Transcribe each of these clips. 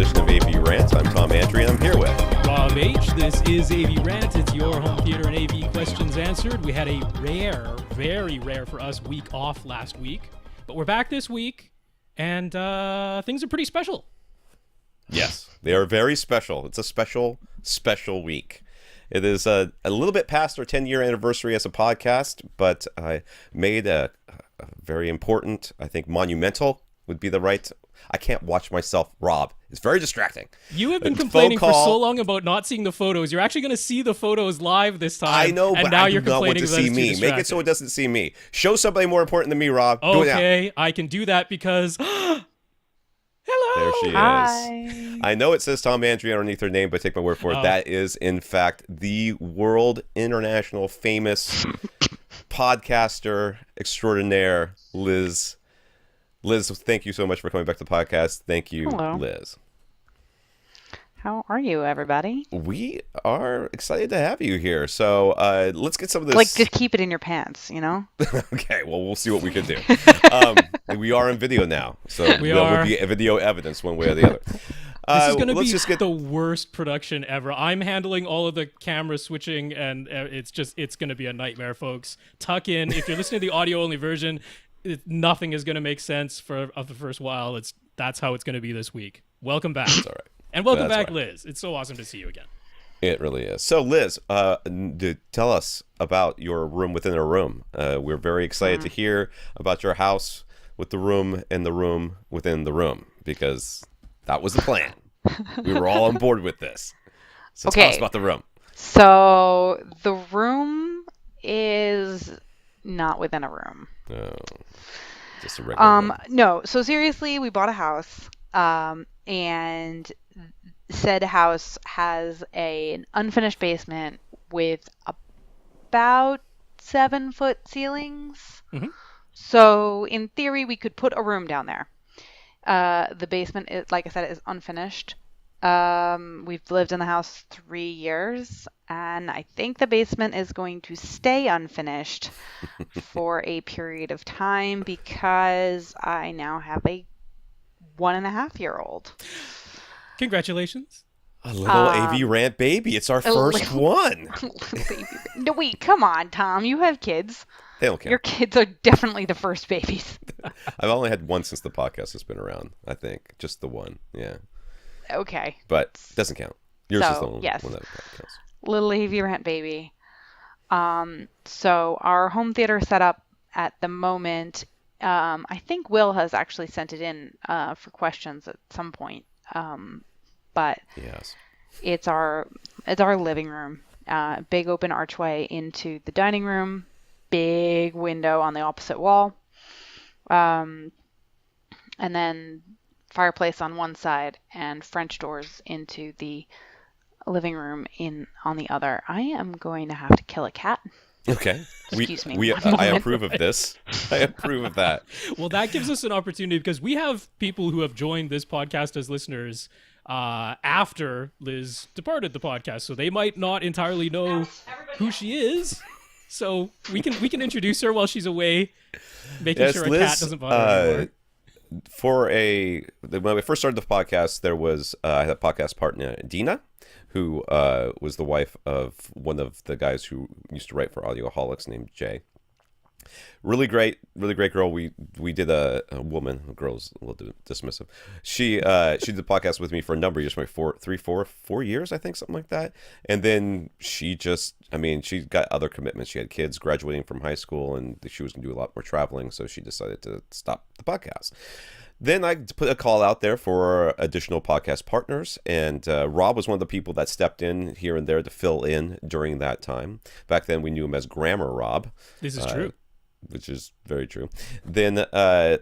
edition of AVRant. I'm Tom Andry, and I'm here with Rob H. This is AVRant. It's your home theater and AV questions answered. We had a rare, very rare for us, week off last week. But we're back this week, and things are pretty special. Yes, they are very special. It's a special, special week. It is a little bit past our 10-year anniversary as a podcast, but I made a very important, I think monumental would be the right. I can't watch myself, Rob. It's very distracting. You have been complaining for so long about not seeing the photos. You're actually going to see the photos live this time. I know, and but now I you're do not want complaining to see me. Make it so it doesn't see me. Show somebody more important than me, Rob. Do it now. Okay, I can do that because... Hello! There she Hi. is. I know it says Tom Andry underneath her name, but take my word for it. That is, in fact, the world international famous podcaster extraordinaire, Liz. Liz, thank you so much for coming back to the podcast. Thank you, Hello. Liz. How are you, everybody? We are excited to have you here. So let's get some of this. Like, just keep it in your pants, you know? Okay, well, we'll see what we can do. We are in video now, so We there are. will be video evidence one way or the other. This is going to be the worst production ever. I'm handling all of the camera switching, and it's going to be a nightmare, folks. Tuck in. If you're listening to the audio-only version, nothing is going to make sense for the first while. That's how it's going to be this week. Welcome back. That's all right. And welcome That's back, right. Liz. It's so awesome to see you again. It really is. So, Liz, tell us about your room within a room. We're very excited to hear about your house with the room and the room within the room, because that was the plan. We were all on board with this. So tell us about the room. So the room is not within a room. Oh, just a regular room. No. So seriously, we bought a house, and said house has an unfinished basement with about 7-foot ceilings. Mm-hmm. So in theory, we could put a room down there. The basement is, like I said, is unfinished. We've lived in the house 3 years, and I think the basement is going to stay unfinished for a period of time because I now have a 1.5-year-old. Congratulations. A little AVRant baby. It's our first one. No, wait, come on, Tom. You have kids. They don't count. Your kids are definitely the first babies. I've only had one since the podcast has been around, I think. Just the one. Yeah. Okay. But it doesn't count. Yours is the one yes. that counts. Little AVRant baby. So our home theater setup at the moment, I think Will has actually sent it in for questions at some point. But yes, it's our living room. Big open archway into the dining room. Big window on the opposite wall. And then fireplace on one side and French doors into the living room on the other. I am going to have to kill a cat. Okay. Excuse me. I approve of this. I approve of that. Well, that gives us an opportunity because we have people who have joined this podcast as listeners after Liz departed the podcast, so they might not entirely know who she is. So we can introduce her while she's away, making sure a Liz, cat doesn't bother her anymore. When we first started the podcast, there was I had a podcast partner, Dina, who was the wife of one of the guys who used to write for Audioholics, named Jay. Really great girl. We did a woman. A girl's a little dismissive. She did the podcast with me for a number of years, like 4 years, I think, something like that. And then she got other commitments. She had kids graduating from high school, and she was going to do a lot more traveling, so she decided to stop the podcast. Then I put a call out there for additional podcast partners, and Rob was one of the people that stepped in here and there to fill in during that time. Back then, we knew him as Grammar Rob. This is true. Which is very true. Then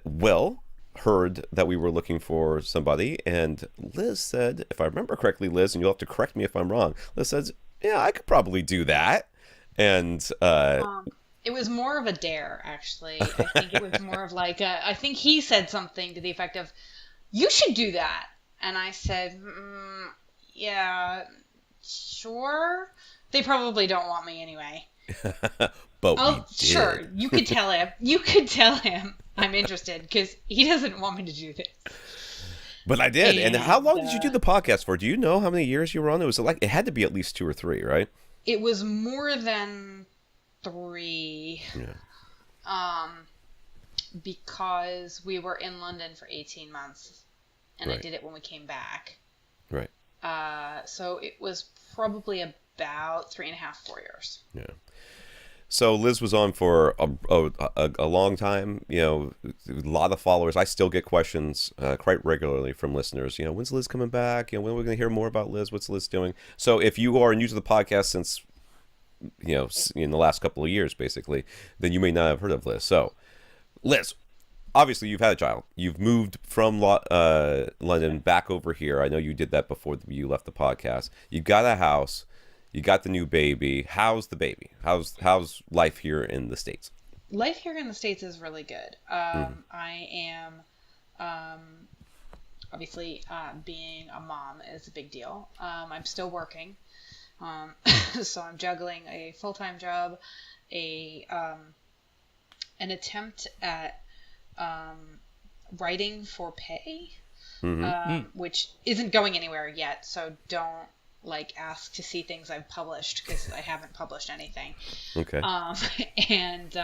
Will heard that we were looking for somebody, and Liz said, if I remember correctly, Liz, and you'll have to correct me if I'm wrong, Liz says, yeah, I could probably do that. And it was more of a dare, actually. I think it was more of like, I think he said something to the effect of, you should do that. And I said, yeah, sure. They probably don't want me anyway. But we did. Sure. You could tell him I'm interested because he doesn't want me to do this. But I did. And how long did you do the podcast for? Do you know how many years you were on? It had to be at least 2 or 3, right? It was more than 3. Yeah. Because we were in London for 18 months, and Right. I did it when we came back. Right. So it was probably about 3.5, 4 years. Yeah. So Liz was on for a long time. You know, a lot of followers. I still get questions quite regularly from listeners. You know, when's Liz coming back? You know, when are we going to hear more about Liz? What's Liz doing? So if you are new to the podcast since, you know, in the last couple of years, basically, then you may not have heard of Liz. So, Liz, obviously you've had a child. You've moved from London back over here. I know you did that before you left the podcast. You got a house. You got the new baby. How's the baby? How's life here in the States? Life here in the States is really good. I am, obviously, being a mom is a big deal. I'm still working. So I'm juggling a full-time job, an attempt at writing for pay, which isn't going anywhere yet. So don't ask to see things I've published, because I haven't published anything. Okay. And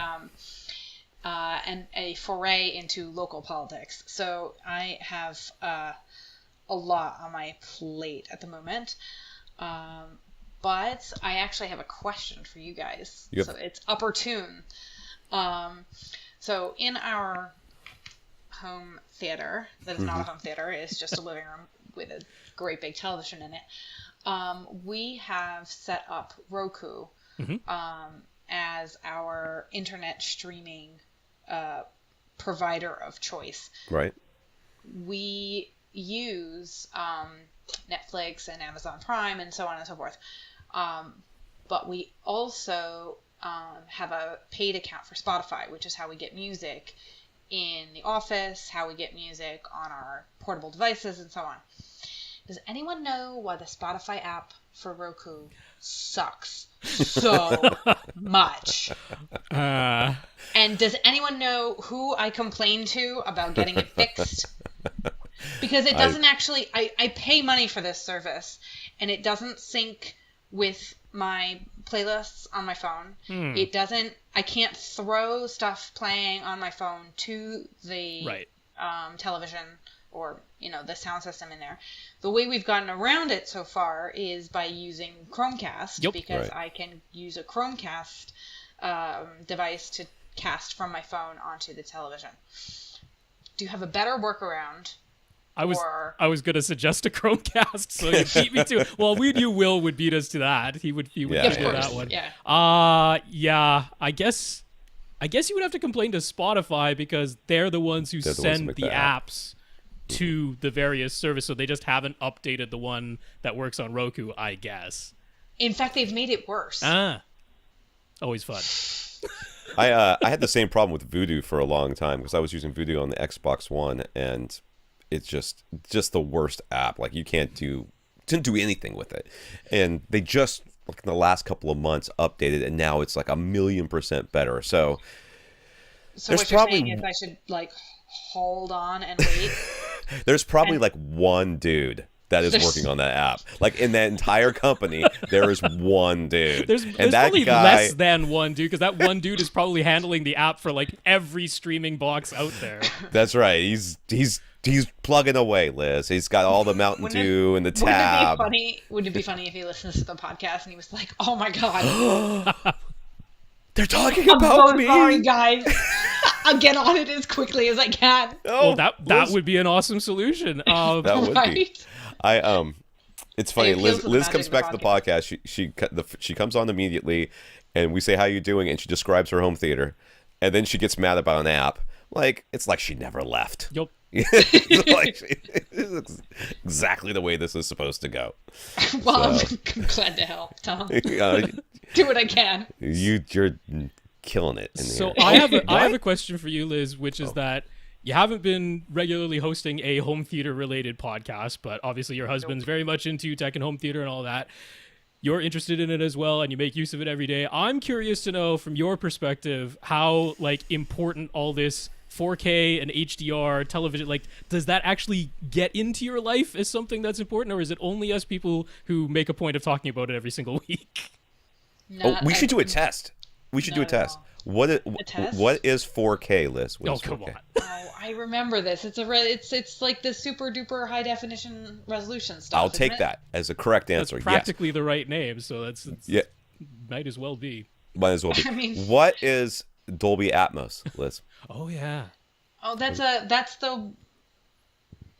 a foray into local politics. So I have a lot on my plate at the moment. But I actually have a question for you guys. Yep. So it's opportune. So in our home theater, that is not a home theater, it's just a living room with a great big television in it, we have set up Roku as our internet streaming provider of choice. Right. We use Netflix and Amazon Prime and so on and so forth. But we also have a paid account for Spotify, which is how we get music in the office, how we get music on our portable devices, and so on. Does anyone know why the Spotify app for Roku sucks so much? And does anyone know who I complained to about getting it fixed? Because it doesn't actually... I pay money for this service, and it doesn't sync with my playlists on my phone. It doesn't... I can't throw stuff playing on my phone to the television or, the sound system in there. The way we've gotten around it so far is by using Chromecast, because I can use a Chromecast device to cast from my phone onto the television. Do you have a better workaround? I was gonna suggest a Chromecast, so you beat me to it. Well, we knew Will would beat us to that. He would do that one. Yeah. I guess you would have to complain to Spotify, because they're the ones who send the apps to the various services, so they just haven't updated the one that works on Roku, I guess. In fact, they've made it worse. Always fun. I had the same problem with Vudu for a long time, because I was using Vudu on the Xbox One, and it's just the worst app. Like, you didn't do anything with it. And they just, in the last couple of months, updated, and now it's 1,000,000% better. So what you're saying is I should hold on and wait? There's probably one dude that is working on that app. In that entire company, there is one dude. There's probably less than one dude, because that one dude is probably handling the app for every streaming box out there. That's right. He's plugging away, Liz. He's got all the Mountain Dew and the tab. Would it be funny if he listens to the podcast and he was like, "Oh my god, they're talking about me." Sorry, guys. I'll get on it as quickly as I can. Well, that would be an awesome solution. That would be. It's funny. Liz comes back to the podcast. She comes on immediately, and we say, "How you doing?" And she describes her home theater, and then she gets mad about an app. It's like she never left. Yep. This is exactly the way this is supposed to go. Well, I'm glad to help, Tom. Do what I can. You're killing it. I have a question for you, Liz, which is that you haven't been regularly hosting a home theater related podcast, but obviously your husband's very much into tech and home theater and all that. You're interested in it as well, and you make use of it every day. I'm curious to know, from your perspective, how important all this 4K and HDR television, like, does that actually get into your life as something that's important, or is it only us people who make a point of talking about it every single week? We should do a test. We should do a test. What is 4K, Liz? What is 4K? Come on. Oh, I remember this. It's like the super duper high definition resolution stuff. I'll take that as a correct answer. That's practically the right name, so yeah. Might as well be. Might as well be. I mean, what is Dolby Atmos, Liz? Oh yeah. Oh,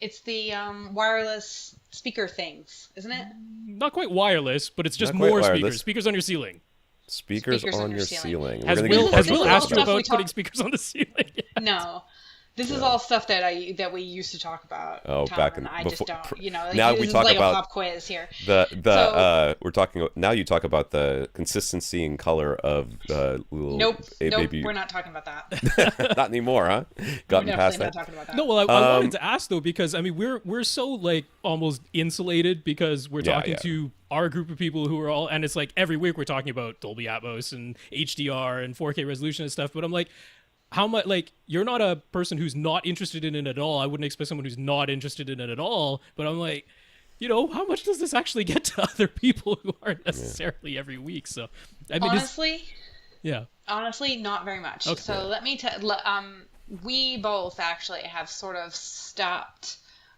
it's the wireless speaker things, isn't it? Not quite wireless, but it's just Not quite more wireless. speakers. Speakers on your ceiling. Speakers on your ceiling. Has Will asked you about putting speakers on the ceiling? No. This is all stuff that we used to talk about. Oh, Tom, back in I before, just don't. You know, now this we is talk like about a pop quiz here. We're talking now. You talk about the consistency and color of little. Nope, baby. We're not talking about that. Not anymore, huh? Gotten We're past definitely not that. talking about that. No, well, I wanted to ask though, because I mean, we're so like almost insulated because we're talking to our group of people who are all, and it's like every week we're talking about Dolby Atmos and HDR and 4K resolution and stuff. But I'm like, how much, like, you're not a person who's not interested in it at all. I wouldn't expect someone who's not interested in it at all. But I'm like, you know, how much does this actually get to other people who aren't necessarily every week? So, I mean, honestly, not very much. Okay. So let me we both actually have sort of stopped,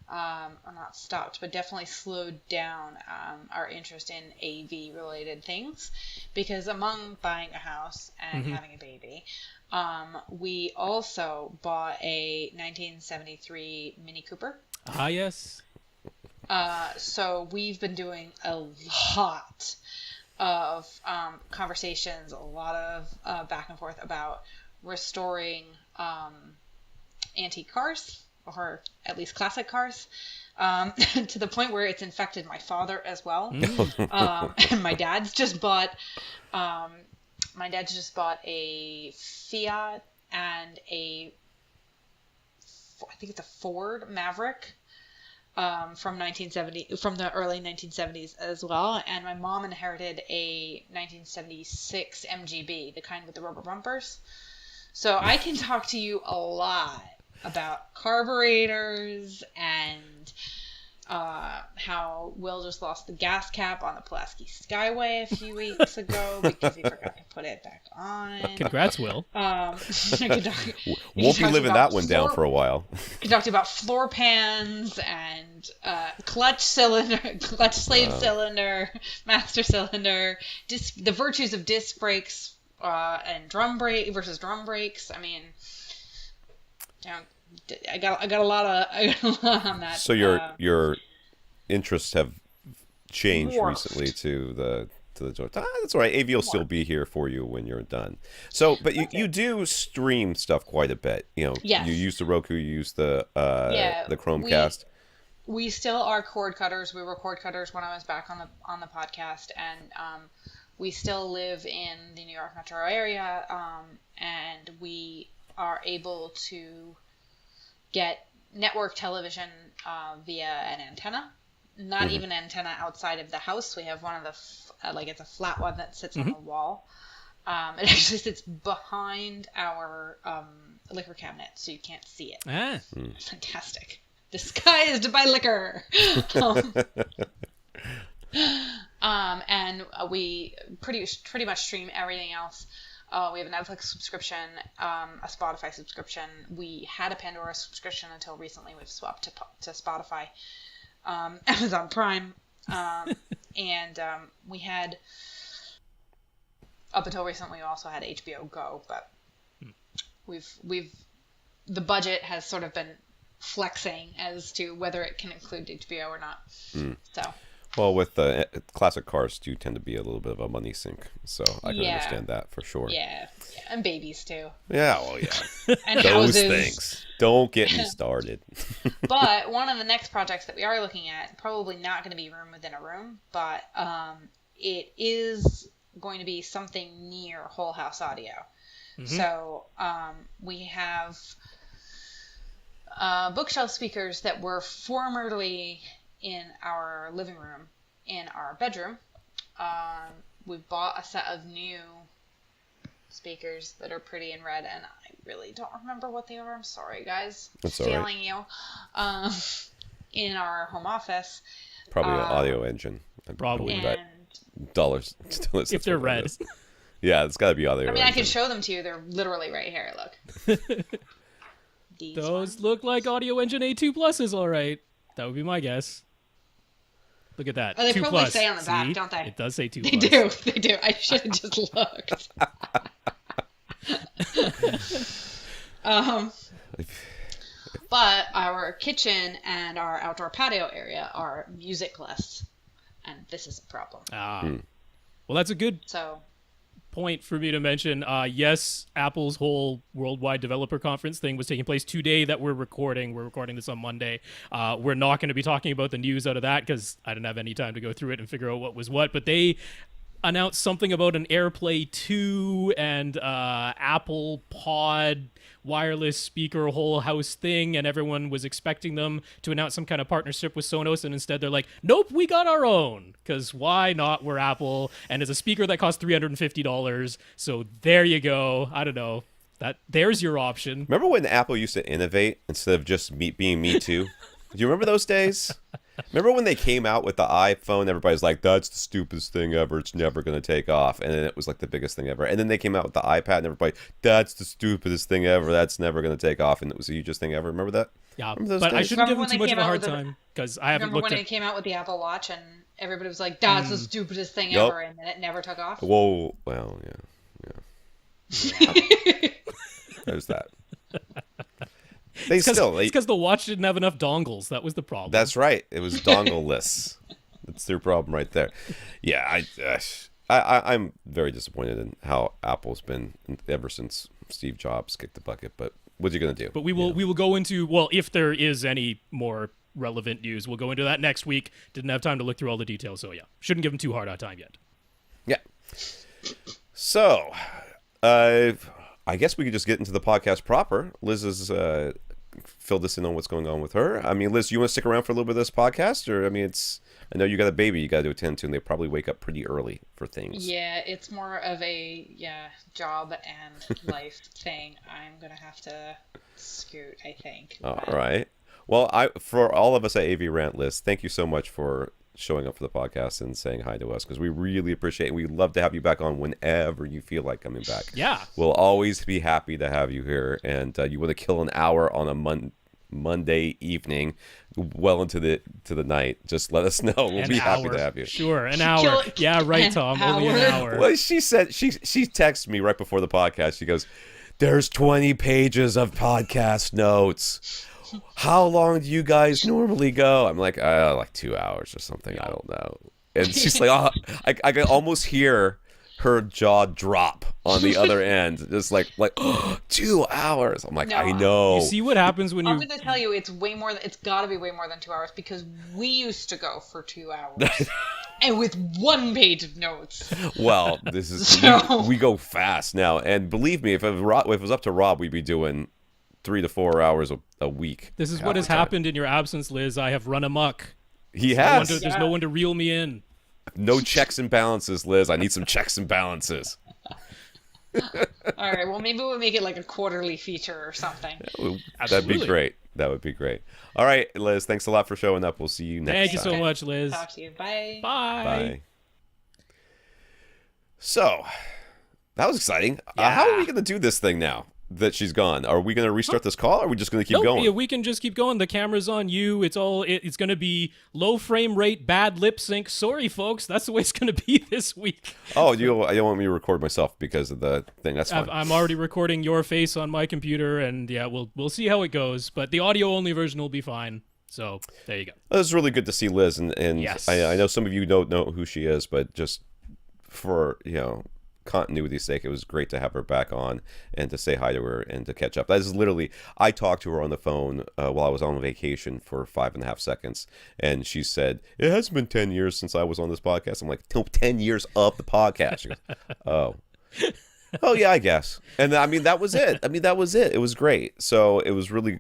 or not stopped, but definitely slowed down our interest in AV related things, because among buying a house and having a baby, we also bought a 1973 Mini Cooper. Ah, yes. So we've been doing a lot of conversations, a lot of back and forth about restoring antique cars, or at least classic cars, to the point where it's infected my father as well. And my dad's just bought a Fiat and I think it's a Ford Maverick from the early 1970s as well. And my mom inherited a 1976 MGB, the kind with the rubber bumpers. So I can talk to you a lot about carburetors and how Will just lost the gas cap on the Pulaski Skyway a few weeks ago because he forgot to put it back on. Congrats, Will. Won't be living that one down for a while. We talked about floor pans and clutch slave cylinder, master cylinder, the virtues of disc brakes and drum brake versus drum brakes. I mean, you know, I got a lot on that. So your interests have changed morphed. recently to the that's all right. AV will still be here for you when you're done. So, but you do stream stuff quite a bit. You know, yes. You use the Roku, you use the Chromecast. We still are cord cutters. We were cord cutters when I was back on the podcast, and we still live in the New York metro area, and we are able to get network television via an antenna. Not even an antenna outside of the house. We have one of the it's a flat one that sits on the wall. It actually sits behind our liquor cabinet, so you can't see it. It's fantastic. Disguised by liquor. And we pretty much stream everything else. We have a Netflix subscription, a Spotify subscription. We had a Pandora subscription until recently. We've swapped to Spotify, Amazon Prime, and we had, up until recently, we also had HBO Go. But the budget has sort of been flexing as to whether it can include HBO or not. So. Well, with the classic cars do tend to be a little bit of a money sink, so I can understand that for sure. Yeah, and babies too. Yeah, well, yeah. And those houses. Things. Don't get me started. But one of the next projects that we are looking at, probably not going to be room within a room, but it is going to be something near whole house audio. So we have bookshelf speakers that were formerly in our living room, in our bedroom. We bought a set of new speakers that are pretty in red, and I really don't remember what they are. I'm sorry, guys. That's all right. Failing you. In our home office. Probably an audio engine. Probably. And dollars. If they're red. Yeah, it's got to be audio. I mean, I can show them to you. They're literally right here. Look. Those ones. look like Audio Engine A2 Pluses, all right. That would be my guess. Look at that. Oh, they 2 probably plus. say on the back, See? don't they? It does say 2 They plus. do. They do. I should have just looked. But our kitchen and our outdoor patio area are musicless, and this is a problem. Well, that's a good So, point for me to mention. Yes, Apple's whole worldwide developer conference thing was taking place today that we're recording. We're recording this on Monday. We're not going to be talking about the news out of that because I didn't have any time to go through it and figure out what was what. But they announced something about an AirPlay 2 and Apple Pod wireless speaker whole house thing, and everyone was expecting them to announce some kind of partnership with Sonos, and instead they're like, nope, we got our own, because why not? We're Apple, and it's a speaker that costs $350, so there you go. I don't know. There's your option. Remember when Apple used to innovate instead of just being Me Too? Do you remember those days? Remember when they came out with the iPhone? Everybody's like, that's the stupidest thing ever. It's never going to take off. And then it was like the biggest thing ever. And then they came out with the iPad and everybody, that's the stupidest thing ever. That's never going to take off. And it was the hugest thing ever. Remember that? Yeah, Remember those but I days? shouldn't give Remember them when too they much of a came out hard with time because I haven't remember looked when at... it came out with the Apple Watch and everybody was like, that's the stupidest thing ever, and then it never took off? Whoa. Well, yeah. There's that. It's because the watch didn't have enough dongles. That was the problem. That's right. It was dongle-less. That's their problem right there. Yeah, I'm very disappointed in how Apple's been ever since Steve Jobs kicked the bucket. But what are you going to do? But we will go into, well, if there is any more relevant news, we'll go into that next week. Didn't have time to look through all the details, so yeah. Shouldn't give them too hard a time yet. Yeah. So, I guess we could just get into the podcast proper. Liz has filled us in on what's going on with her. I mean, Liz, you want to stick around for a little bit of this podcast? Or, I mean, I know you got a baby you got to attend to, and they probably wake up pretty early for things. Yeah, it's more of a job and life thing. I'm going to have to scoot, I think. All right. Well, for all of us at AVRant, Liz, thank you so much for showing up for the podcast and saying hi to us, because we really appreciate it. We'd love to have you back on whenever you feel like coming back. Yeah. We'll always be happy to have you here. And you want to kill an hour on a Monday evening, well into the night, just let us know. We'll be happy to have you. Sure, an hour. Yeah, right, Tom. Only an hour. Well, she said she texted me right before the podcast. She goes, "There's 20 pages of podcast notes. How long do you guys normally go?" I'm like, like 2 hours or something. I don't know. And she's like, oh, I can almost hear her jaw drop on the other end, just like 2 hours. I'm like, No. I know. You see what happens when I'm going to tell you, it's got to be way more than 2 hours, because we used to go for 2 hours and with 1 page of notes. Well, this is we go fast now, and believe me, if it was up to Rob, we'd be doing 3 to 4 hours a week. This is what has happened in your absence, Liz. I have run amok. He has. There's no one to reel me in. No checks and balances, Liz. I need some checks and balances. All right, well, maybe we'll make it like a quarterly feature or something. That'd be great. That would be great. All right, Liz, thanks a lot for showing up. We'll see you next time. Thank you so much, Liz. Talk to you. Bye. Bye. Bye. So, that was exciting. Yeah. How are we going to do this thing now that she's gone? Are we going to restart this call, or are we just going to keep going? Yeah, we can just keep going. The camera's on you. It's going to be low frame rate, bad lip sync. Sorry, folks. That's the way it's going to be this week. Oh, you don't want me to record myself because of the thing? That's fine. I'm already recording your face on my computer, and yeah, we'll see how it goes. But the audio only version will be fine. So there you go. It was really good to see Liz, and Yes. I know some of you don't know who she is, but just for continuity's sake, it was great to have her back on and to say hi to her and to catch up. That is literally, I talked to her on the phone while I was on vacation for 5.5 seconds, and she said, "It hasn't been 10 years since I was on this podcast." I'm like, 10 years of the podcast. She goes, oh yeah, I guess. And I mean, that was it. It was great. So it was really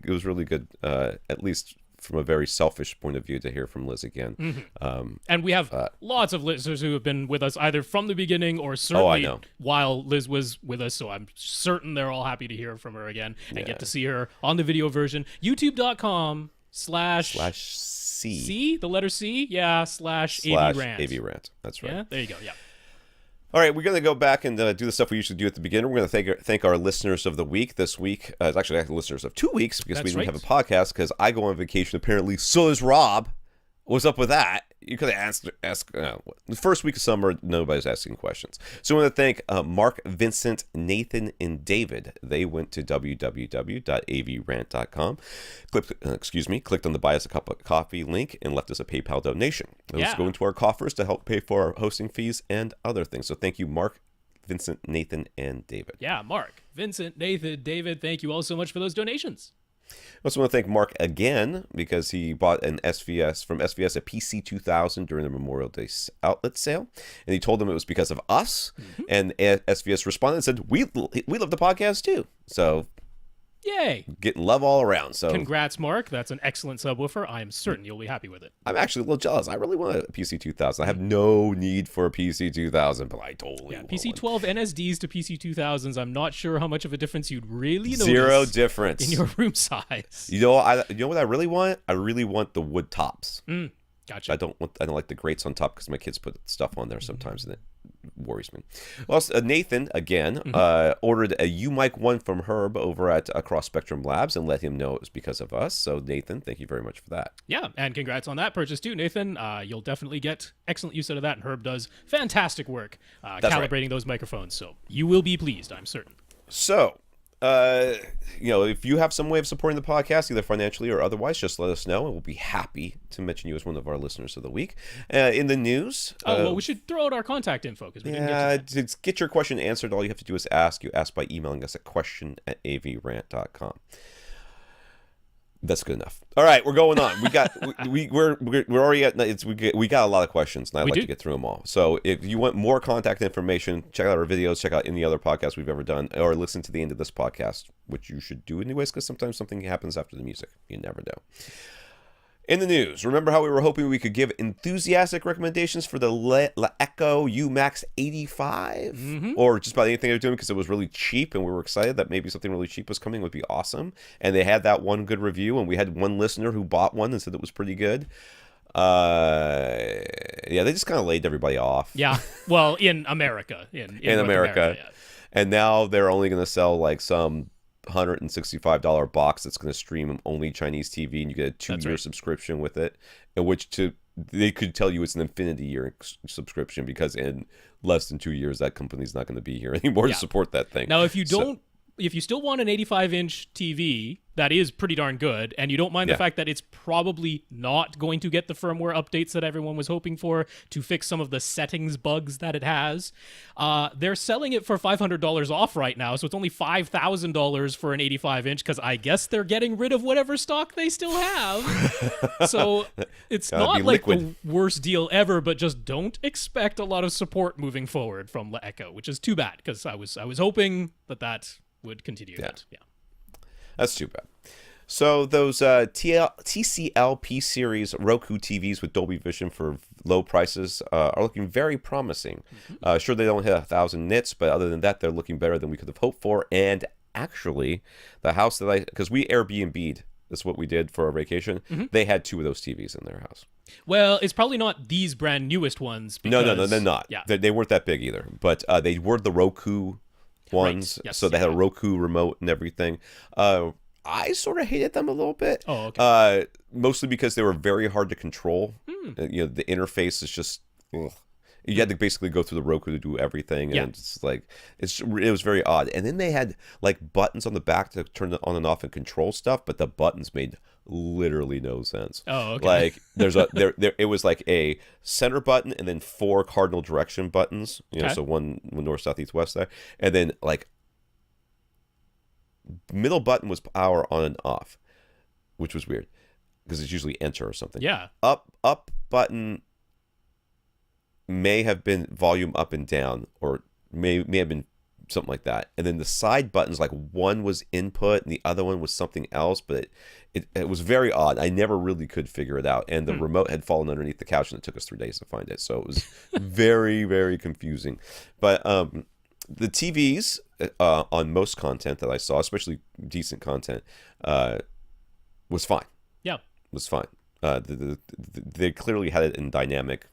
good, at least from a very selfish point of view to hear from Liz again. And we have lots of listeners who have been with us either from the beginning or certainly while Liz was with us. So I'm certain they're all happy to hear from her again and get to see her on the video version. YouTube.com/C, the letter C, /AVRant. AVRant. That's right. Yeah, there you go. Yeah. All right, we're going to go back and do the stuff we usually do at the beginning. We're going to thank our listeners of the week this week. It's actually listeners of 2 weeks because we didn't have a podcast because I go on vacation apparently. So does Rob. What's up with that? You could ask the first week of summer, nobody's asking questions. So I want to thank Mark, Vincent, Nathan, and David. They went to www.avrant.com, clicked on the Buy Us a Cup of Coffee link, and left us a PayPal donation. Those go into our coffers to help pay for our hosting fees and other things. So thank you, Mark, Vincent, Nathan, and David. Yeah, Mark, Vincent, Nathan, David, thank you all so much for those donations. I also want to thank Mark again because he bought from SVS a PC2000 during the Memorial Day outlet sale, and he told them it was because of us. And SVS responded and said, "We love the podcast too." So, yay! Getting love all around. So, congrats, Mark. That's an excellent subwoofer. I am certain you'll be happy with it. I'm actually a little jealous. I really want a PC2000. I have no need for a PC2000, but I totally want PC12 NSDs to PC2000s. I'm not sure how much of a difference you'd really notice. Zero difference in your room size. You know what I really want? I really want the wood tops. Gotcha. I don't like the grates on top because my kids put stuff on there sometimes and it worries me. Well, Nathan again ordered a U-Mic 1 from Herb over at Cross Spectrum Labs and let him know it was because of us. So Nathan, thank you very much for that. Yeah, and congrats on that purchase too, Nathan. You'll definitely get excellent use out of that, and Herb does fantastic work calibrating those microphones. So you will be pleased, I'm certain. So, if you have some way of supporting the podcast, either financially or otherwise, just let us know, and we'll be happy to mention you as one of our listeners of the week. In the news, we should throw out our contact info because we didn't get to that. To get your question answered, all you have to do is ask. You ask by emailing us at question@avrant.com. That's good enough. All right, we're going on. We're already at we got a lot of questions, and I'd like to get through them all. So if you want more contact information, check out our videos, check out any other podcast we've ever done, or listen to the end of this podcast, which you should do anyways, because sometimes something happens after the music. You never know. In the news, remember how we were hoping we could give enthusiastic recommendations for the Echo UMax 85? Or just about anything they're doing because it was really cheap, and we were excited that maybe something really cheap was coming would be awesome. And they had that one good review, and we had one listener who bought one and said it was pretty good. They just kind of laid everybody off. Yeah, well, in America. In America. Yeah. And now they're only going to sell like some $165 box that's going to stream only Chinese TV, and you get a 2-year subscription with it, in which they could tell you it's an infinity year subscription because in less than 2 years that company's not going to be here anymore to support that thing. Now, if you still want an 85-inch TV that is pretty darn good, and you don't mind the fact that it's probably not going to get the firmware updates that everyone was hoping for to fix some of the settings bugs that it has, they're selling it for $500 off right now, so it's only $5,000 for an 85-inch, because I guess they're getting rid of whatever stock they still have. So it's not like the worst deal ever, but just don't expect a lot of support moving forward from Echo, which is too bad, because I was hoping that would continue. That's too bad. So those TCL P-Series Roku TVs with Dolby Vision for low prices are looking very promising. Sure, they don't hit 1,000 nits, but other than that, they're looking better than we could have hoped for. And actually, the house because we Airbnb'd, that's what we did for our vacation, they had 2 of those TVs in their house. Well, it's probably not these brand newest ones. No, they're not. Yeah. They weren't that big either, but they were the Roku ones, right. Yes, so they had a Roku remote and everything. I sort of hated them a little bit. Oh, okay. Mostly because they were very hard to control. The interface is just, ugh. You had to basically go through the Roku to do everything, and it's like it was very odd. And then they had like buttons on the back to turn it on and off and control stuff, but the buttons made literally no sense. Oh, okay. Like it was like a center button and then 4 cardinal direction buttons. So one north, south, east, west there, and then like middle button was power on and off, which was weird because it's usually enter or something. Yeah. Up button may have been volume up and down, or may have been something like that. And then the side buttons, like one was input and the other one was something else, but it was very odd. I never really could figure it out. And the remote had fallen underneath the couch, and it took us 3 days to find it. So it was very, very confusing. But the TVs on most content that I saw, especially decent content, was fine. Yeah. Was fine. They clearly had it in dynamic,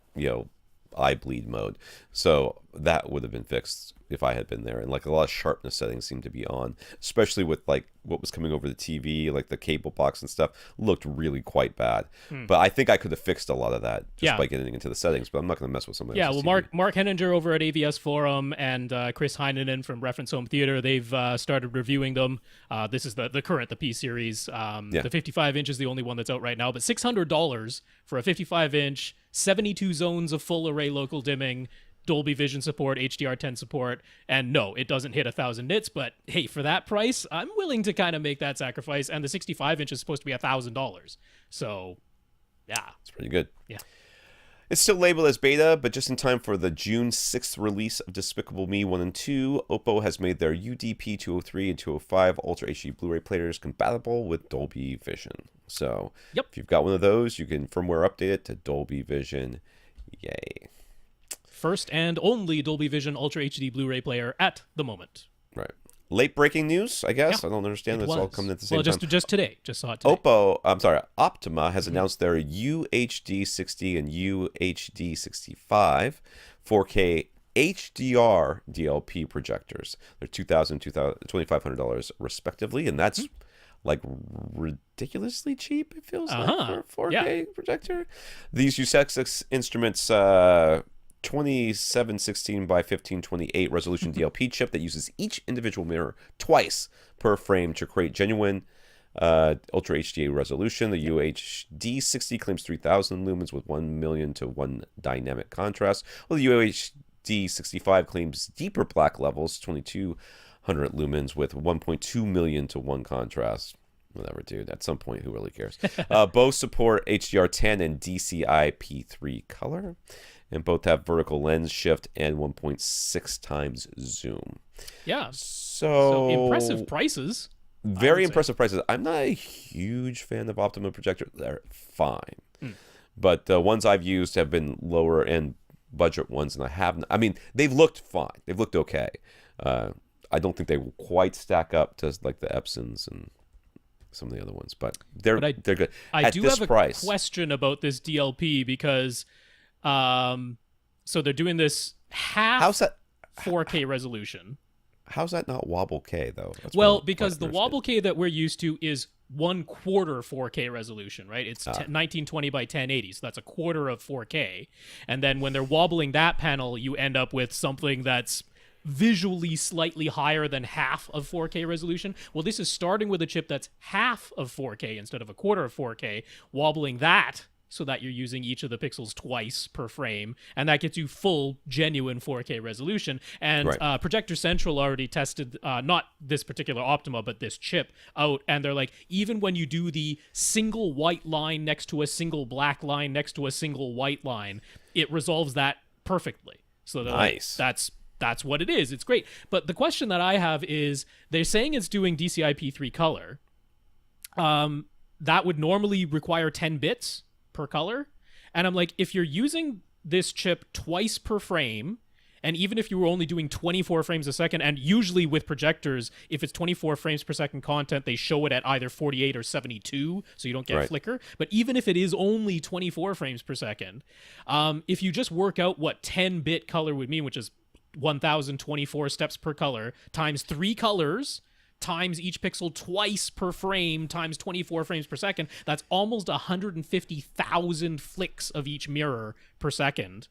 eye bleed mode. So that would have been fixed if I had been there. And like a lot of sharpness settings seemed to be on, especially with like what was coming over the TV, like the cable box and stuff looked really quite bad. But I think I could have fixed a lot of that just by getting into the settings, but I'm not going to mess with somebody else's well, TV. Mark Henninger over at AVS Forum and Chris Heinonen from Reference Home Theater, they've started reviewing them. This is the current, the P series. The 55 inch is the only one that's out right now, but $600 for a 55-inch, 72 zones of full array local dimming, Dolby Vision support, HDR10 support, and no, it doesn't hit 1,000 nits, but hey, for that price, I'm willing to kind of make that sacrifice, and the 65-inch is supposed to be $1,000. So, yeah. It's pretty good. Yeah. It's still labeled as beta, but just in time for the June 6th release of Despicable Me 1 and 2, Oppo has made their UDP 203 and 205 Ultra HD Blu-ray players compatible with Dolby Vision. So, if you've got one of those, you can firmware update it to Dolby Vision. Yay. First and only Dolby Vision Ultra HD Blu-ray player at the moment. Right. Late breaking news, I guess. I don't understand this all coming at the same time. Just today. Just saw it today. Optima has announced their UHD 60 and UHD 65 4K HDR DLP projectors. They're $2,000, $2,500 respectively, and that's like ridiculously cheap, it feels like, for a 4K projector. These use Texas Instruments 2716 by 1528 resolution DLP chip that uses each individual mirror twice per frame to create genuine Ultra HD resolution. The UHD 60 claims 3000 lumens with 1 million to 1 dynamic contrast, while the UHD 65 claims deeper black levels, 2200 lumens with 1.2 million to 1 contrast. Whatever, dude. At some point, who really cares? Both support HDR10 and DCI P3 color, and both have vertical lens shift and 1.6 times zoom. Yeah. So impressive prices. Very impressive prices. I'm not a huge fan of Optima projectors. They're fine. But the ones I've used have been lower end budget ones, and I haven't. I mean, they've looked fine. They've looked okay. I don't think they will quite stack up to like the Epsons and some of the other ones, but they're good. I do have a question about this DLP because so they're doing this half 4K resolution. How's that not Wobble K though? Well, because the Wobble K that we're used to is 1/4 4K resolution, right? It's 1920 by 1080, so that's a quarter of 4K. And then when they're wobbling that panel, you end up with something that's visually slightly higher than half of 4K resolution. Well, this is starting with a chip that's half of 4K instead of a quarter of 4K, wobbling that so that you're using each of the pixels twice per frame, and that gets you full, genuine 4K resolution. And Projector Central already tested, not this particular Optima, but this chip out, and they're like, even when you do the single white line next to a single black line next to a single white line, it resolves that perfectly. So they're nice. Like, that's what it is. It's great. But the question that I have is, they're saying it's doing DCI P3 color. That would normally require 10 bits per color. And I'm like, if you're using this chip twice per frame, and even if you were only doing 24 frames a second, and usually with projectors, if it's 24 frames per second content, they show it at either 48 or 72, so you don't get flicker. But even if it is only 24 frames per second, if you just work out what 10-bit color would mean, which is 1024 steps per color, times 3 colors, times each pixel twice per frame, times 24 frames per second, that's almost 150,000 flicks of each mirror per second.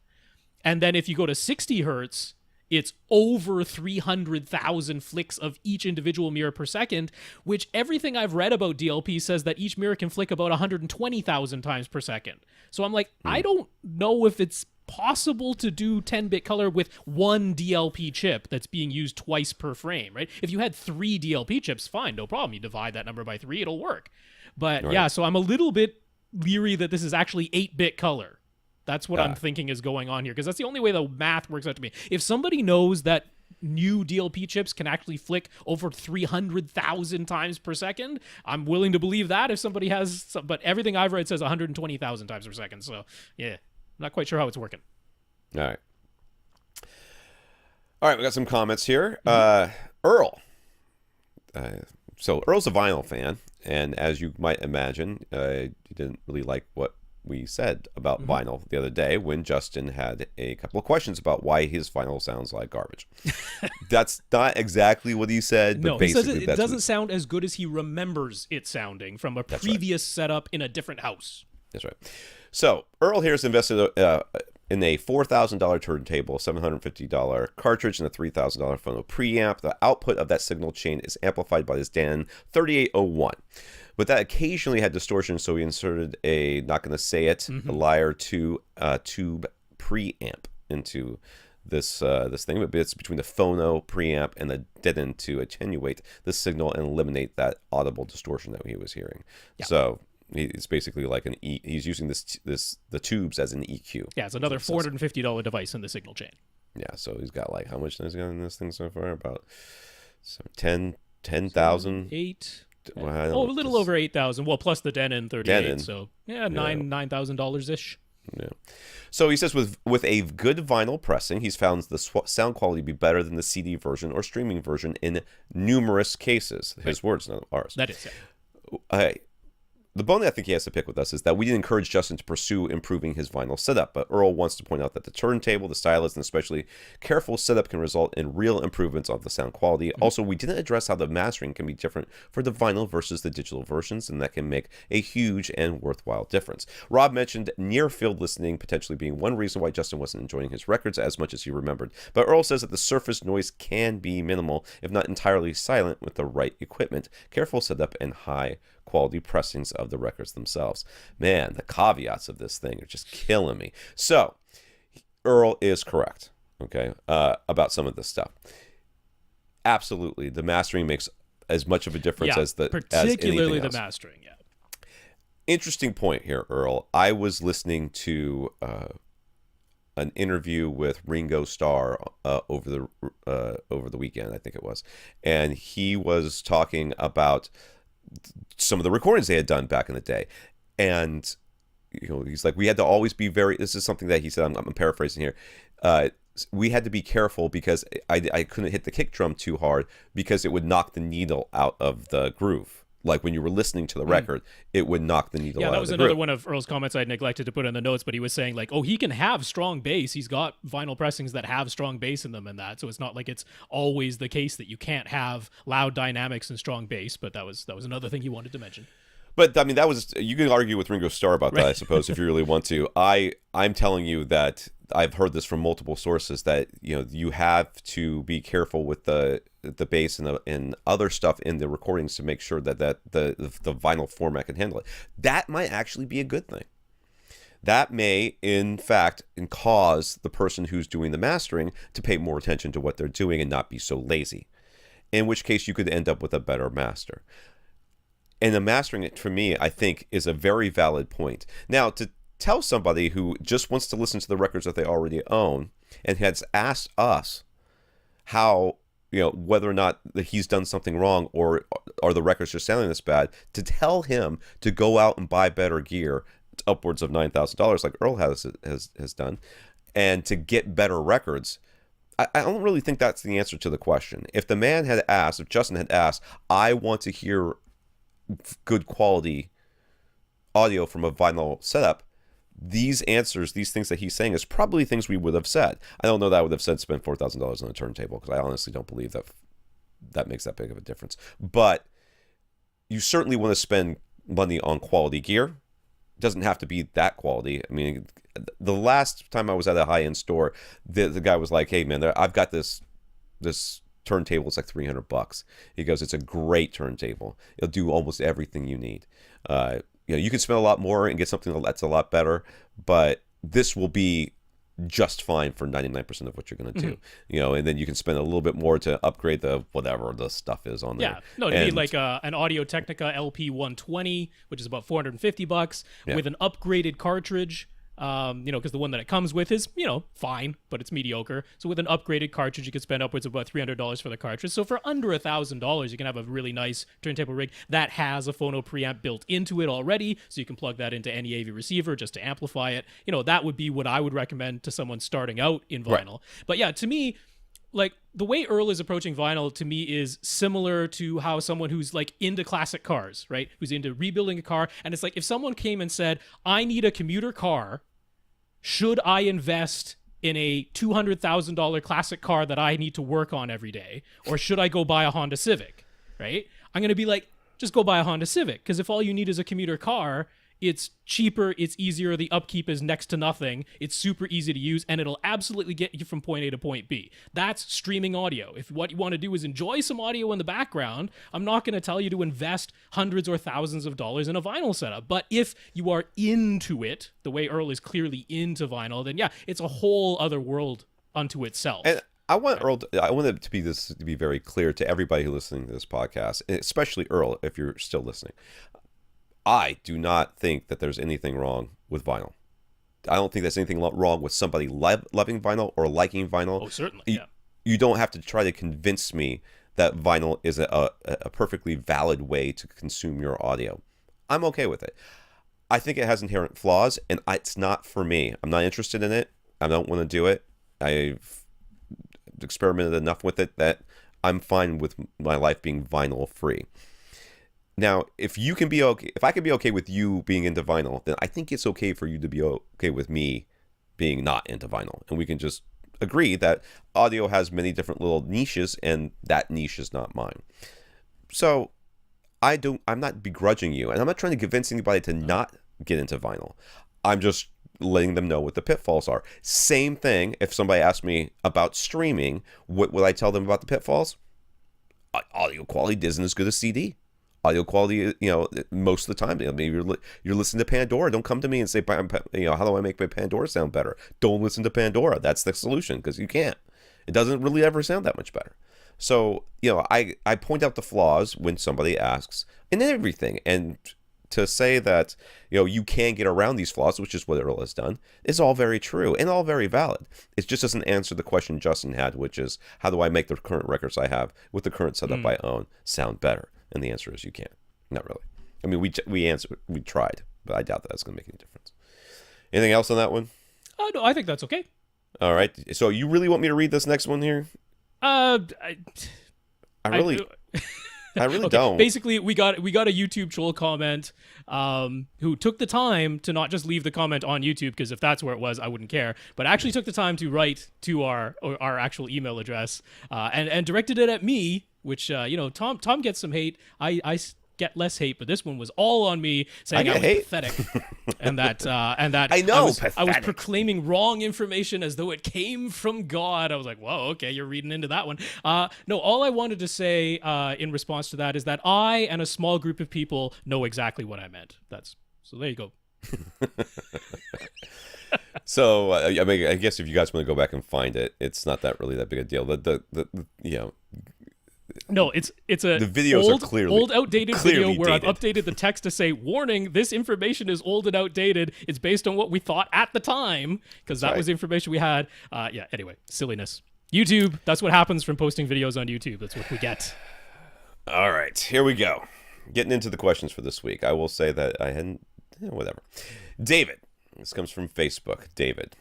And then if you go to 60 hertz, it's over 300,000 flicks of each individual mirror per second, which everything I've read about DLP says that each mirror can flick about 120,000 times per second. So I'm like, I don't know if it's possible to do 10-bit color with one DLP chip that's being used twice per frame, right? If you had 3 DLP chips, fine, no problem. You divide that number by 3, it'll work. But yeah, so I'm a little bit leery that this is actually 8-bit color. That's what I'm thinking is going on here, because that's the only way the math works out to me. If somebody knows that new DLP chips can actually flick over 300,000 times per second. I'm willing to believe that if somebody has some, but everything I've read says 120,000 times per second. So yeah, not quite sure how it's working. All right. All right, we got some comments here. Earl. So Earl's a vinyl fan, and as you might imagine, he didn't really like what we said about vinyl the other day when Justin had a couple of questions about why his vinyl sounds like garbage. That's not exactly what he said, but no, basically he says it doesn't sound as good as he remembers it sounding from a previous setup in a different house. That's right. So Earl here's invested in a $4,000 turntable, $750 cartridge, and a $3,000 phono preamp. The output of that signal chain is amplified by this Dan 3801. But that occasionally had distortion, so we inserted a, not going to say it, a Lyre 2 tube preamp into this thing. But it's between the phono preamp and the dead end to attenuate the signal and eliminate that audible distortion that he was hearing. Yeah. So it's basically like he's using the tubes as an EQ. Yeah, it's another $450 device in the signal chain. Yeah, so he's got like, how much has he got in this thing so far? About 10,000. 8. Well, a little over 8,000. Well, plus the Denon 38. So yeah, $9,000 ish. Yeah. So he says with a good vinyl pressing, he's found the sound quality to be better than the CD version or streaming version in numerous cases. His words, not ours. That is it. The bone that I think he has to pick with us is that we didn't encourage Justin to pursue improving his vinyl setup, but Earl wants to point out that the turntable, the stylus, and especially careful setup can result in real improvements of the sound quality. Also, we didn't address how the mastering can be different for the vinyl versus the digital versions, and that can make a huge and worthwhile difference. Rob mentioned near-field listening potentially being one reason why Justin wasn't enjoying his records as much as he remembered, but Earl says that the surface noise can be minimal, if not entirely silent, with the right equipment, careful setup, and high quality pressings of the records themselves. Man, the caveats of this thing are just killing me. So, Earl is correct, okay, about some of this stuff. Absolutely, the mastering makes as much of a difference as particularly the mastering. Yeah. Interesting point here, Earl. I was listening to an interview with Ringo Starr over the weekend, I think it was, and he was talking about some of the recordings they had done back in the day, and he's like, we had to always be very, this is something that he said, I'm paraphrasing here, we had to be careful because I couldn't hit the kick drum too hard because it would knock the needle out of the groove. Like when you were listening to the record, it would knock the needle out of the groove. Yeah, that was another one of Earl's comments I neglected to put in the notes, but he was saying like, oh, he can have strong bass. He's got vinyl pressings that have strong bass in them and that. So it's not like it's always the case that you can't have loud dynamics and strong bass, but that was another thing he wanted to mention. But I mean, you can argue with Ringo Starr about that, I suppose, if you really want to. I'm telling you that I've heard this from multiple sources that you have to be careful with the bass and other stuff in the recordings to make sure that the vinyl format can handle it. That might actually be a good thing. That may, in fact, cause the person who's doing the mastering to pay more attention to what they're doing and not be so lazy. In which case, you could end up with a better master. And the mastering, for me, I think, is a very valid point. Now, to tell somebody who just wants to listen to the records that they already own and has asked us how, whether or not that he's done something wrong or are the records just sounding this bad, to tell him to go out and buy better gear, upwards of $9,000, like Earl has done, and to get better records, I don't really think that's the answer to the question. If Justin had asked, I want to hear good quality audio from a vinyl setup, these answers, these things that he's saying, is probably things we would have said. I don't know that I would have said spend $4,000 on a turntable, because I honestly don't believe that makes that big of a difference. But you certainly want to spend money on quality gear. It doesn't have to be that quality. I mean, the last time I was at a high-end store, the guy was like, hey man, I've got this turntable. It's like $300. He goes, it's a great turntable. It'll do almost everything you need. You can spend a lot more and get something that's a lot better, but this will be just fine for 99% of what you're going to do. And then you can spend a little bit more to upgrade the whatever the stuff is on there. Yeah, no, you need like an Audio Technica LP 120, which is about $450, with an upgraded cartridge Because the one that it comes with is, fine, but it's mediocre. So with an upgraded cartridge, you could spend upwards of about $300 for the cartridge. So for under $1,000, you can have a really nice turntable rig that has a phono preamp built into it already. So you can plug that into any AV receiver just to amplify it. That would be what I would recommend to someone starting out in vinyl. Right. But yeah, to me, like the way Earl is approaching vinyl to me is similar to how someone who's like into classic cars, right? Who's into rebuilding a car. And it's like if someone came and said, I need a commuter car, should I invest in a $200,000 classic car that I need to work on every day? Or should I go buy a Honda Civic, right? I'm going to be like, just go buy a Honda Civic. Because if all you need is a commuter car, it's cheaper, it's easier, the upkeep is next to nothing, it's super easy to use, and it'll absolutely get you from point A to point B. That's streaming audio. If what you want to do is enjoy some audio in the background, I'm not going to tell you to invest hundreds or thousands of dollars in a vinyl setup. But if you are into it, the way Earl is clearly into vinyl, then yeah, it's a whole other world unto itself. And I want it to be very clear to everybody who's listening to this podcast, especially Earl, if you're still listening. I do not think that there's anything wrong with vinyl. I don't think there's anything wrong with somebody loving vinyl or liking vinyl. Oh, certainly, yeah. You don't have to try to convince me that vinyl is a perfectly valid way to consume your audio. I'm okay with it. I think it has inherent flaws, and it's not for me. I'm not interested in it. I don't want to do it. I've experimented enough with it that I'm fine with my life being vinyl free. Now, if I can be okay with you being into vinyl, then I think it's okay for you to be okay with me being not into vinyl. And we can just agree that audio has many different little niches, and that niche is not mine. So I'm not begrudging you, and I'm not trying to convince anybody to not get into vinyl. I'm just letting them know what the pitfalls are. Same thing if somebody asked me about streaming, what would I tell them about the pitfalls? Audio quality isn't as good as CD. Audio quality, most of the time, maybe you're listening to Pandora. Don't come to me and say, how do I make my Pandora sound better? Don't listen to Pandora. That's the solution, because you can't. It doesn't really ever sound that much better. So, I point out the flaws when somebody asks in everything. And to say that, you can get around these flaws, which is what Earl has done, is all very true and all very valid. It just doesn't answer the question Justin had, which is, how do I make the current records I have with the current setup I own sound better? And the answer is you can't. Not really. I mean, we tried, but I doubt that's going to make any difference. Anything else on that one? No, I think that's okay. All right. So you really want me to read this next one here? I really okay. don't. Basically, we got a YouTube troll comment who took the time to not just leave the comment on YouTube, because if that's where it was, I wouldn't care, but actually took the time to write to our actual email address and directed it at me, which Tom gets some hate. I get less hate, but this one was all on me, saying I was pathetic, and that I know I was proclaiming wrong information as though it came from God. I was like, whoa, okay, you're reading into that one. No, all I wanted to say in response to that is that I and a small group of people know exactly what I meant. So there you go. So I guess if you guys want to go back and find it, it's not really that big a deal. No, it's the videos are clearly outdated video where I've updated the text to say, warning, this information is old and outdated. It's based on what we thought at the time, because that was the information we had. Anyway, silliness. YouTube, that's what happens from posting videos on YouTube. That's what we get. All right, here we go. Getting into the questions for this week. I will say that I hadn't, whatever. David, this comes from Facebook. David.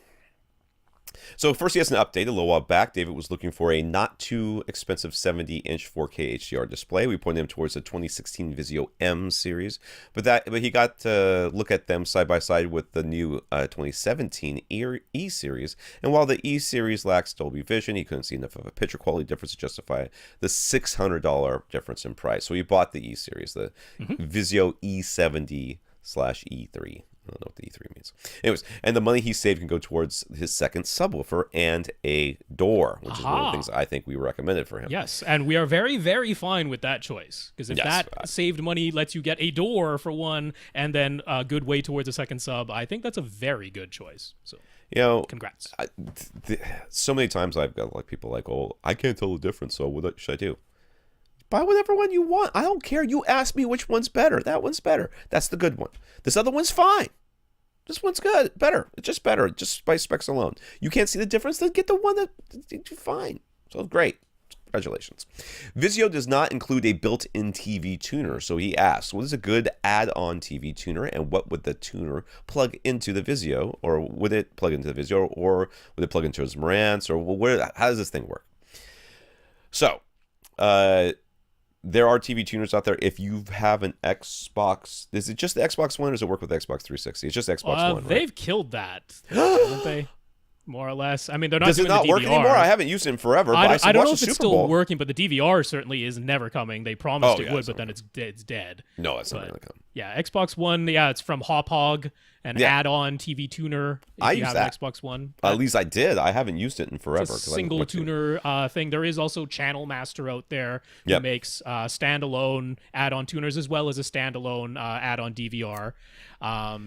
So first, he has an update. A little while back, David was looking for a not too expensive 70-inch 4K HDR display. We pointed him towards the 2016 Vizio M series, but he got to look at them side by side with the new 2017 E series. And while the E series lacks Dolby Vision, he couldn't see enough of a picture quality difference to justify the $600 difference in price. So he bought the E series, the Vizio E70/E3. I don't know what the E3 means. Anyways, and the money he saved can go towards his second subwoofer and a door, which is one of the things I think we recommended for him. Yes, and we are very, very fine with that choice. Because if that saved money lets you get a door for one and then a good way towards a second sub, I think that's a very good choice. So, congrats. So many times I've got people like, oh, I can't tell the difference, so what should I do? Buy whatever one you want. I don't care. You ask me which one's better. That one's better. That's the good one. This other one's fine. This one's good, better. It's just better, just by specs alone. You can't see the difference, then get the one that fine. So great. Congratulations. Vizio does not include a built-in TV tuner, so he asks, what is a good add-on TV tuner, and what would the tuner plug into the Vizio, or would it plug into the Vizio, or would it plug into his Marantz, or how does this thing work? So, there are TV tuners out there. If you have an Xbox, is it just the Xbox One, or does it work with Xbox 360? It's just Xbox One, right? They've killed that, haven't they? More or less. I mean, they're not Does doing it not the DVR. work anymore? I haven't used it in forever. I don't know if it's it's still working, but the DVR certainly is never coming. They promised it would, but then it's dead. No, it's not going to come. Yeah, Xbox One, it's from Hop Hog, an add-on TV tuner. I use that. Xbox One. At least I did. I haven't used it in forever. It's a single tuner thing. There is also Channel Master out there who makes standalone add-on tuners as well as a standalone add-on DVR.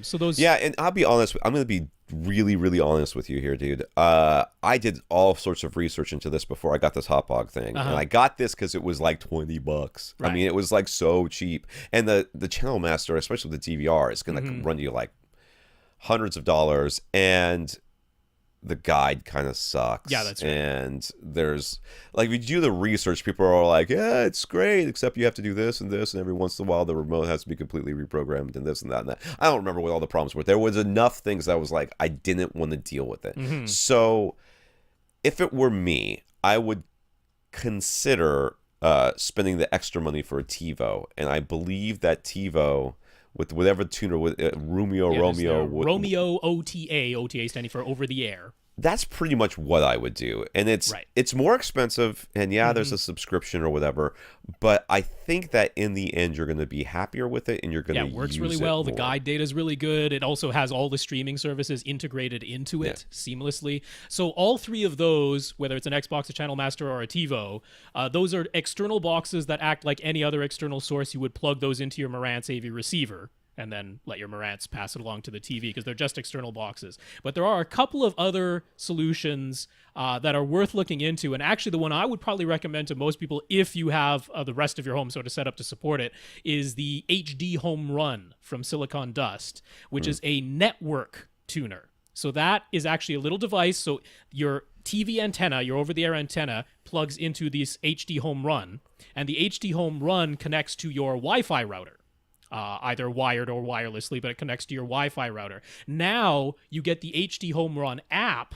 So those. Yeah, and I'll be honest. I'm going to be really, really honest with you here, dude. I did all sorts of research into this before I got this Hop Hog thing, and I got this because it was like $20. Right. I mean, it was like so cheap, and the Channel Master, especially with the DVR, is going to run you like hundreds of dollars, and the guide kind of sucks. Yeah, that's right. And there's like, if you do the research, people are like, yeah, it's great, except you have to do this and this, and every once in a while the remote has to be completely reprogrammed and this and that and that. I don't remember what all the problems were. There was enough things that I was like, I didn't want to deal with it. So if it were me, I would consider spending the extra money for a TiVo, and I believe that TiVo, with whatever tuner, with Romeo OTA standing for over the air. That's pretty much what I would do. And it's more expensive, and there's a subscription or whatever, but I think that in the end you're going to be happier with it, and you're going to use it works really well. more. The guide data is really good. It also has all the streaming services integrated into it seamlessly. So all three of those, whether it's an Xbox, a Channel Master, or a TiVo, those are external boxes that act like any other external source. You would plug those into your Marantz AV receiver and then let your Marantz pass it along to the TV, because they're just external boxes. But there are a couple of other solutions that are worth looking into, and actually the one I would probably recommend to most people, if you have the rest of your home sort of set up to support it, is the HD Home Run from Silicon Dust, which is a network tuner. So that is actually a little device. So your TV antenna, your over-the-air antenna, plugs into this HD Home Run, and the HD Home Run connects to your Wi-Fi router. Either wired or wirelessly, but it connects to your Wi-Fi router. Now you get the HD Home Run app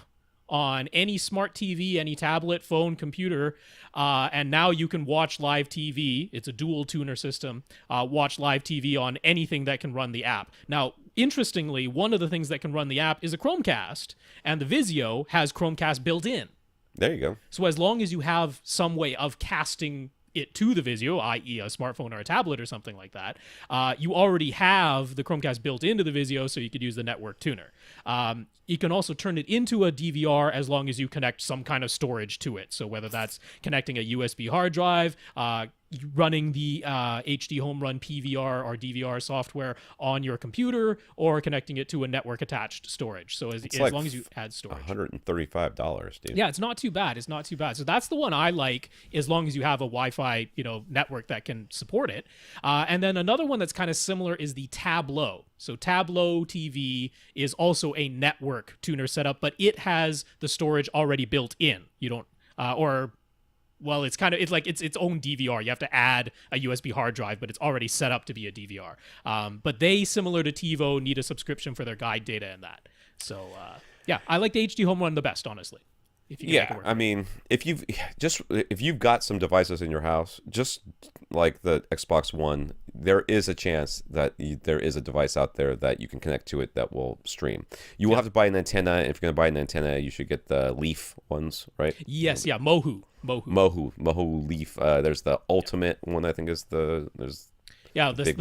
on any smart TV, any tablet, phone, computer, and now you can watch live TV. It's a dual tuner system. Watch live TV on anything that can run the app. Now, interestingly, one of the things that can run the app is a Chromecast, and the Vizio has Chromecast built in. There you go. So as long as you have some way of casting it to the Vizio, i.e. a smartphone or a tablet or something like that, you already have the Chromecast built into the Vizio, so you could use the network tuner. You can also turn it into a DVR as long as you connect some kind of storage to it. So whether that's connecting a USB hard drive, running the HD Home Run PVR or DVR software on your computer, or connecting it to a network attached storage. So as long as you add storage. $135, dude. Yeah, it's not too bad. It's not too bad. So that's the one I like, as long as you have a Wi-Fi, network that can support it. And then another one that's kind of similar is the Tableau. So Tableau TV is also a network tuner setup, but it has the storage already built in. You don't, it's like its own DVR. You have to add a USB hard drive, but it's already set up to be a DVR. But they, similar to TiVo, need a subscription for their guide data and that. So I like the HD Home Run the best, honestly. If you can make it work. I mean, if you've got some devices in your house, just like the Xbox One, there is a chance that there is a device out there that you can connect to it that will stream. You will have to buy an antenna. And if you're going to buy an antenna, you should get the Leaf ones, right? Yes, Mohu Leaf. There's the Ultimate one, I think, the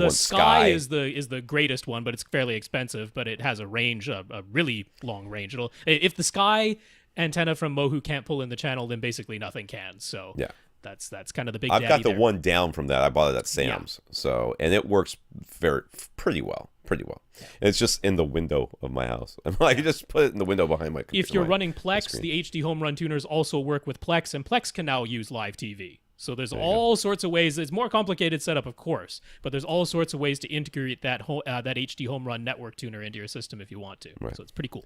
Sky is the greatest one, but it's fairly expensive. But it has a range, a really long range. If the Sky antenna from Mohu can't pull in the channel, then basically nothing can. So that's kind of the big. I've got the one down from that. I bought it at Sam's, and it works pretty well. It's just in the window of my house. I just put it in the window behind my computer. If you're running Plex, the HD Home Run tuners also work with Plex, and Plex can now use live TV. So there's all sorts of ways. It's more complicated setup, of course, but there's all sorts of ways to integrate that HD home run network tuner into your system if you want to. Right. So it's pretty cool.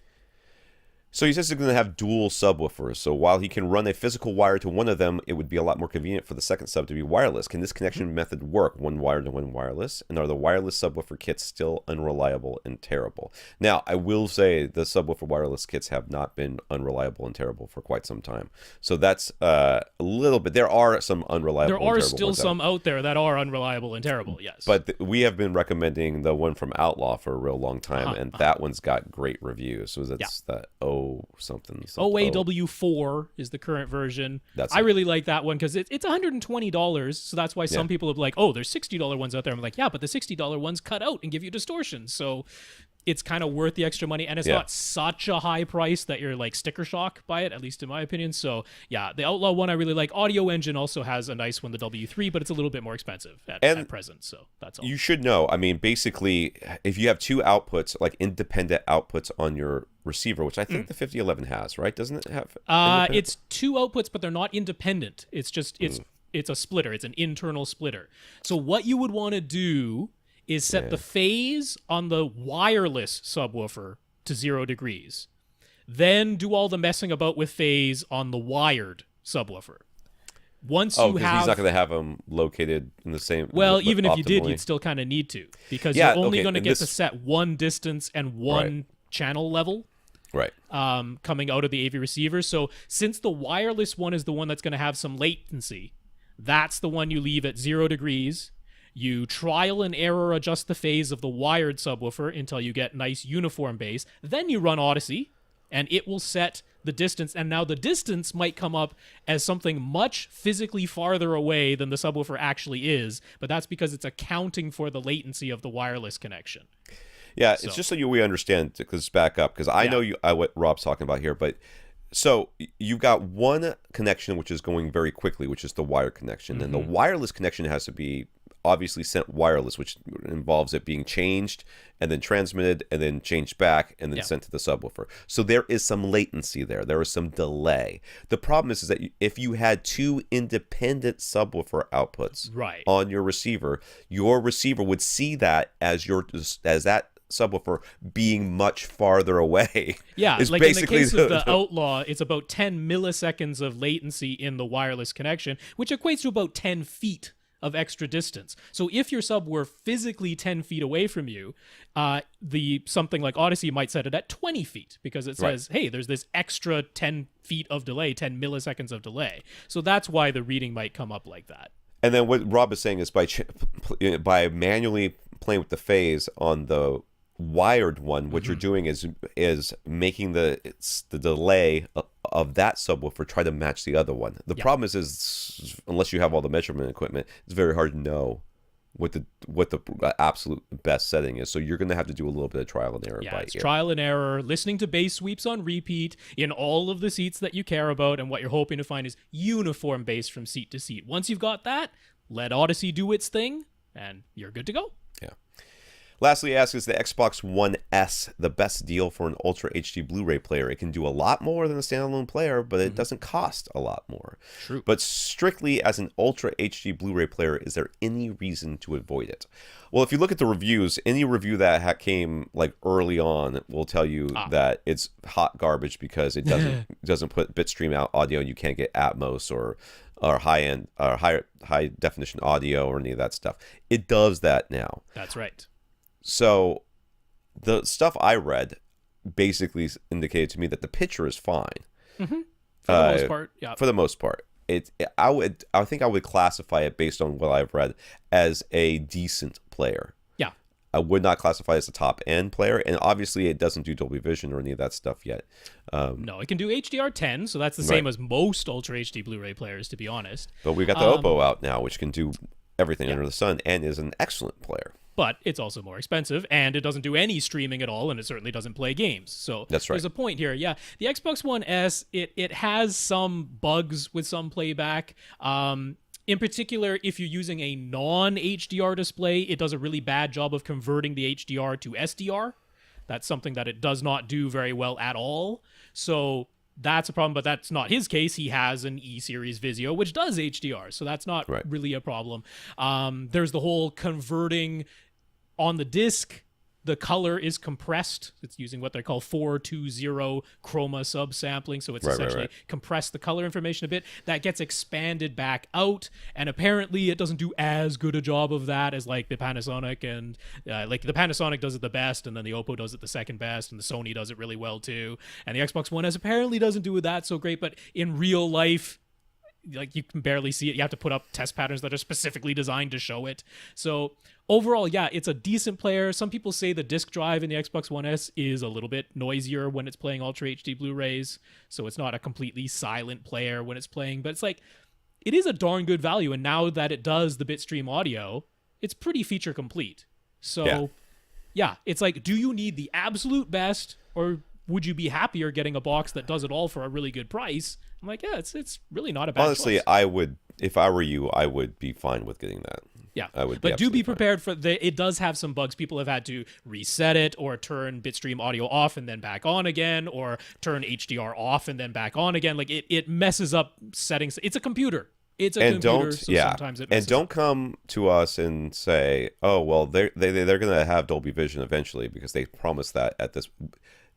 So he says it's going to have dual subwoofers. So while he can run a physical wire to one of them, it would be a lot more convenient for the second sub to be wireless. Can this connection method work, one wired to one wireless? And are the wireless subwoofer kits still unreliable and terrible? Now, I will say the subwoofer wireless kits have not been unreliable and terrible for quite some time. So that's a little bit. There are some unreliable. There are still some out there that are unreliable and terrible. Yes. But we have been recommending the one from Outlaw for a real long time, and that one's got great reviews. So that's the something. OAW4 is the current version. I really like that one because it's $120, so that's why some people are like, oh, there's $60 ones out there. I'm like, yeah, but the $60 ones cut out and give you distortion, so it's kind of worth the extra money, and it's not such a high price that you're like sticker shock by it, at least in my opinion. So yeah, the Outlaw one I really like. Audio Engine also has a nice one, the W3, but it's a little bit more expensive at present, so that's all. You should know, I mean, basically, if you have two outputs, like independent outputs on your receiver, which I think the 5011 has, right? Doesn't it have? It's two outputs, but they're not independent. It's just, it's a splitter. It's an internal splitter. So what you would want to do is set the phase on the wireless subwoofer to 0 degrees. Then do all the messing about with phase on the wired subwoofer. Once you have, he's not going to have them located in the same. Well, even if you did, you'd still kind of need to, because you're only going to get to set one distance and one channel level. Right. Coming out of the AV receiver. So since the wireless one is the one that's going to have some latency, that's the one you leave at 0 degrees. You trial and error adjust the phase of the wired subwoofer until you get nice uniform bass. Then you run Odyssey, and it will set the distance. And now the distance might come up as something much physically farther away than the subwoofer actually is, but that's because it's accounting for the latency of the wireless connection. Yeah, it's just so we understand, because back up, because I know what Rob's talking about here, but so you've got one connection which is going very quickly, which is the wired connection, and the wireless connection has to be obviously sent wireless, which involves it being changed and then transmitted and then changed back and then sent to the subwoofer. So there is some latency there. There is some delay. The problem is that if you had two independent subwoofer outputs on your receiver would see that as that subwoofer being much farther away. Yeah, like in the case of the Outlaw, it's about 10 milliseconds of latency in the wireless connection, which equates to about 10 feet of extra distance. So if your sub were physically 10 feet away from you, something like Odyssey might set it at 20 feet because it says, hey, there's this extra 10 feet of delay, 10 milliseconds of delay. So that's why the reading might come up like that. And then what Rob is saying is by manually playing with the phase on the wired one, what you're doing is making the delay of that subwoofer try to match the other one. The problem is unless you have all the measurement equipment, it's very hard to know what the absolute best setting is. So you're going to have to do a little bit of trial and error. It's trial and error, listening to bass sweeps on repeat in all of the seats that you care about, and what you're hoping to find is uniform bass from seat to seat. Once you've got that, let Odyssey do its thing, and you're good to go. Yeah. Lastly, he asks, is the Xbox One S the best deal for an Ultra HD Blu-ray player? It can do a lot more than a standalone player, but it doesn't cost a lot more. True. But strictly as an Ultra HD Blu-ray player, is there any reason to avoid it? Well, if you look at the reviews, any review that came like early on will tell you that it's hot garbage because it doesn't put bitstream out audio, and you can't get Atmos or high-end or high definition audio or any of that stuff. It does that now. That's right. So the stuff I read basically indicated to me that the picture is fine. For the most part, yeah. For the most part. I think I would classify it, based on what I've read, as a decent player. Yeah. I would not classify it as a top-end player, and obviously it doesn't do Dolby Vision or any of that stuff yet. No, it can do HDR10, so that's the same as most Ultra HD Blu-ray players, to be honest. But we got the Oppo out now, which can do everything under the sun and is an excellent player. But it's also more expensive, and it doesn't do any streaming at all, and it certainly doesn't play games. So that's right. There's a point here. Yeah, the Xbox One S, it has some bugs with some playback. In particular, if you're using a non-HDR display, it does a really bad job of converting the HDR to SDR. That's something that it does not do very well at all. So that's a problem, but that's not his case. He has an E-Series Vizio, which does HDR, so that's not really a problem. There's the whole converting on the disc. The color is compressed. It's using what they call 420 chroma subsampling, so it's essentially compressed the color information a bit. That gets expanded back out, and apparently it doesn't do as good a job of that as like the Panasonic, and like the Panasonic does it the best, and then the Oppo does it the second best, and the Sony does it really well too. And the Xbox One S apparently doesn't do that so great, but in real life, like, you can barely see it. You have to put up test patterns that are specifically designed to show it. So overall, yeah, it's a decent player. Some people say the disk drive in the Xbox One S is a little bit noisier when it's playing Ultra HD Blu-rays, so it's not a completely silent player when it's playing, but it's like, it is a darn good value, and now that it does the bitstream audio, it's pretty feature complete. So yeah, it's like, do you need the absolute best, or would you be happier getting a box that does it all for a really good price? I'm like, yeah, it's really not a bad Honestly, choice. I would, if I were you, I would be fine with getting that. Yeah, I would. But do be prepared for it does have some bugs. People have had to reset it, or turn bitstream audio off and then back on again, or turn HDR off and then back on again. Like, it messes up settings. It's a computer. It's a computer. So sometimes it messes don't up. come to us and say, oh, well, they're going to have Dolby Vision eventually because they promised that at this.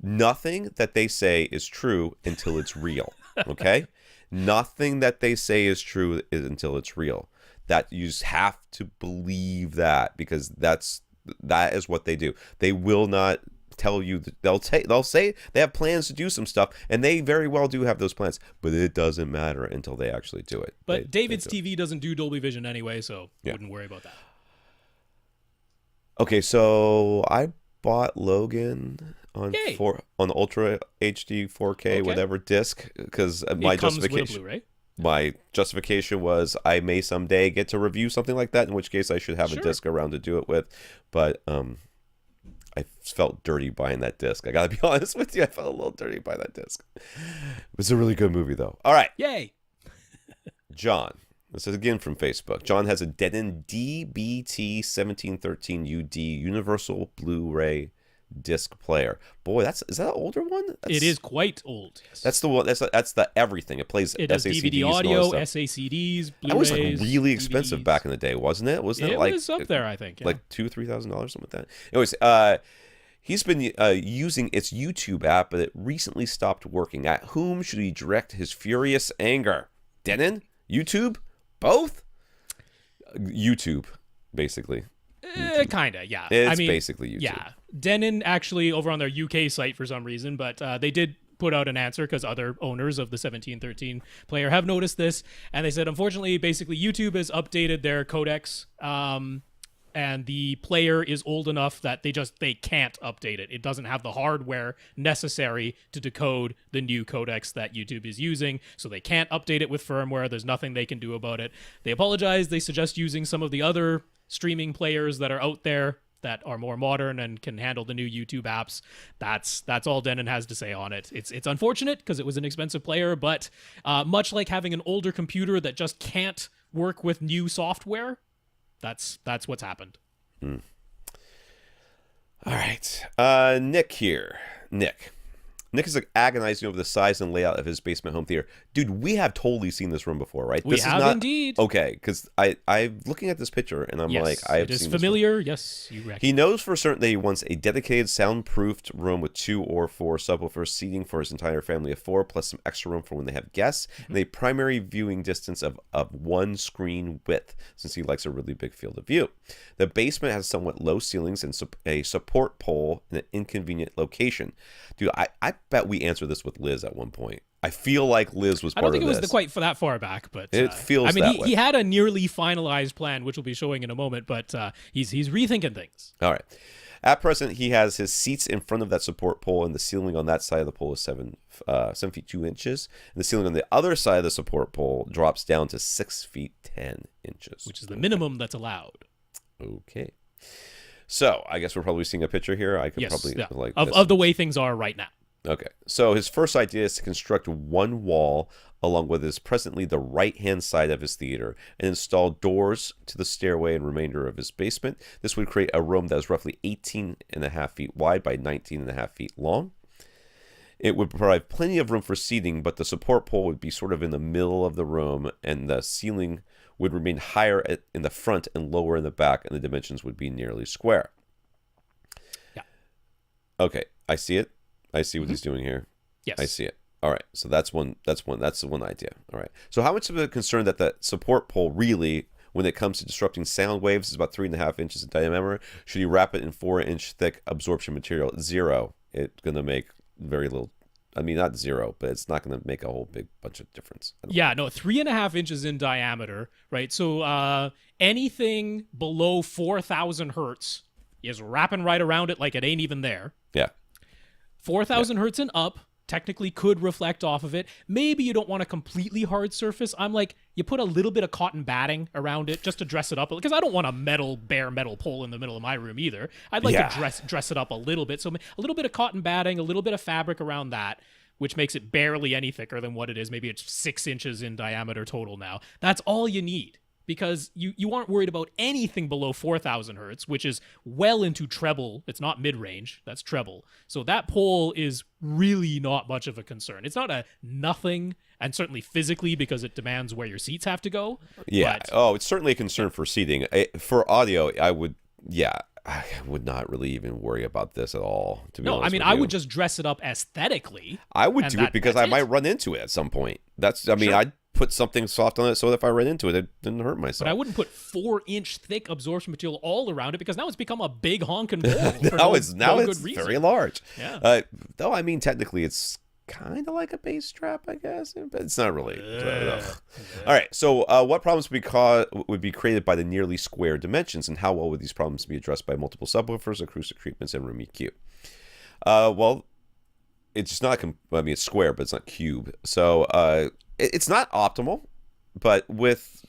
Nothing that they say is true until it's real. Okay? Nothing that they say is true until it's real. That you just have to believe that, because that is what they do. They will not tell you that they'll say they have plans to do some stuff, and they very well do have those plans, but it doesn't matter until they actually do it. But David's TV doesn't do Dolby Vision anyway, so wouldn't worry about that. Okay, so I bought Logan on Ultra HD 4K whatever disc, because my justification was I may someday get to review something like that, in which case I should have a disc around to do it with. But I felt dirty buying that disc. I gotta be honest with you, I felt a little dirty buying that disc. It's a really good movie though. All right, yay. John, this is again from Facebook. John has a Denon DBT 1713UD Universal Blu-ray disc player. Boy, is that an older one? It is quite old. Yes. That's the one. That's the everything. It plays. It has SACDs DVD audio, SACDs, Blu-rays. That was like really expensive DVDs. Back in the day, wasn't it? Wasn't it like was up there? I think like $2,000-$3,000, something like that. Anyways, he's been using its YouTube app, but it recently stopped working. At whom should he direct his furious anger? Denon? YouTube? Both? YouTube, basically. Kinda, yeah. It's basically YouTube. Yeah. Denon actually over on their UK site for some reason, but they did put out an answer because other owners of the 1713 player have noticed this, and they said, unfortunately, basically YouTube has updated their codecs, and the player is old enough that they can't update it. It doesn't have the hardware necessary to decode the new codecs that YouTube is using, so they can't update it with firmware. There's nothing they can do about it. They apologize. They suggest using some of the other streaming players that are out there that are more modern and can handle the new YouTube apps. That's all Denon has to say on it. It's unfortunate because it was an expensive player, but much like having an older computer that just can't work with new software, that's what's happened. All right. Nick here. Nick is agonizing over the size and layout of his basement home theater. Dude, we have totally seen this room before, right? We have indeed. Okay, because I'm looking at this picture and I'm like, I've seen this familiar. Yes, you reckon. He knows for certain that he wants a dedicated soundproofed room with 2 or 4 subwoofers, seating for his entire family of 4, plus some extra room for when they have guests, and a primary viewing distance of 1 screen width, since he likes a really big field of view. The basement has somewhat low ceilings and a support pole in an inconvenient location. Dude, I bet we answered this with Liz at one point. I feel like Liz was part of this. I don't think it was quite that far back, but it feels that way. He had a nearly finalized plan, which we'll be showing in a moment, but he's rethinking things. All right. At present, he has his seats in front of that support pole, and the ceiling on that side of the pole is 7 feet 2 inches. And the ceiling on the other side of the support pole drops down to 6 feet 10 inches, which is the minimum that's allowed. Okay. So I guess we're probably seeing a picture here. I could probably of the way things are right now. Okay, so his first idea is to construct one wall along what is presently the right-hand side of his theater and install doors to the stairway and remainder of his basement. This would create a room that is roughly 18.5 feet wide by 19.5 feet long. It would provide plenty of room for seating, but the support pole would be sort of in the middle of the room, and the ceiling would remain higher in the front and lower in the back, and the dimensions would be nearly square. Yeah. Okay, I see it. I see what he's doing here. Yes. I see it. All right, so that's the one idea. All right. So how much of a concern that the support pole really, when it comes to disrupting sound waves, is about 3.5 inches in diameter? Should you wrap it in 4-inch thick absorption material? 0. It's going to make very little. I mean, not 0, but it's not going to make a whole big bunch of difference. Yeah, no, 3.5 inches in diameter, right? So anything below 4,000 hertz is wrapping right around it like it ain't even there. Yeah. 4,000 hertz and up technically could reflect off of it. Maybe you don't want a completely hard surface. I'm like, you put a little bit of cotton batting around it just to dress it up, because I don't want a bare metal pole in the middle of my room either. I'd like to dress it up a little bit. So a little bit of cotton batting, a little bit of fabric around that, which makes it barely any thicker than what it is. Maybe it's 6 inches in diameter total now. That's all you need, because you aren't worried about anything below 4,000 hertz, which is well into treble. It's not mid-range, that's treble. So that pole is really not much of a concern. It's not a nothing, and certainly physically, because it demands where your seats have to go. Yeah. But It's certainly a concern for seating. For audio, I would not really even worry about this at all, to be honest. No, I mean, I would just dress it up aesthetically. I would do it because I might run into it at some point. I'd put something soft on it so that if I ran into it, it didn't hurt myself. But I wouldn't put 4-inch thick absorption material all around it, because now it's become a big honking ball. now it's very large. Yeah. Though, I mean, technically it's kind of like a bass trap, I guess, but it's not really. All right, so what problems would be created by the nearly square dimensions, and how well would these problems be addressed by multiple subwoofers, acoustic treatments, and room EQ? Well, it's not. It's square, but it's not cube. So it's not optimal, but it's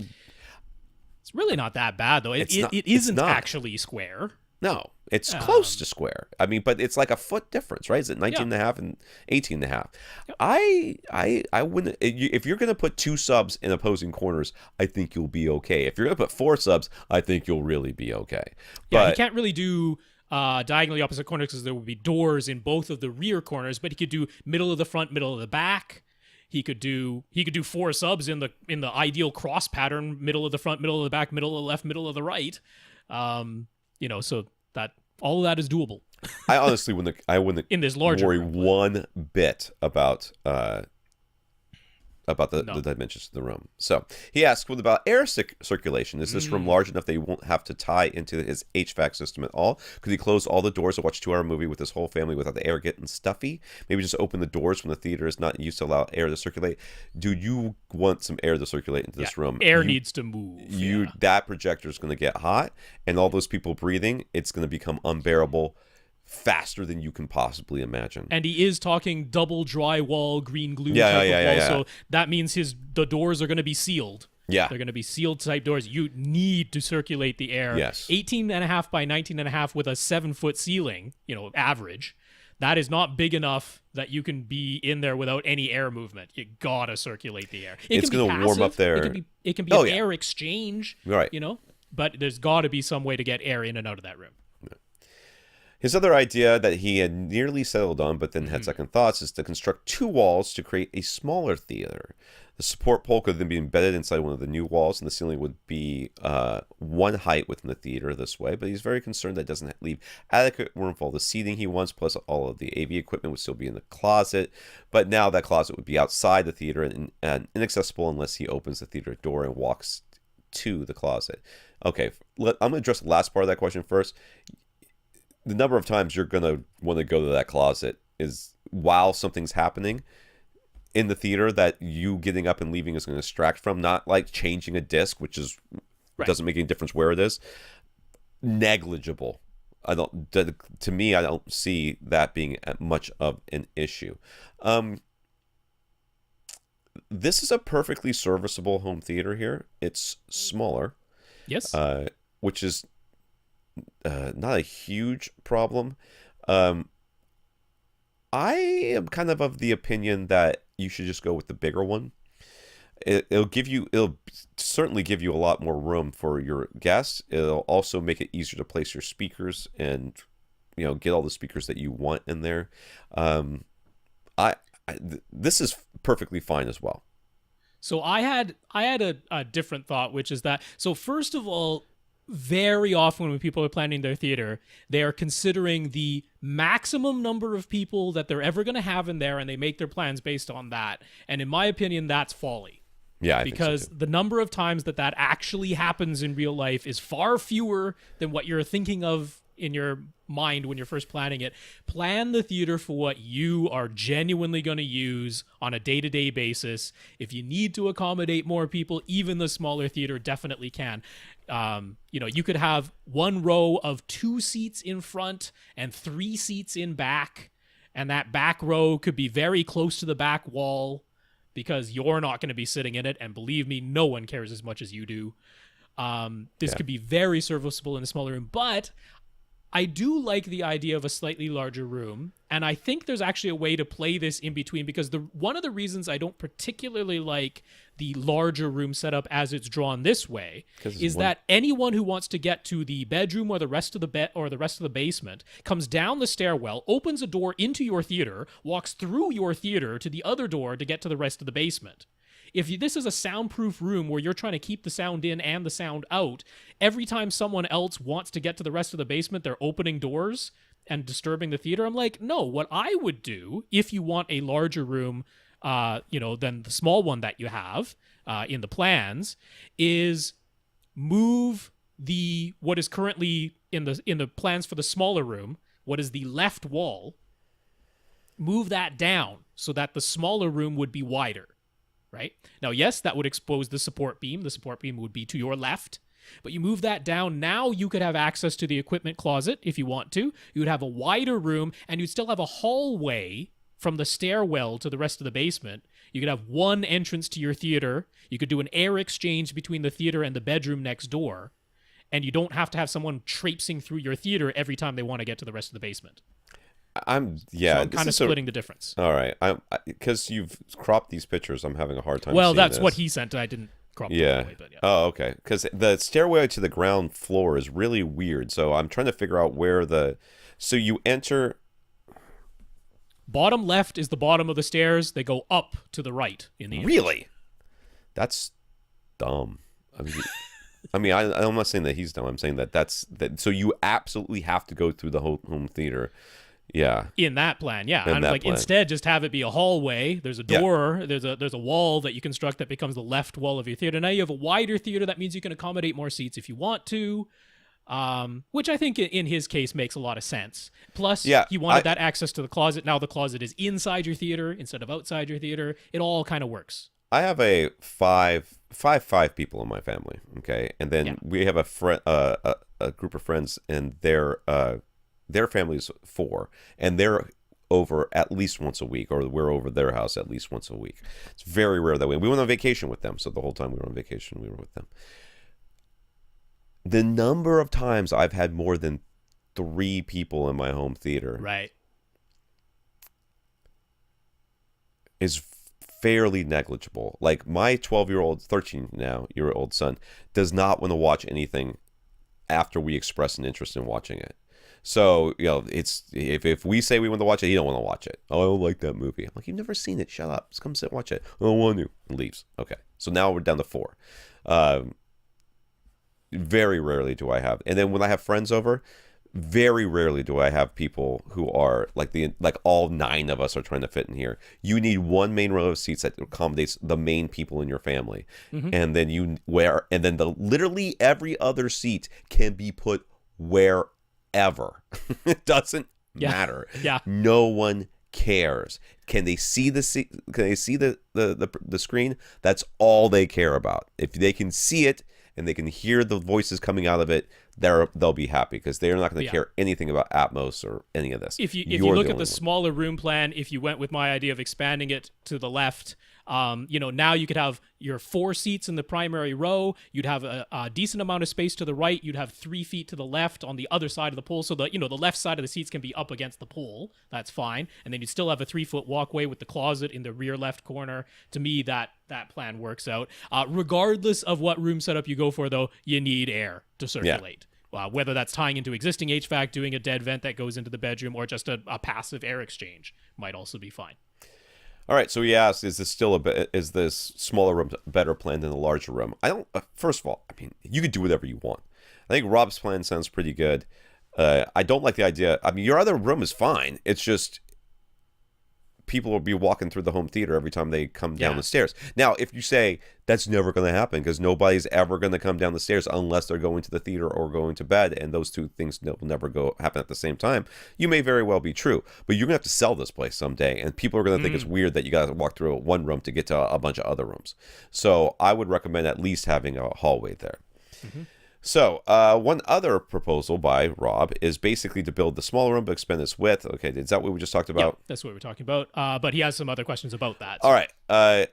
really not that bad, though. It isn't actually square. No, it's close to square. I mean, but it's like a foot difference, right? Is it 19.5 and 18.5? Yep. I wouldn't. If you're going to put 2 subs in opposing corners, I think you'll be okay. If you're going to put 4 subs, I think you'll really be okay. Yeah, you can't really do diagonally opposite corners, because there would be doors in both of the rear corners, but he could do middle of the front, middle of the back. He could do 4 subs in the ideal cross pattern: middle of the front, middle of the back, middle of the left, middle of the right. So that all of that is doable. I honestly wouldn't in this larger worry room, one bit about the dimensions of the room. So he asked, what about air circulation? Is this room large enough that he won't have to tie into his HVAC system at all? Could he close all the doors and watch a 2-hour movie with his whole family without the air getting stuffy? Maybe just open the doors when the theater is not used to allow air to circulate. Dude, you want some air to circulate into this room. Air needs to move. That projector is going to get hot, and all those people breathing, it's going to become unbearable faster than you can possibly imagine. And he is talking double drywall, green glue type of wall, so that means the doors are going to be sealed. Yeah. They're going to be sealed type doors. You need to circulate the air. Yes. 18.5 by 19.5 with a 7-foot ceiling, average. That is not big enough that you can be in there without any air movement. You gotta circulate the air. It's going to warm up there. It can be air exchange, right? But there's got to be some way to get air in and out of that room. His other idea that he had nearly settled on, but then had second thoughts, is to construct 2 walls to create a smaller theater. The support pole could then be embedded inside one of the new walls, and the ceiling would be one height within the theater this way. But he's very concerned that it doesn't leave adequate room for all the seating he wants, plus all of the AV equipment would still be in the closet. But now that closet would be outside the theater and inaccessible unless he opens the theater door and walks to the closet. Okay, I'm going to address the last part of that question first. The number of times you're going to want to go to that closet is while something's happening in the theater that you getting up and leaving is going to distract from, not like changing a disc, which is doesn't make any difference where it is. Negligible. To me, I don't see that being much of an issue. This is a perfectly serviceable home theater here. It's smaller. Yes. Which is not a huge problem. I am kind of the opinion that you should just go with the bigger one. It'll certainly give you a lot more room for your guests. It'll also make it easier to place your speakers and get all the speakers that you want in there. This is perfectly fine as well. So I had a different thought, which is that, so first of all, very often when people are planning their theater, they are considering the maximum number of people that they're ever going to have in there, and they make their plans based on that. And in my opinion, that's folly. Yeah, because think so too. The number of times that actually happens in real life is far fewer than what you're thinking of in your mind when you're first planning it. Plan the theater for what you are genuinely going to use on a day-to-day basis. If you need to accommodate more people, even the smaller theater definitely can. You could have one row of 2 seats in front and 3 seats in back, and that back row could be very close to the back wall because you're not going to be sitting in it, and believe me, no one cares as much as you do. This could be very serviceable in a smaller room, but I do like the idea of a slightly larger room, and I think there's actually a way to play this in between, because one of the reasons I don't particularly like the larger room setup as it's drawn this way is that anyone who wants to get to the bedroom or the rest of the basement comes down the stairwell, opens a door into your theater, walks through your theater to the other door to get to the rest of the basement. If this is a soundproof room where you're trying to keep the sound in and the sound out, every time someone else wants to get to the rest of the basement, they're opening doors and disturbing the theater. I'm like, no, what I would do if you want a larger room, than the small one that you have in the plans, is move what is currently in the plans for the smaller room, what is the left wall, move that down so that the smaller room would be wider. Right? Now, yes, that would expose the support beam. The support beam would be to your left. But you move that down, now you could have access to the equipment closet if you want to. You would have a wider room, and you'd still have a hallway from the stairwell to the rest of the basement. You could have one entrance to your theater. You could do an air exchange between the theater and the bedroom next door. And you don't have to have someone traipsing through your theater every time they want to get to the rest of the basement. I'm kind of splitting the difference. All right, because you've cropped these pictures, I'm having a hard time. Well, seeing that's this. what he sent. I didn't crop it all the way, but yeah. Oh, okay. Because the stairway to the ground floor is really weird. So I'm trying to figure out where so you enter. Bottom left is the bottom of the stairs. They go up to the right in the Really? That's dumb. I'm not saying that he's dumb. I'm saying that so you absolutely have to go through the whole home theater. Yeah. In that plan, yeah. And instead just have it be a hallway. There's a door, there's a wall that you construct that becomes the left wall of your theater. Now you have a wider theater. That means you can accommodate more seats if you want to. Which I think in his case makes a lot of sense. Plus, he wanted that access to the closet. Now the closet is inside your theater instead of outside your theater. It all kind of works. I have a five people in my family. Okay, and then we have a group of friends, and their family's 4, and they're over at least once a week, or we're over their house at least once a week. It's very rare that way. We went on vacation with them, so the whole time we were on vacation, we were with them. The number of times I've had more than 3 people in my home theater, right, is fairly negligible. Like my 13-year-old son does not want to watch anything after we express an interest in watching it. So, it's if we say we want to watch it, he don't want to watch it. Oh, I don't like that movie. I'm like, you've never seen it. Shut up. Just come sit and watch it. I don't want to. And leaves. Okay. So now we're down to 4. Very rarely do I have. And then when I have friends over, very rarely do I have people who are like all 9 of us are trying to fit in here. You need one main row of seats that accommodates the main people in your family. Mm-hmm. And then literally every other seat can be put wherever. It doesn't matter. Yeah. No one cares. Can they see the screen? That's all they care about. If they can see it and they can hear the voices coming out of it, they'll be happy, because they're not going to care anything about Atmos or any of this. If you look at the smaller room plan, if you went with my idea of expanding it to the left, now you could have your 4 seats in the primary row. You'd have a decent amount of space to the right. You'd have 3 feet to the left on the other side of the pole. So the left side of the seats can be up against the pole. That's fine. And then you'd still have a 3-foot walkway with the closet in the rear left corner. To me, that plan works out. Regardless of what room setup you go for, though, you need air to circulate. Yeah. Whether that's tying into existing HVAC, doing a dead vent that goes into the bedroom, or just a passive air exchange might also be fine. All right, so he asked, is this smaller room a better plan than the larger room? I don't. First of all, I mean, you could do whatever you want. I think Rob's plan sounds pretty good. I don't like the idea. I mean, your other room is fine. It's just people will be walking through the home theater every time they come down the stairs. Now, if you say that's never going to happen because nobody's ever going to come down the stairs unless they're going to the theater or going to bed, and those two things will never happen at the same time, you may very well be true. But you're going to have to sell this place someday, and people are going to think it's weird that you got to walk through one room to get to a bunch of other rooms. So I would recommend at least having a hallway there. Mm-hmm. So, one other proposal by Rob is basically to build the smaller room but expand its width. Okay, is that what we just talked about? Yeah, that's what we're talking about. But he has some other questions about that. So. All right.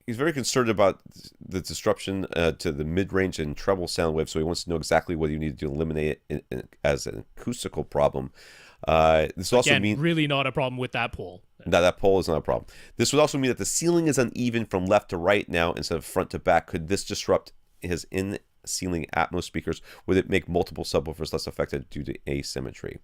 He's very concerned about the disruption to the mid-range and treble sound waves, so he wants to know exactly what you need to eliminate it as an acoustical problem. This also means really not a problem with that pole. No, that pole is not a problem. This would also mean that the ceiling is uneven from left to right now instead of front to back. Could this disrupt his ceiling Atmos speakers? Would it make multiple subwoofers less affected due to asymmetry?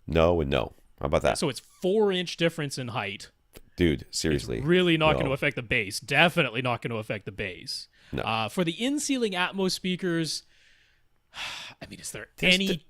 No and no. How about that? So it's 4-inch difference in height. Dude, seriously. It's really not going to affect the bass. Definitely not going to affect the bass. No. For the in-ceiling Atmos speakers, I mean, is there any...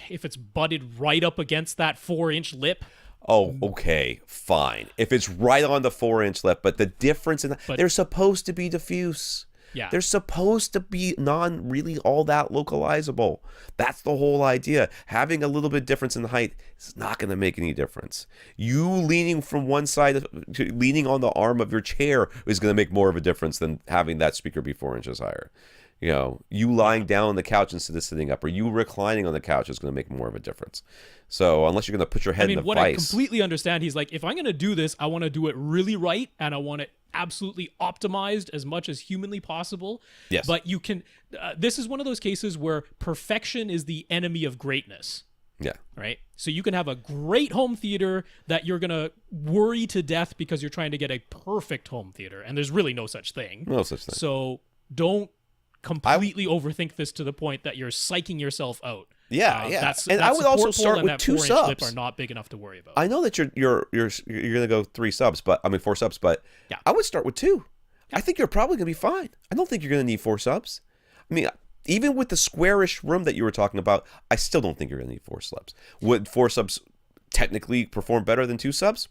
if it's butted right up against that 4-inch lip? Oh, okay, fine. If it's right on the 4-inch lip, but the difference in they're supposed to be diffuse. Yeah. They're supposed to be really all that localizable. That's the whole idea. Having a little bit difference in the height is not going to make any difference. You leaning from one side, leaning on the arm of your chair is going to make more of a difference than having that speaker be 4 inches higher. You know, you lying down on the couch instead of sitting up, or you reclining on the couch is going to make more of a difference. So unless you're going to put your head in the what vice. I completely understand, he's like, if I'm going to do this, I want to do it really right, and I want it absolutely optimized as much as humanly possible. Yes. But you can, this is one of those cases where perfection is the enemy of greatness. Yeah. Right? So you can have a great home theater that you're going to worry to death because you're trying to get a perfect home theater, and there's really no such thing. No such thing. So don't completely overthink this to the point that you're psyching yourself out. Yeah. And I would also start with 2 subs. Lip are not big enough to worry about. I know that you're gonna go 4 subs, but yeah. I would start with 2. Yeah. I think you're probably gonna be fine. I don't think you're gonna need 4 subs. I mean, even with the squarish room that you were talking about, I still don't think you're gonna need 4 subs. Would 4 subs technically perform better than 2 subs?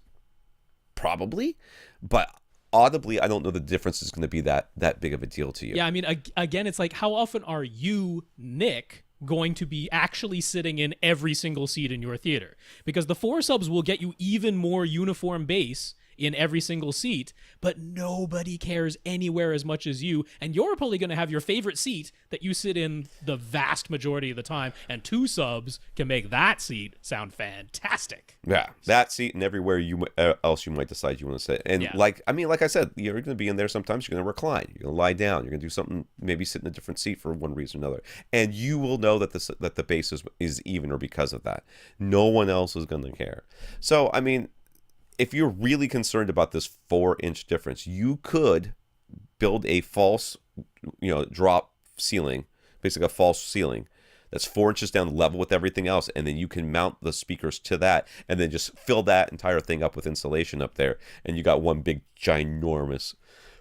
Probably, but audibly, I don't know the difference is going to be that big of a deal to you. Yeah, I mean, again, it's like, how often are you, Nick, going to be actually sitting in every single seat in your theater? Because the 4 subs will get you even more uniform bass in every single seat, but nobody cares anywhere as much as you, and you're probably going to have your favorite seat that you sit in the vast majority of the time, and 2 subs can make that seat sound fantastic. Yeah, that seat and everywhere else you might decide you want to sit. And like I said, you're going to be in there sometimes, you're going to recline, you're going to lie down, you're going to do something, maybe sit in a different seat for one reason or another, and you will know that the bass is evener because of that. No one else is going to care. So, I mean, if you're really concerned about this 4-inch difference, you could build a false, drop ceiling, basically a false ceiling that's 4 inches down level with everything else, and then you can mount the speakers to that, and then just fill that entire thing up with insulation up there, and you got one big, ginormous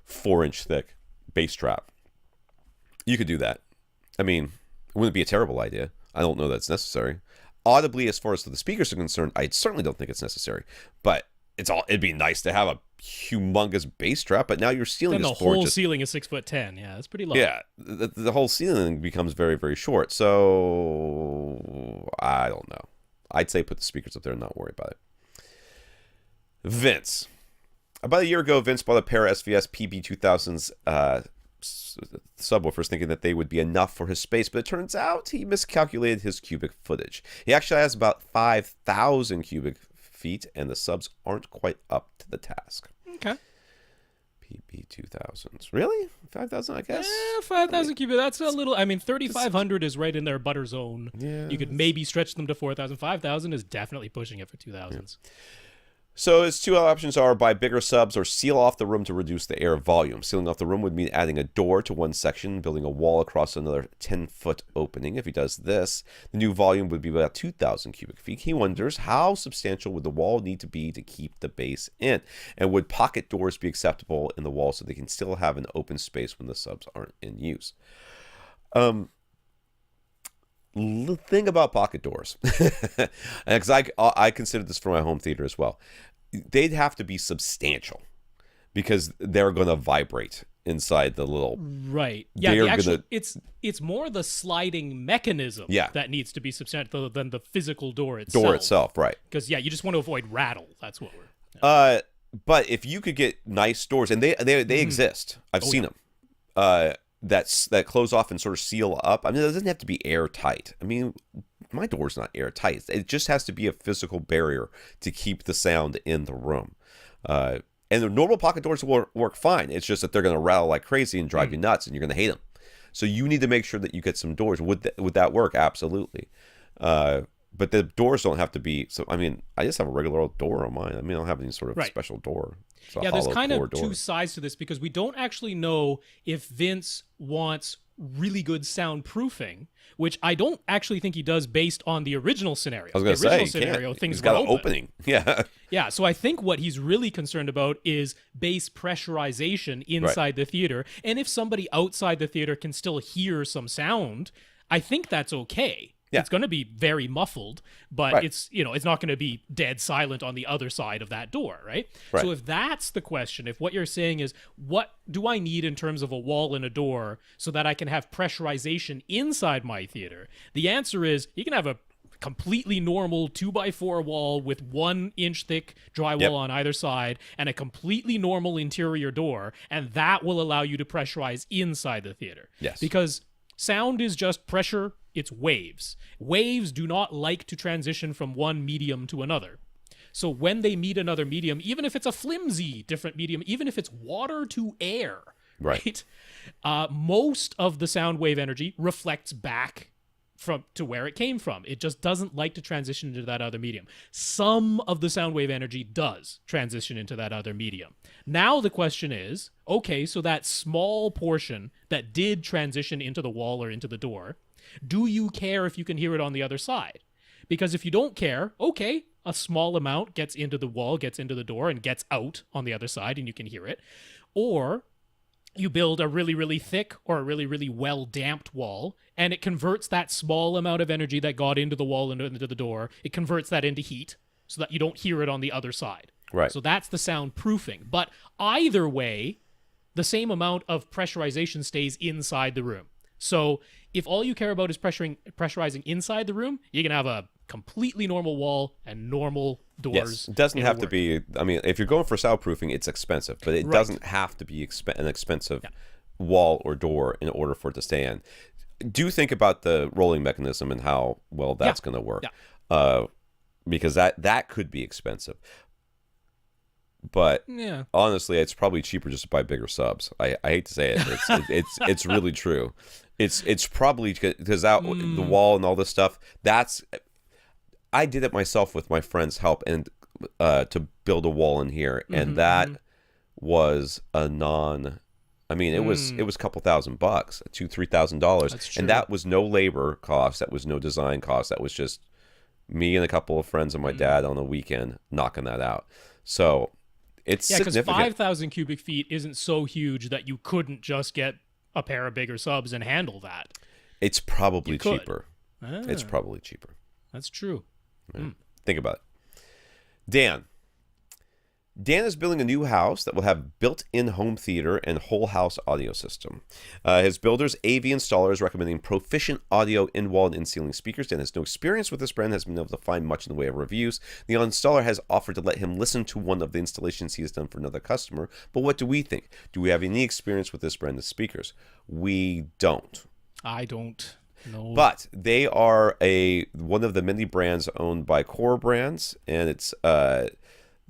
4-inch thick bass trap. You could do that. I mean, it wouldn't be a terrible idea. I don't know that's necessary. Audibly, as far as the speakers are concerned, I certainly don't think it's necessary, but it'd be nice to have a humongous bass trap, but now your ceiling is 4 inches. The whole ceiling is 6'10". Yeah, that's pretty low. Yeah, the whole ceiling becomes very, very short. So I don't know. I'd say put the speakers up there and not worry about it. Vince. About a year ago, Vince bought a pair of SVS PB2000s subwoofers thinking that they would be enough for his space, but it turns out he miscalculated his cubic footage. He actually has about 5,000 cubic feet, and the subs aren't quite up to the task. Okay. PB2000s. Really? 5,000, I guess? Yeah, 5,000 cubic. That's a little... I mean, 3,500 is right in their butter zone. Yeah. You could maybe stretch them to 4,000. 5,000 is definitely pushing it for 2,000s. So its two options are buy bigger subs or seal off the room to reduce the air volume. Sealing off the room would mean adding a door to one section, building a wall across another 10-foot opening. If he does this, the new volume would be about 2,000 cubic feet. He wonders how substantial would the wall need to be to keep the bass in? And would pocket doors be acceptable in the wall so they can still have an open space when the subs aren't in use? The thing about pocket doors, because I consider this for my home theater as well, they'd have to be substantial because they're going to vibrate inside the little. Right. Yeah. It's more the sliding mechanism that needs to be substantial than the physical door itself. Right. Because you just want to avoid rattle. That's what we're. But if you could get nice doors, and they exist, I've seen them. That close off and sort of seal up. I mean, it doesn't have to be airtight. I mean, my door's not airtight. It just has to be a physical barrier to keep the sound in the room. And the normal pocket doors will work fine. It's just that they're going to rattle like crazy and drive you nuts, and you're going to hate them. So you need to make sure that you get some doors. Would that work? Absolutely. But the doors don't have to be. So I mean, I just have a regular old door on mine. I mean, I don't have any sort of special door. There's kind of two sides to this because we don't actually know if Vince wants really good soundproofing, which I don't actually think he does based on the original scenario. I was going to say, things he's got were an opening. Yeah. Yeah, so I think what he's really concerned about is bass pressurization inside the theater. And if somebody outside the theater can still hear some sound, I think that's okay. Yeah. It's going to be very muffled, but it's not going to be dead silent on the other side of that door, right? So if that's the question, if what you're saying is, what do I need in terms of a wall and a door so that I can have pressurization inside my theater? The answer is you can have a completely normal 2x4 wall with 1 inch thick drywall on either side and a completely normal interior door, and that will allow you to pressurize inside the theater. Yes. Because sound is just pressure. It's waves. Waves do not like to transition from one medium to another. So when they meet another medium, even if it's a flimsy different medium, even if it's water to air, right? Most of the sound wave energy reflects back to where it came from. It just doesn't like to transition into that other medium. Some of the sound wave energy does transition into that other medium. Now the question is, okay, so that small portion that did transition into the wall or into the door, do you care if you can hear it on the other side? Because if you don't care, okay, a small amount gets into the wall, gets into the door, and gets out on the other side, and you can hear it. Or you build a really, really thick or a really, really well-damped wall, and it converts that small amount of energy that got into the wall and into the door, it converts that into heat so that you don't hear it on the other side. Right. So that's the soundproofing. But either way, the same amount of pressurization stays inside the room. So if all you care about is pressurizing inside the room, you can have a completely normal wall and normal doors. Yes, it doesn't have to be. I mean, if you're going for soundproofing, it's expensive, but it doesn't have to be an expensive wall or door in order for it to stay in. Do think about the rolling mechanism and how well that's going to work, because that could be expensive. But honestly, it's probably cheaper just to buy bigger subs. I hate to say it, it's really true. It's probably because the wall and all this stuff. I did it myself with my friend's help and to build a wall in here, and that was a non. I mean, it was a couple $1,000, $2,000-$3,000, and that was no labor cost. That was no design cost. That was just me and a couple of friends and my dad on a weekend knocking that out. So it's significant. Because 5,000 cubic feet isn't so huge that you couldn't just get a pair of bigger subs and handle that. It's probably cheaper. It's probably cheaper. That's true. Right. Think about it. Dan is building a new house that will have built-in home theater and whole house audio system. His builder's AV installer is recommending Proficient Audio in-wall and in-ceiling speakers. Dan has no experience with this brand, has been able to find much in the way of reviews. The installer has offered to let him listen to one of the installations he has done for another customer. But what do we think? Do we have any experience with this brand of speakers? We don't. I don't. No. But they are one of the many brands owned by Core Brands, and it's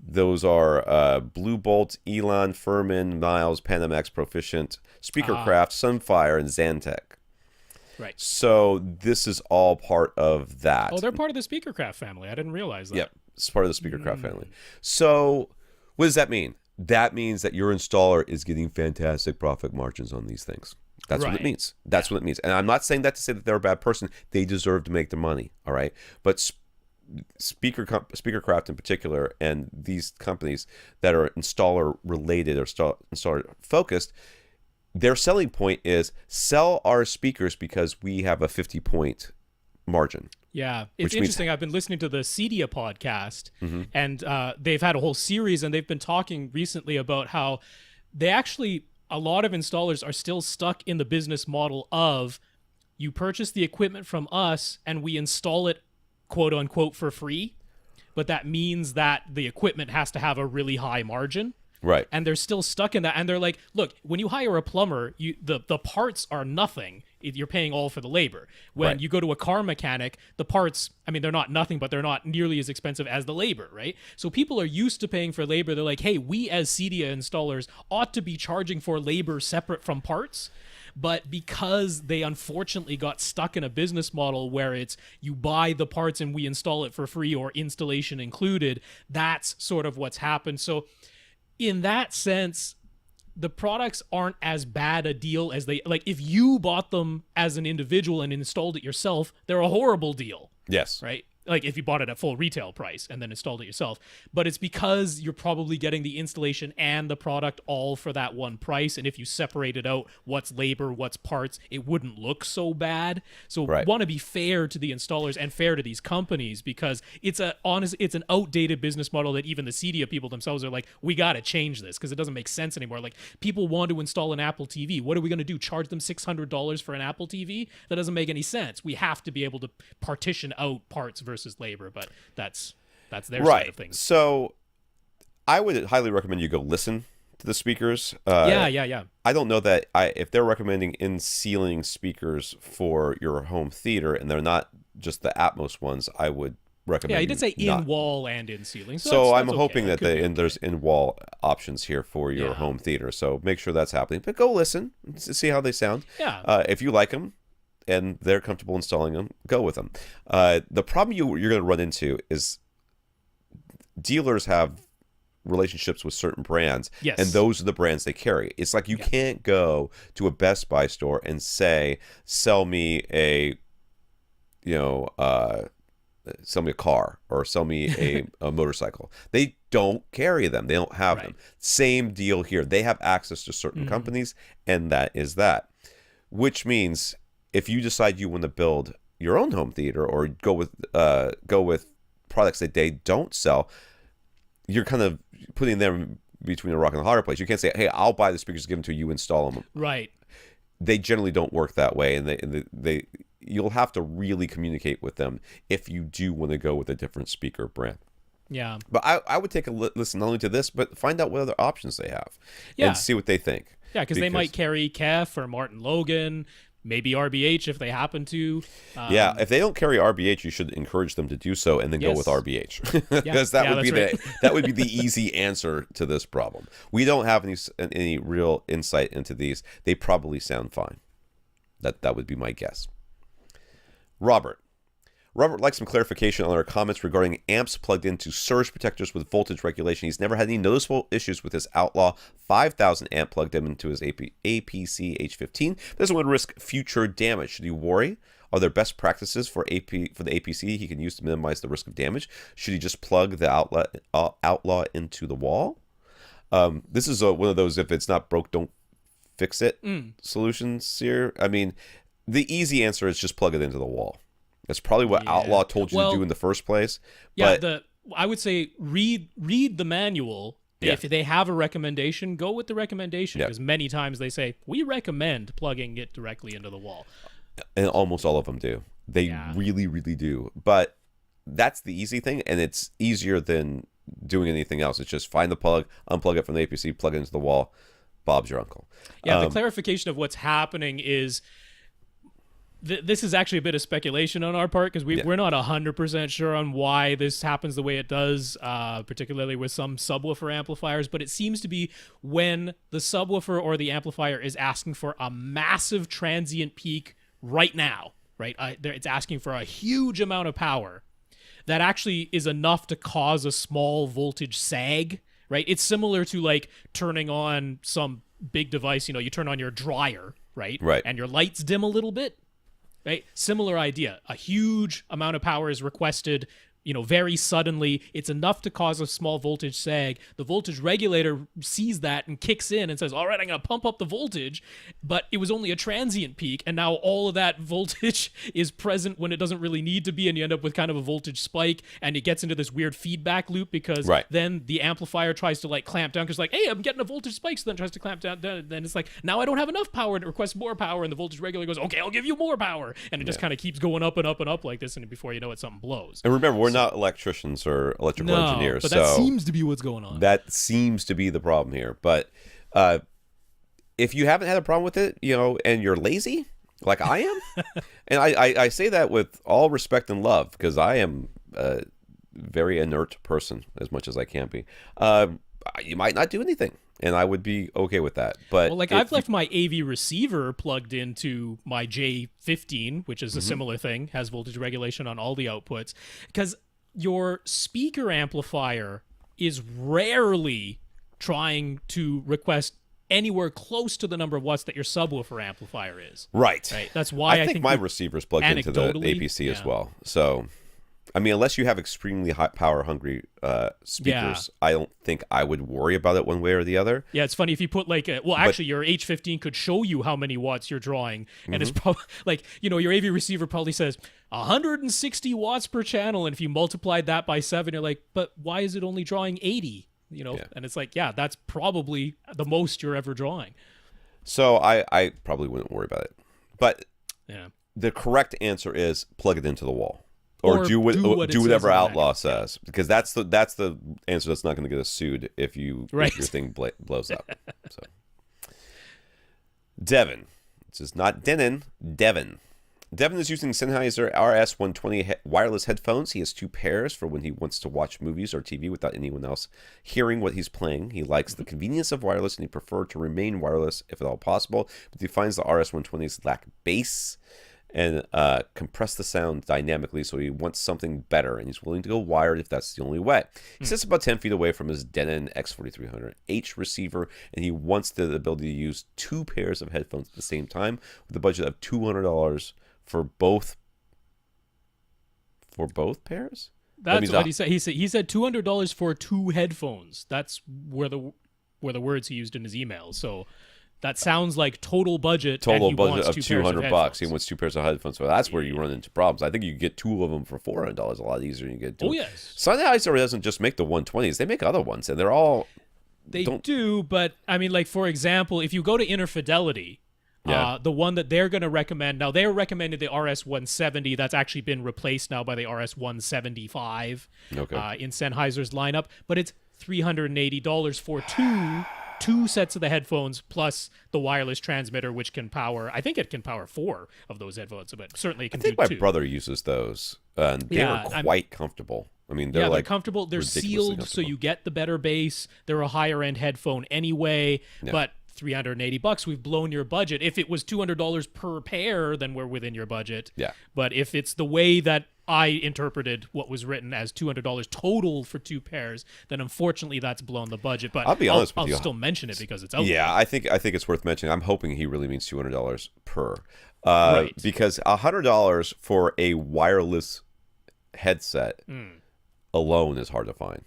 those are Blue Bolt, Elon, Furman, Miles, Panamax, Proficient, Speakercraft, Sunfire, and Xantec. Right. So this is all part of that. Oh, they're part of the Speakercraft family. I didn't realize that. Yep. It's part of the Speakercraft family. So what does that mean? That means that your installer is getting fantastic profit margins on these things. That's what it means. That's what it means. And I'm not saying that to say that they're a bad person. They deserve to make their money, all right? But Speakercraft in particular, and these companies that are installer related or installer focused, their selling point is sell our speakers because we have a 50-point margin. Yeah, it's interesting. I've been listening to the Cedia podcast, and they've had a whole series, and they've been talking recently about how they actually, a lot of installers are still stuck in the business model of you purchase the equipment from us and we install it, quote unquote, for free, but that means that the equipment has to have a really high margin. Right. And they're still stuck in that. And they're like, look, when you hire a plumber, the parts are nothing. You're paying all for the labor. When you go to a car mechanic, the parts, I mean, they're not nothing, but they're not nearly as expensive as the labor, right? So people are used to paying for labor. They're like, hey, we as Cedia installers ought to be charging for labor separate from parts. But because they unfortunately got stuck in a business model where it's you buy the parts and we install it for free or installation included, that's sort of what's happened. So in that sense, the products aren't as bad a deal as they, like, if you bought them as an individual and installed it yourself, they're a horrible deal. Yes. Right? Like if you bought it at full retail price and then installed it yourself. But it's because you're probably getting the installation and the product all for that one price. And if you separated out what's labor, what's parts, it wouldn't look so bad. So want to be fair to the installers and fair to these companies, because it's an outdated business model that even the Cedia people themselves are like, we got to change this because it doesn't make sense anymore. Like, people want to install an Apple TV. What are we going to do? Charge them $600 for an Apple TV? That doesn't make any sense. We have to be able to partition out parts versus labor, but that's their side of things. So I would highly recommend you go listen to the speakers. Yeah. I don't know that if they're recommending in-ceiling speakers for your home theater and they're not just the Atmos ones, I would recommend. Yeah, he did say in-wall and in-ceiling. So I'm hoping that there's in-wall options here for your home theater. So make sure that's happening. But go listen and see how they sound. Yeah. If you like them and they're comfortable installing them, go with them. The problem you're going to run into is dealers have relationships with certain brands, and those are the brands they carry. It's like you can't go to a Best Buy store and say, sell me a car or sell me a motorcycle. They don't carry them. They don't have them. Same deal here. They have access to certain companies, and that is that. Which means if you decide you want to build your own home theater or go with products that they don't sell, you're kind of putting them between a rock and a hard place. You can't say, hey, I'll buy the speakers, give them to you, install them. Right. They generally don't work that way, and they you'll have to really communicate with them if you do want to go with a different speaker brand. Yeah. But I would take a listen not only to this, but find out what other options they have and see what they think. Yeah, because they might carry Kef or Martin Logan, maybe RBH if they happen to. If they don't carry RBH, you should encourage them to do so and then go with RBH, because that would be the easy answer to this problem. We don't have any real insight into these. They probably sound fine. That would be my guess. Robert would like some clarification on our comments regarding amps plugged into surge protectors with voltage regulation. He's never had any noticeable issues with his Outlaw 5000 amp plugged into his APC H15. Doesn't want to risk future damage. Should he worry? Are there best practices for the APC he can use to minimize the risk of damage? Should he just plug the Outlaw into the wall? This is one of those if it's not broke, don't fix it solutions here. I mean, the easy answer is just plug it into the wall. That's probably what Outlaw told you to do in the first place. But I would say read the manual. If they have a recommendation, go with the recommendation, because many times they say, we recommend plugging it directly into the wall. And almost all of them do. They really, really do. But that's the easy thing, and it's easier than doing anything else. It's just find the plug, unplug it from the APC, plug it into the wall. Bob's your uncle. Yeah, the clarification of what's happening is this is actually a bit of speculation on our part, because we're not 100% sure on why this happens the way it does, particularly with some subwoofer amplifiers. But it seems to be when the subwoofer or the amplifier is asking for a massive transient peak right now, right? It's asking for a huge amount of power. that actually is enough to cause a small voltage sag, right? It's similar to like turning on some big device, you turn on your dryer, right? Right. And your lights dim a little bit, right? Similar idea. A huge amount of power is requested, very suddenly. It's enough to cause a small voltage sag. The voltage regulator sees that and kicks in and says, all right, I'm going to pump up the voltage. But it was only a transient peak, and now all of that voltage is present when it doesn't really need to be, and you end up with kind of a voltage spike, and it gets into this weird feedback loop because then the amplifier tries to like clamp down because like, hey, I'm getting a voltage spike, so then it tries to clamp down. Then it's like, now I don't have enough power, and it requests more power, and the voltage regulator goes, okay, I'll give you more power. And it just kind of keeps going up and up and up like this, and before you know it, something blows. And remember, we're not electricians or electrical engineers, but that seems to be what's going on. That seems to be the problem here. But if you haven't had a problem with it, and you're lazy, like I am, and I say that with all respect and love because I am a very inert person as much as I can be. You might not do anything, and I would be okay with that. But I've left my AV receiver plugged into my J15, which is a similar thing, has voltage regulation on all the outputs, because your speaker amplifier is rarely trying to request anywhere close to the number of watts that your subwoofer amplifier is. Right. That's why I think my receiver's plugged into the APC as well. So, I mean, unless you have extremely high power hungry speakers, I don't think I would worry about it one way or the other. Yeah, it's funny if you put like actually your H15 could show you how many watts you're drawing, and it's probably like, your AV receiver probably says 160 watts per channel, and if you multiplied that by 7, you're like, but why is it only drawing 80? And it's like, that's probably the most you're ever drawing. So I probably wouldn't worry about it. But the correct answer is plug it into the wall. Or do whatever Outlaw says, because that's the answer that's not going to get us sued if your thing blows up. So, Devin, this is not Denon, Devin. Devin is using Sennheiser RS120 wireless headphones. He has 2 pairs for when he wants to watch movies or TV without anyone else hearing what he's playing. He likes the convenience of wireless, and he prefers to remain wireless if at all possible, but he finds the RS120s lack bass and compress the sound dynamically, so he wants something better, and he's willing to go wired if that's the only way. He sits about 10 feet away from his Denon X4300H receiver, and he wants the ability to use 2 pairs of headphones at the same time with a budget of $200 for both pairs. That's what he said. He said $200 for 2 headphones. That's where the words he used in his email. So that sounds like total budget of $200. He wants 2 pairs of headphones. So that's where you run into problems. I think you can get 2 of them for $400 a lot easier than you get 2. Oh, yes. Sennheiser doesn't just make the 120s. They make other ones, and they're all... They do, but, I mean, like, for example, if you go to Inner Fidelity, the one that they're going to recommend... Now, they're recommended the RS170. That's actually been replaced now by the RS175 in Sennheiser's lineup. But it's $380 for two sets of the headphones plus the wireless transmitter, which can power... I think it can power 4 of those headphones, but certainly it can do 2. I think my brother uses those, and they are quite comfortable. I mean, they're comfortable. They're sealed, so you get the better bass. They're a higher-end headphone anyway, but... $380, we've blown your budget. If it was $200 per pair, then we're within your budget. Yeah. But if it's the way that I interpreted what was written as $200 total for 2 pairs, then unfortunately that's blown the budget. But I'll be honest with you. I'll still mention it because it's out there. Yeah, I think it's worth mentioning. I'm hoping he really means $200 per. Because $100 for a wireless headset alone is hard to find,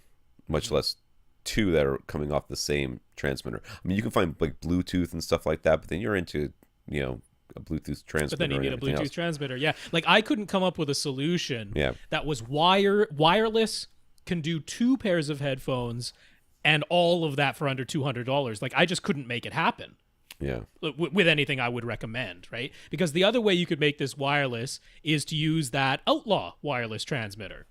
much less 2 that are coming off the same transmitter. I mean, you can find like Bluetooth and stuff like that, but then you're into, a Bluetooth transmitter. But then you need a Bluetooth transmitter. Yeah. Like I couldn't come up with a solution that was wireless, can do 2 pairs of headphones, and all of that for under $200. Like I just couldn't make it happen. Yeah. With anything I would recommend, right? Because the other way you could make this wireless is to use that Outlaw wireless transmitter.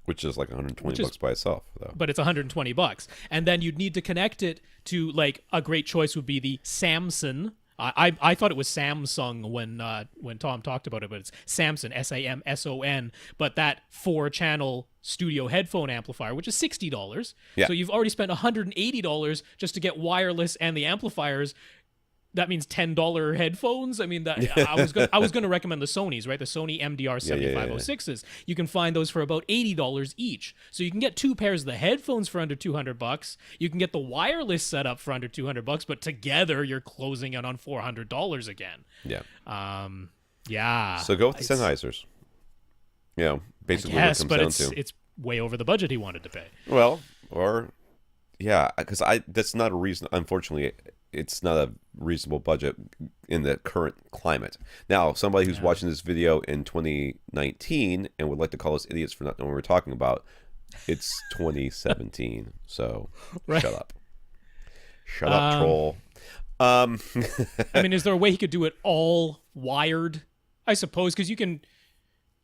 Which is like $120 by itself, though. But it's $120, and then you'd need to connect it to like a great choice would be the Samson. I thought it was Samsung when Tom talked about it, but it's Samson, SAMSON. But that 4-channel studio headphone amplifier, which is $60. Yeah. So you've already spent $180 just to get wireless and the amplifiers. that means $10 headphones. I mean, I was gonna recommend the Sonys, right? The Sony MDR 7506s. You can find those for about $80 each. So you can get 2 pairs of the headphones for under $200. You can get the wireless setup for under $200, but together you're closing in on $400 again. Yeah. Yeah. So go with the Sennheisers. Basically yes, what it comes but down to. it's way over the budget he wanted to pay. Well, or yeah, because that's not a reason. Unfortunately, it's not a reasonable budget in the current climate. Now, somebody who's watching this video in 2019 and would like to call us idiots for not knowing what we're talking about, it's 2017. So shut up. Shut up, troll. I mean, is there a way he could do it all wired? I suppose, because you can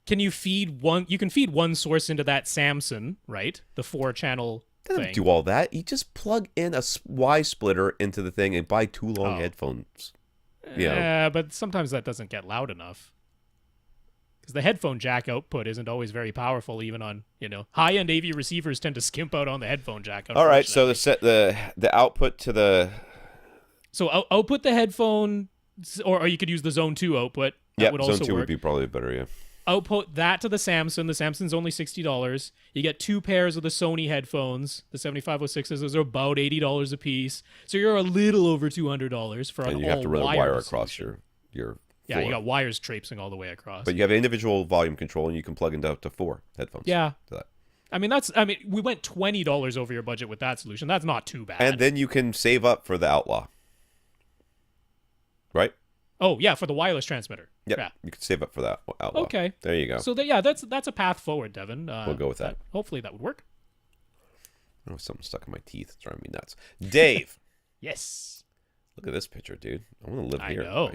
you feed one source into that Samsung, right? The 4-channel Doesn't do all that. You just plug in a Y splitter into the thing and buy 2 long headphones. Yeah, but sometimes that doesn't get loud enough. Because the headphone jack output isn't always very powerful, even on high-end AV receivers tend to skimp out on the headphone jack. All right, so the output to the output the headphone, or you could use the Zone 2 output. That would also Zone 2 work. would be probably better. Yeah. Output that to the Samsung. The Samsung's only $60. You get 2 pairs of the Sony headphones. The 7506s, those are about $80 a piece. So you're a little over $200 for an all-wired. And you have to run a wire across your floor. Yeah, you got wires traipsing all the way across. But you have individual volume control, and you can plug into up to 4 headphones. Yeah. To that. I mean, we went $20 over your budget with that solution. That's not too bad. And then you can save up for the Outlaw. Right? Oh, yeah, for the wireless transmitter. Yep. Yeah. You can save up for that Outlaw. Okay. There you go. So, that's a path forward, Devin. We'll go with that. Hopefully that would work. Oh, something stuck in my teeth. It's driving me nuts. Dave. Yes. Look at this picture, dude. I want to live here. I know.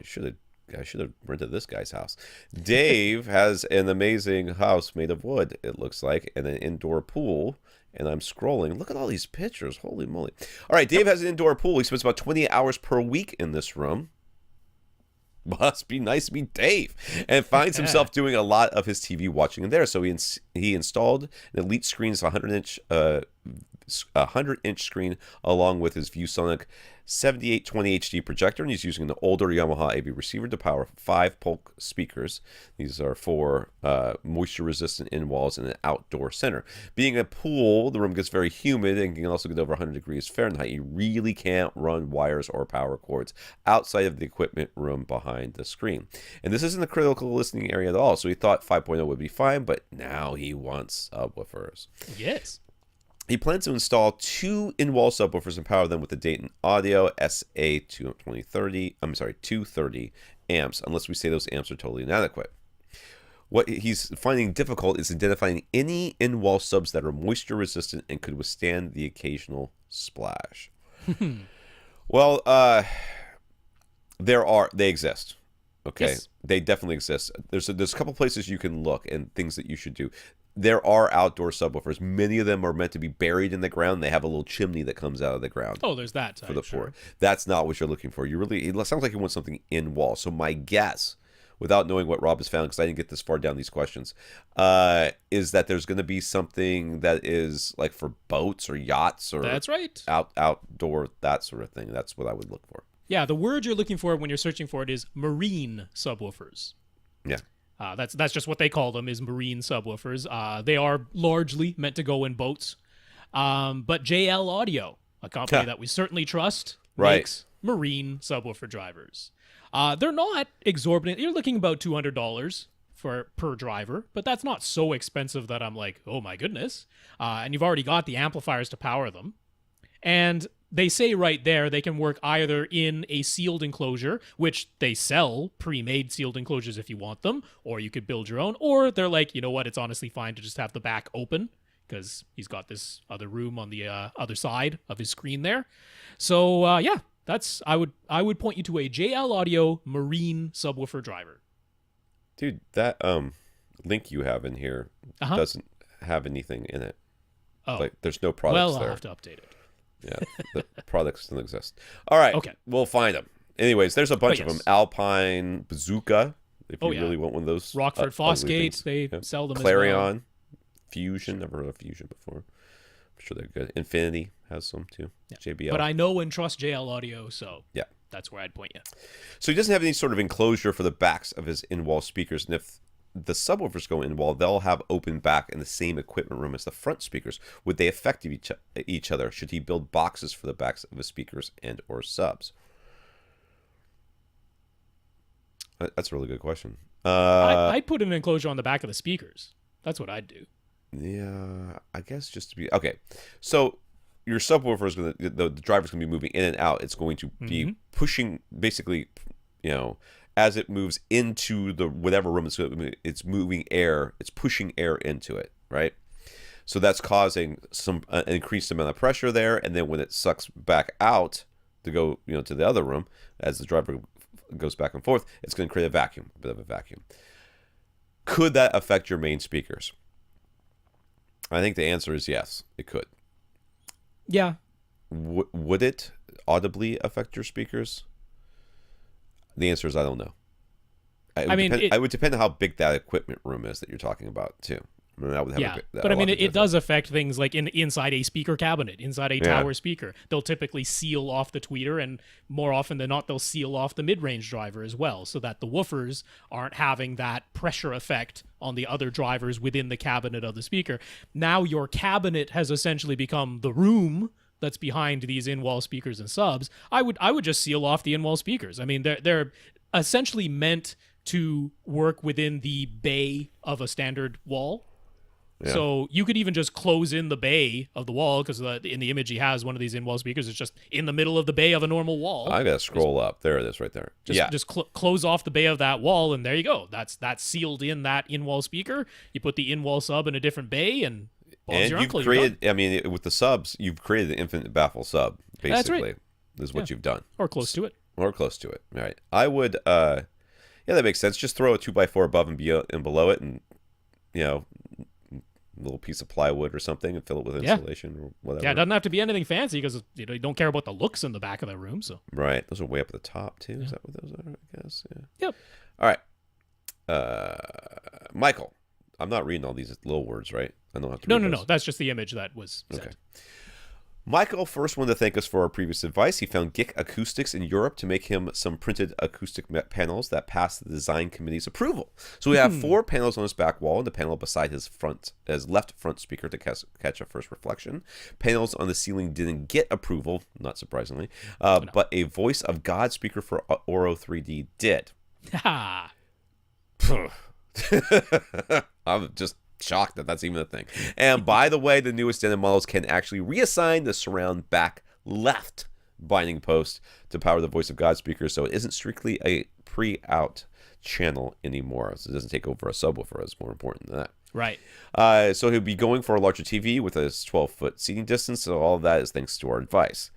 I should have rented this guy's house. Dave has an amazing house made of wood, it looks like, and an indoor pool. And I'm scrolling. Look at all these pictures. Holy moly. All right, Dave has an indoor pool. He spends about 20 hours per week in this room. Must be nice to be Dave. And finds himself doing a lot of his TV watching in there. So he installed an Elite Screen's 100-inch screen along with his ViewSonic 7820 HD projector, and he's using an older Yamaha AV receiver to power 5 Polk speakers. These are for moisture-resistant in-walls and an outdoor center. Being a pool, the room gets very humid and can also get over 100 degrees Fahrenheit. You really can't run wires or power cords outside of the equipment room behind the screen. And this isn't a critical listening area at all, so he thought 5.0 would be fine, but now he wants subwoofers. Yes. He plans to install 2 in-wall subwoofers and power them with the Dayton Audio SA230 amps, unless we say those amps are totally inadequate. What he's finding difficult is identifying any in-wall subs that are moisture resistant and could withstand the occasional splash. Well, they exist. Okay, yes. They definitely exist. There's a couple places you can look and things that you should do. There are outdoor subwoofers. Many of them are meant to be buried in the ground. They have a little chimney that comes out of the ground. Oh, there's that type, for the sure. floor. That's not what you're looking for. It sounds like you want something in wall. So my guess, without knowing what Rob has found, because I didn't get this far down these questions, is that there's going to be something that is like for boats or yachts or that's right, outdoor, that sort of thing. That's what I would look for. Yeah, the word you're looking for when you're searching for it is marine subwoofers. Yeah. That's just what they call them, is marine subwoofers. They are largely meant to go in boats. But JL Audio, a company that we certainly trust, makes marine subwoofer drivers. They're not exorbitant. You're looking about $200 per driver, but that's not so expensive that I'm like, oh my goodness. And you've already got the amplifiers to power them. And they say right there they can work either in a sealed enclosure, which they sell pre-made sealed enclosures if you want them, or you could build your own, or they're like, you know what, it's honestly fine to just have the back open because he's got this other room on the other side of his screen there. So yeah, I would point you to a JL Audio marine subwoofer driver. Dude, that link you have in here doesn't have anything in it. Oh, like there's no products there. Well, I'll have to update it. Yeah, the products still exist. All right, okay, we'll find them. Anyways, there's a bunch of them. Alpine, Bazooka, if you really want one of those. Rockford Fosgate, they sell them Clarion, as well. Fusion, never heard of Fusion before. I'm sure they're good. Infinity has some too. Yeah. JBL. But I know and trust JL Audio, so. Yeah, That's where I'd point you. So he doesn't have any sort of enclosure for the backs of his in-wall speakers, and if the subwoofers go in-wall, they'll have open back in the same equipment room as the front speakers. Would they affect each other? Should he build boxes for the backs of his speakers and or subs? That's a really good question. I'd put an enclosure on the back of the speakers. That's what I'd do. Yeah, I guess just to be okay. So your subwoofer is going to the driver's going to be moving in and out. It's going to be pushing basically, as it moves into the whatever room it's moving air. It's pushing air into it, right? So that's causing an increased amount of pressure there, and then when it sucks back out to go to the other room as the driver goes back and forth, it's going to create a bit of a vacuum. Could that affect your main speakers? I think the answer is yes, it could. Yeah. Would it audibly affect your speakers? The answer is I don't know. It would depend on how big that equipment room is that you're talking about too. I mean, that would have it does affect things like inside a speaker cabinet, inside a tower speaker. They'll typically seal off the tweeter, and more often than not, they'll seal off the mid-range driver as well, so that the woofers aren't having that pressure effect on the other drivers within the cabinet of the speaker. Now your cabinet has essentially become the room that's behind these in-wall speakers and subs. I would just seal off the in-wall speakers. I mean, they're essentially meant to work within the bay of a standard wall. Yeah. So you could even just close in the bay of the wall, because in the image he has one of these in-wall speakers. It's just in the middle of the bay of a normal wall. I gotta scroll up. There it is, right there. Just close off the bay of that wall, and there you go. That's sealed in that in-wall speaker. You put the in-wall sub in a different bay, and you've created. I mean, with the subs, you've created an infinite baffle sub. Basically, that's right. Is what you've done, or close to it. Right. I would. Yeah, that makes sense. Just throw a 2x4 above and below it, and a little piece of plywood or something, and fill it with insulation or whatever. Yeah, it doesn't have to be anything fancy, because you don't care about the looks in the back of the room. So right, those are way up at the top too. Is that what those are? I guess. Yeah. Yep. All right, Michael. I'm not reading all these little words, right? I don't have to. No. That's just the image that was sent. Okay. Michael first wanted to thank us for our previous advice. He found Gick Acoustics in Europe to make him some printed acoustic panels that passed the design committee's approval. So we have 4 panels on his back wall, and the panel beside his left front speaker to catch a first reflection. Panels on the ceiling didn't get approval, not surprisingly, but a Voice of God speaker for Oro 3D did. Ha! I'm just shocked that that's even a thing. And by the way, the newest Denon models can actually reassign the surround back left binding post to power the Voice of God speaker, so it isn't strictly a pre-out channel anymore. So it doesn't take over a subwoofer. It's more important than that. Right. So he'll be going for a larger TV with a 12-foot seating distance. So all of that is thanks to our advice.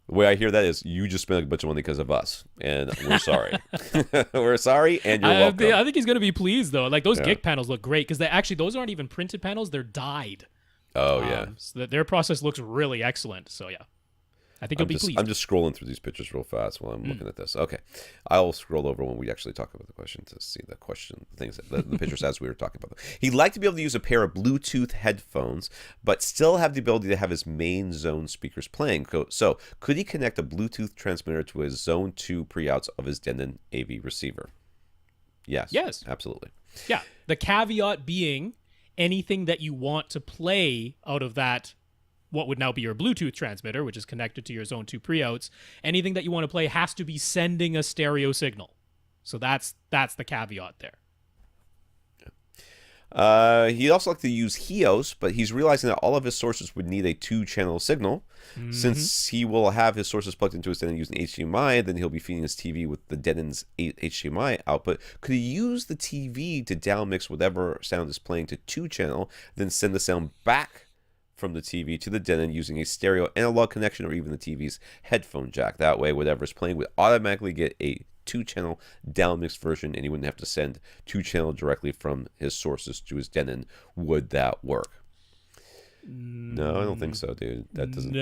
The way I hear that is you just spent a bunch of money because of us, and we're sorry. We're sorry, and you're welcome. I think he's going to be pleased, though. Like, those Gick panels look great, because those aren't even printed panels. They're dyed. Oh, yeah. So their process looks really excellent. So, yeah. I think you'll be pleased. I'm just scrolling through these pictures real fast while I'm looking at this. Okay. I'll scroll over when we actually talk about the question to see the things that the pictures as we were talking about them. He'd like to be able to use a pair of Bluetooth headphones, but still have the ability to have his main zone speakers playing. So could he connect a Bluetooth transmitter to his Zone 2 pre-outs of his Denon AV receiver? Yes. Absolutely. Yeah. The caveat being anything that you want to play out of that, what would now be your Bluetooth transmitter, which is connected to your Zone 2 pre-outs, anything that you want to play has to be sending a stereo signal. So that's the caveat there. He'd also like to use Hios, but he's realizing that all of his sources would need a 2-channel signal. Since he will have his sources plugged into his Denon using HDMI, then he'll be feeding his TV with the Denon's HDMI output. Could he use the TV to downmix whatever sound is playing to 2-channel, then send the sound back from the TV to the Denon using a stereo analog connection, or even the TV's headphone jack? That way, whatever's playing would automatically get a 2-channel downmixed version, and he wouldn't have to send 2-channel directly from his sources to his Denon. Would that work? No, I don't think so, dude. That doesn't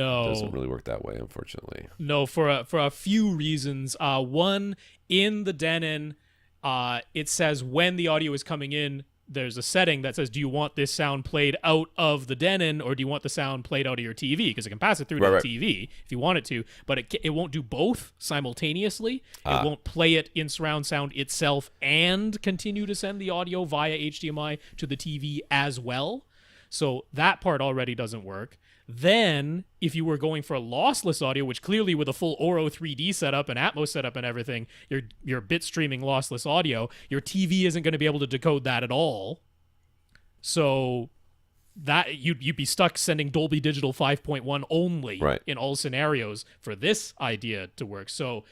really work that way, unfortunately. No, for a few reasons. One, in the Denon, it says when the audio is coming in, there's a setting that says, do you want this sound played out of the Denon or do you want the sound played out of your TV? Because it can pass it through to the TV if you want it to, but it won't do both simultaneously. It won't play it in surround sound itself and continue to send the audio via HDMI to the TV as well. So that part already doesn't work. Then, if you were going for lossless audio, which clearly with a full Oro 3D setup and Atmos setup and everything, you're bit streaming lossless audio, your TV isn't going to be able to decode that at all. So that you'd be stuck sending Dolby Digital 5.1 only in all scenarios for this idea to work. So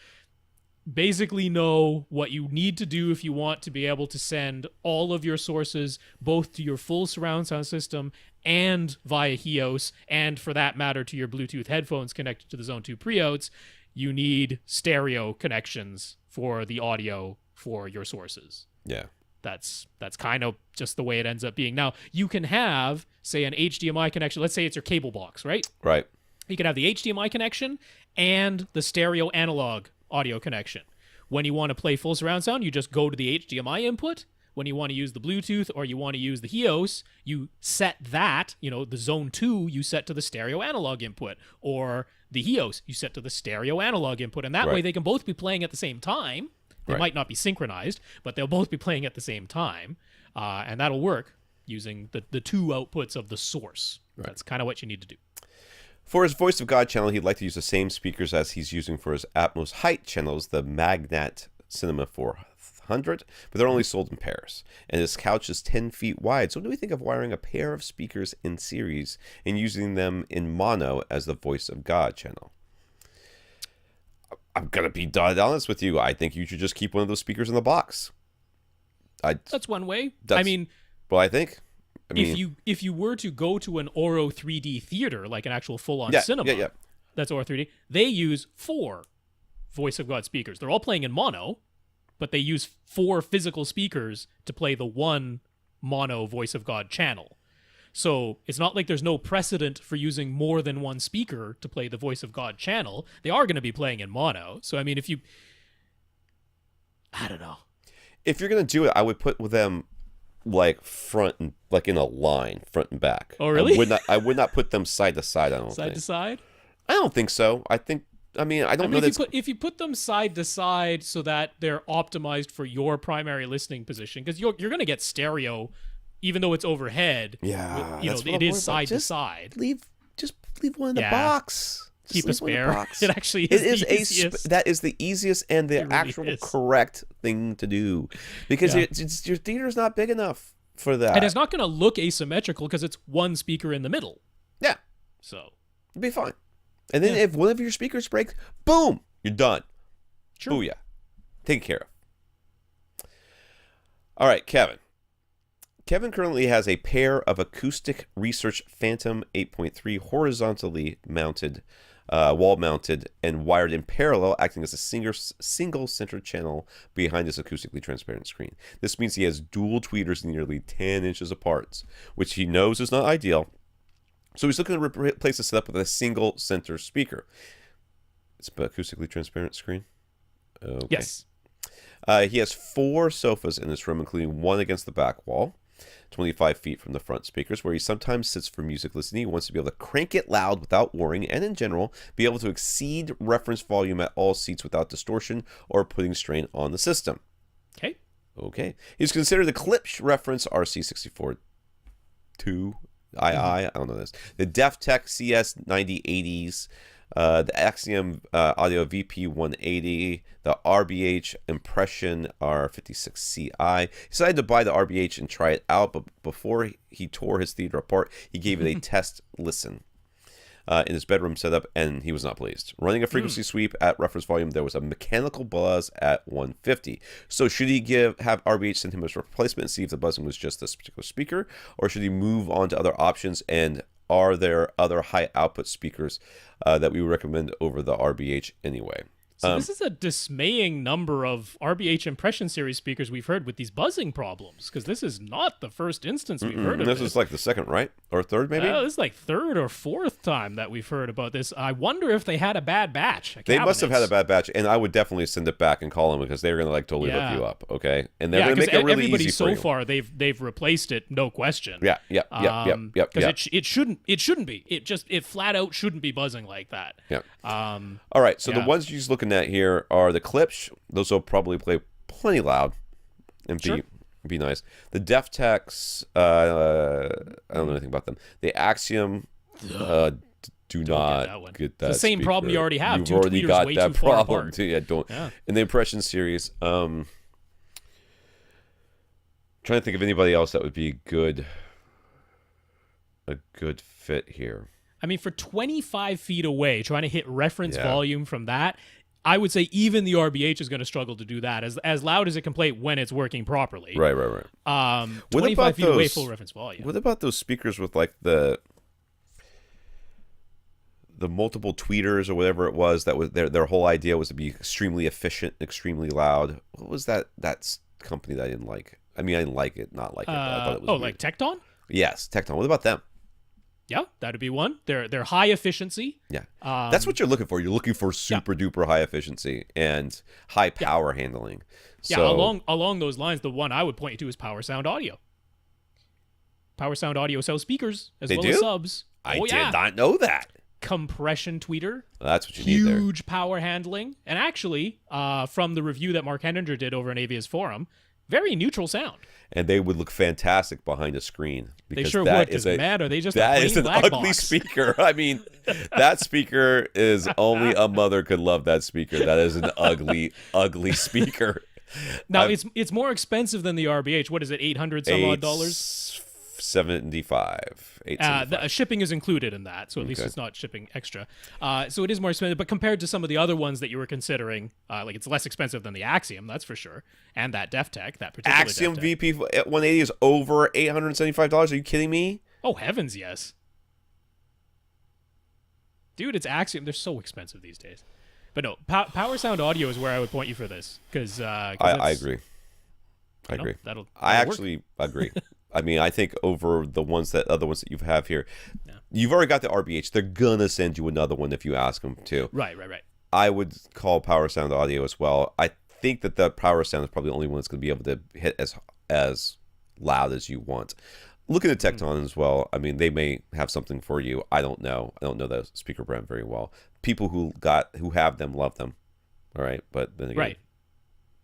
basically know what you need to do if you want to be able to send all of your sources both to your full surround sound system and via HEOS, and for that matter to your Bluetooth headphones connected to the Zone 2 preouts. You need stereo connections for the audio for your sources. Yeah. That's kind of just the way it ends up being. Now, you can have, say, an HDMI connection. Let's say it's your cable box, right? Right. You can have the HDMI connection and the stereo analog audio connection. When you want to play full surround sound, you just go to the HDMI input. When you want to use the Bluetooth or you want to use the HEOS, you set that, the Zone 2, you set to the stereo analog input. Or the HEOS, you set to the stereo analog input. And that way they can both be playing at the same time. They might not be synchronized, but they'll both be playing at the same time. And that'll work using the two outputs of the source. That's kind of what you need to do. For his Voice of God channel, he'd like to use the same speakers as he's using for his Atmos Height channels, the Magnat Cinema 400, but they're only sold in pairs. And his couch is 10 feet wide. So what do we think of wiring a pair of speakers in series and using them in mono as the Voice of God channel? I'm going to be dead honest with you. I think you should just keep one of those speakers in the box. That's one way. I think... if you were to go to an Oro 3D theater, like an actual full-on cinema, that's Oro 3D, they use 4 Voice of God speakers. They're all playing in mono, but they use 4 physical speakers to play the one mono Voice of God channel. So it's not like there's no precedent for using more than one speaker to play the Voice of God channel. They are going to be playing in mono. So, I mean, I don't know. If you're going to do it, I would put with them like front and like in a line, front and back. Oh, really? I would not put them side to side. I don't think. Side to side? I don't think so. I don't know if you put them side to side so that they're optimized for your primary listening position, because you're going to get stereo, even though it's overhead. Yeah, it is side to side. Just leave one in the box. Keep a spare. It actually is. That is the easiest and the actual correct thing to do, because your theater's not big enough for that, and it's not going to look asymmetrical because it's one speaker in the middle. Yeah, so it'll be fine. And then if one of your speakers breaks, boom, you're done. Sure. Booyah. Take care of. All right, Kevin. Kevin currently has a pair of Acoustic Research Phantom 8.3 horizontally mounted, wall-mounted, and wired in parallel, acting as a single center channel behind his acoustically transparent screen. This means he has dual tweeters nearly 10 inches apart, which he knows is not ideal. So he's looking to replace the setup with a single center speaker. It's an acoustically transparent screen? Okay. Yes. He has 4 sofas in this room, including one against the back wall, 25 feet from the front speakers, where he sometimes sits for music listening. He wants to be able to crank it loud without worrying, and in general, be able to exceed reference volume at all seats without distortion or putting strain on the system. Okay. He's considered the Klipsch reference RC64 II. I don't know this. The DefTech CS9080s, the Axiom Audio VP180, the RBH Impression R56CI. He decided to buy the RBH and try it out, but before he tore his theater apart, he gave it a test listen in his bedroom setup, and he was not pleased. Running a frequency sweep at reference volume, there was a mechanical buzz at 150. So should he have RBH send him a replacement and see if the buzzing was just this particular speaker, or should he move on to other options? And are there other high output speakers that we would recommend over the RBH anyway? So this is a dismaying number of RBH Impression Series speakers we've heard with these buzzing problems, because this is not the first instance we've heard of this. This is like the second, right? Or third, maybe? This is like third or fourth time that we've heard about this. I wonder if they had a bad batch. They must have had a bad batch, and I would definitely send it back and call them, because they're going to like totally look you up, okay? And they're going to make it really easy for you. So far, they've replaced it, no question. Yeah. Because it shouldn't be. It flat out shouldn't be buzzing like that. Yeah. All right, so the ones you're just looking at here are the clips. Those will probably play plenty loud and be nice. The DefTechs, I don't know anything about them. The Axiom, do not get that. It's the same speaker. problem you already have. You've Two already tweeters got way that too far problem apart. too. Yeah, don't. Yeah. In the Impression series, trying to think of anybody else that would be a good fit here. I mean, for 25 feet away, trying to hit reference volume from that, I would say even the RBH is going to struggle to do that as loud as it can play when it's working properly. Right. 25 feet away, full reference volume. What about those speakers with like the multiple tweeters or whatever it was that was their whole idea was to be extremely efficient, extremely loud? What was that company that I didn't like? I mean, I didn't like it, not like it. But I thought it was weird. Like Tecton? Yes, Tecton. What about them? Yeah, that'd be one. They're high efficiency. Yeah, that's what you're looking for. You're looking for super duper high efficiency and high power handling. So, along those lines, the one I would point you to is Power Sound Audio. Power Sound Audio sells speakers as well as subs. I did not know that. Compression tweeter. That's what you need there. Huge power handling. And actually, from the review that Mark Henninger did over on AVS Forum, very neutral sound. And they would look fantastic behind a screen. They sure would. Doesn't matter. They just that is an ugly box. speaker. I mean, that speaker is only a mother could love that speaker. That is an ugly, ugly speaker. Now it's more expensive than the RBH. What is it? $800 some odd dollars. $7.75. Shipping is included in that, so at least it's not shipping extra. So it is more expensive, but compared to some of the other ones that you were considering, like it's less expensive than the Axiom, that's for sure, and that DefTech, that particular Axiom DefTech. VP 180 is over $875. Are you kidding me? Oh heavens, yes, dude, it's Axiom. They're so expensive these days. But no, Power Sound Audio is where I would point you for this, because I agree. I agree. That'll I actually agree. I mean, I think over the other ones that you have here, you've already got the RBH. They're gonna send you another one if you ask them to. Right. I would call Power Sound Audio as well. I think that the Power Sound is probably the only one that's going to be able to hit as loud as you want. Looking at Tecton as well, I mean, they may have something for you. I don't know. I don't know the speaker brand very well. People who have them love them. All right, but then again,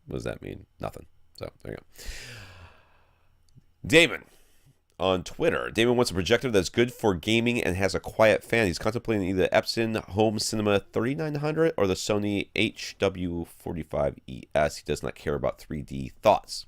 what does that mean? Nothing. So there you go. Damon on Twitter. Damon wants a projector that's good for gaming and has a quiet fan. He's contemplating either the Epson Home Cinema 3900 or the Sony HW45ES. He does not care about 3D thoughts.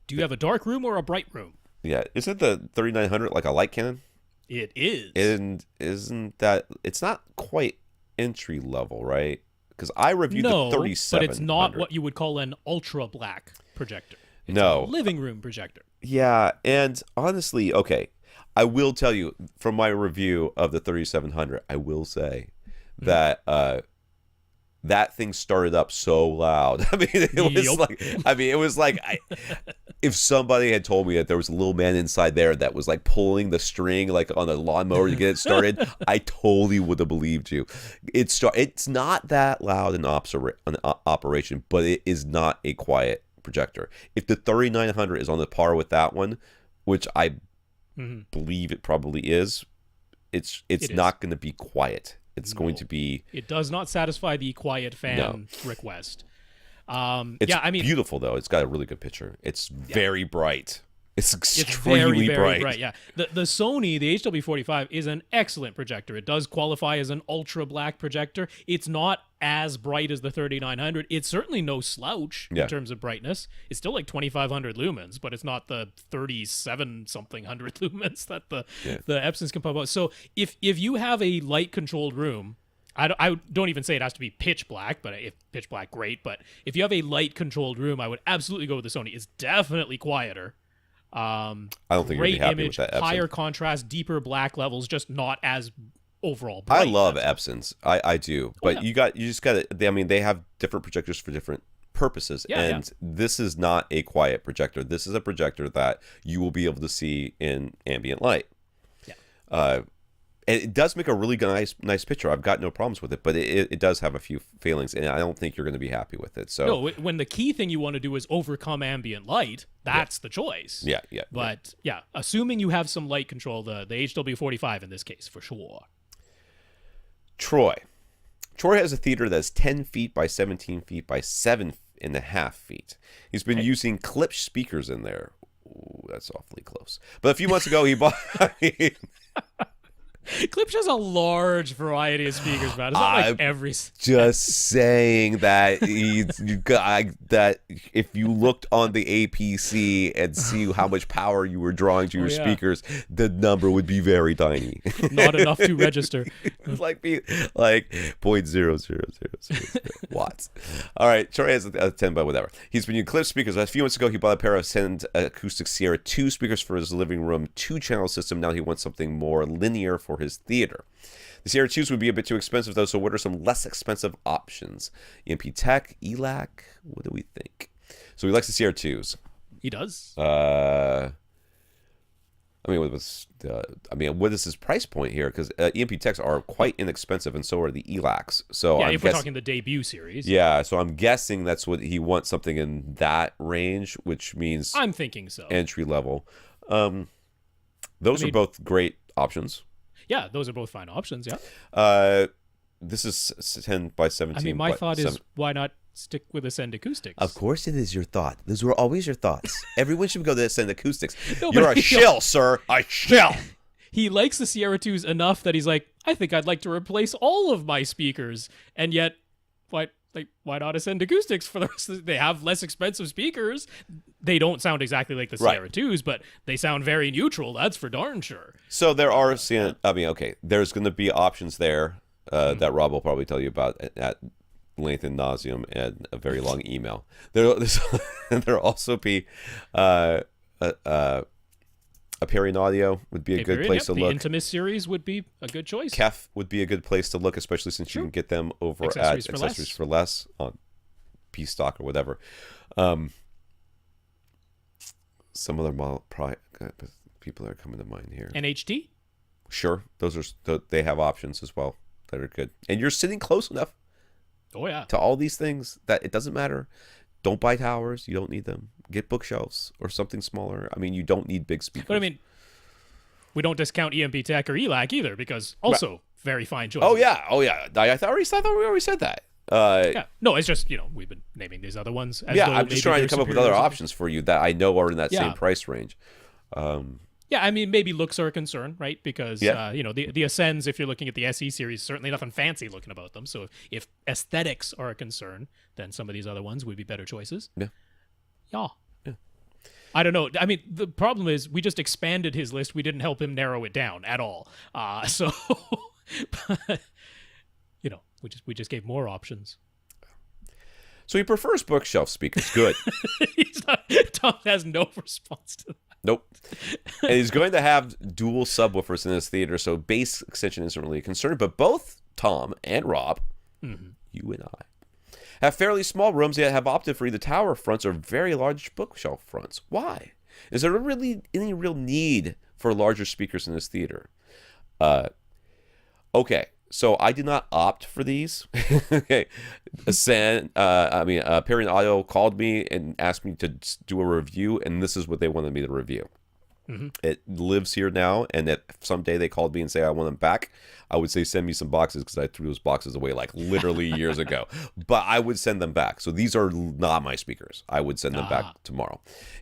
Do you have a dark room or a bright room? Yeah, isn't the 3900 like a light cannon? It is. And isn't that, it's not quite entry level, right? Because I reviewed the 3700. But it's not what you would call an ultra black projector. It's a living room projector. Yeah, and honestly, okay, I will tell you from my review of the 3700, I will say that that thing started up so loud. I mean, it was like, if somebody had told me that there was a little man inside there that was like pulling the string like on a lawnmower to get it started, I totally would have believed you. It's not that loud in operation, but it is not a quiet projector. If the 3900 is on the par with that one, which I believe it probably is, it's not going to be quiet. It's going to be. It does not satisfy the quiet fan request. It's beautiful though. It's got a really good picture. It's very bright. It's extremely very bright. Yeah, the Sony, the HW45 is an excellent projector. It does qualify as an ultra black projector. It's not as bright as the 3900. It's certainly no slouch in terms of brightness. It's still like 2500 lumens, but it's not the 37 something hundred lumens that the Epsons can pump out. So if you have a light controlled room, I don't even say it has to be pitch black, but if pitch black, great. But if you have a light controlled room, I would absolutely go with the Sony. It's definitely quieter. I don't think you're gonna be happy image, with that Epson. higher contrast, deeper black levels, just not as overall I bright. love Epsons. I do. But you just got to, I mean, they have different projectors for different purposes. And this is not a quiet projector. This is a projector that you will be able to see in ambient light. Yeah. And it does make a really nice picture. I've got no problems with it, but it does have a few failings, and I don't think you're going to be happy with it. So no, when the key thing you want to do is overcome ambient light, that's the choice. Yeah. But assuming you have some light control, the HW45 in this case, for sure. Troy has a theater that's 10 feet by 17 feet by 7.5 feet. He's been using Klipsch speakers in there. Ooh, that's awfully close. But a few months ago, he bought... Klipsch has a large variety of speakers, man. It's not like every... Just saying that that if you looked on the APC and see how much power you were drawing to your speakers, the number would be very tiny. Not enough to register. It's like 0.00000 watts. All right, Troy has a 10 by whatever. He's been using Klipsch speakers. A few months ago, he bought a pair of Send Acoustic Sierra 2 speakers for his living room 2-channel system. Now he wants something more linear for his theater. The Sierra 2s would be a bit too expensive, though, so what are some less expensive options? EMP Tech, ELAC, what do we think? So he likes the Sierra 2s. He does? I mean, what is his price point here? Because EMP Techs are quite inexpensive, and so are the ELACs. So yeah, if we're talking the debut series. Yeah, so I'm guessing that's what he wants, something in that range, which means... I'm thinking so. Entry level. Those are both great options. Yeah, those are both fine options, yeah. This is 10 by 17. I mean, my thought is, why not stick with Ascend Acoustics? Of course it is your thought. Those were always your thoughts. Everyone should go to Ascend Acoustics. No, you're a shill, sir. A shill. He likes the Sierra 2s enough that he's like, I think I'd like to replace all of my speakers. And yet, why not Ascend Acoustics for the rest of they have less expensive speakers. They don't sound exactly like the Sierra 2s, but they sound very neutral. That's for darn sure. So there are, there's going to be options there that Rob will probably tell you about at length and nauseum and a very long email. There'll also be Aperion Audio would be a good place to look. The Intimus series would be a good choice. Kef would be a good place to look, especially since you can get them over at Accessories for Less on P-Stock or whatever. Some other people that are coming to mind here. NHT? Sure. They have options as well that are good. And you're sitting close enough to all these things that it doesn't matter. Don't buy towers. You don't need them. Get bookshelves or something smaller. I mean, you don't need big speakers. But I mean, we don't discount EMP Tech or ELAC either, because also very fine choices. Oh, yeah. I thought we already said that. No, it's just, we've been naming these other ones. I'm just trying to come up with other options for you that I know are in that same price range. Yeah, I mean, maybe looks are a concern, right? Because, the Ascends, if you're looking at the SE series, certainly nothing fancy looking about them. So if aesthetics are a concern, then some of these other ones would be better choices. Yeah. I don't know. I mean, the problem is we just expanded his list. We didn't help him narrow it down at all. We just gave more options. So he prefers bookshelf speakers. Good. Tom has no response to that. Nope. And he's going to have dual subwoofers in his theater, so bass extension isn't really a concern. But both Tom and Rob, you and I, have fairly small rooms yet have opted for either tower fronts or very large bookshelf fronts. Why? Is there really any real need for larger speakers in this theater? Okay. So I did not opt for these. Okay, Aperion Audio called me and asked me to do a review, and this is what they wanted me to review. It lives here now, and if someday they called me and say I want them back, I would say send me some boxes, because I threw those boxes away like literally years ago. But I would send them back. So these are not my speakers. I would send them back tomorrow.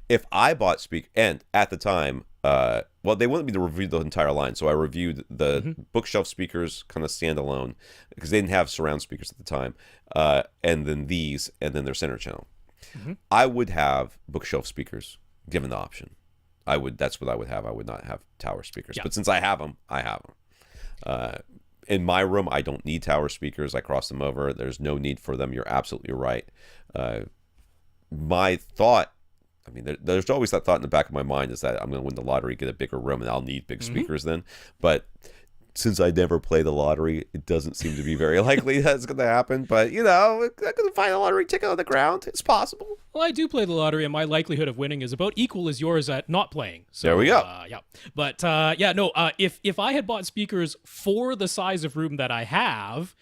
If I bought and at the time, they wanted me to review the entire line, so I reviewed the bookshelf speakers kind of standalone, because they didn't have surround speakers at the time, and then these, and then their center channel. I would have bookshelf speakers given the option. That's what I would have. I would not have tower speakers. But since I have them, I have them. In my room, I don't need tower speakers. I cross them over. There's no need for them. You're absolutely right. My thought, there's always that thought in the back of my mind, is that I'm going to win the lottery, get a bigger room, and I'll need big speakers then. But since I never play the lottery, it doesn't seem to be very likely that's going to happen. But, you know, I could find a lottery ticket on the ground. It's possible. Well, I do play the lottery, and my likelihood of winning is about equal as yours at not playing. So, there we go. Yeah. But, if I had bought speakers for the size of room that I have,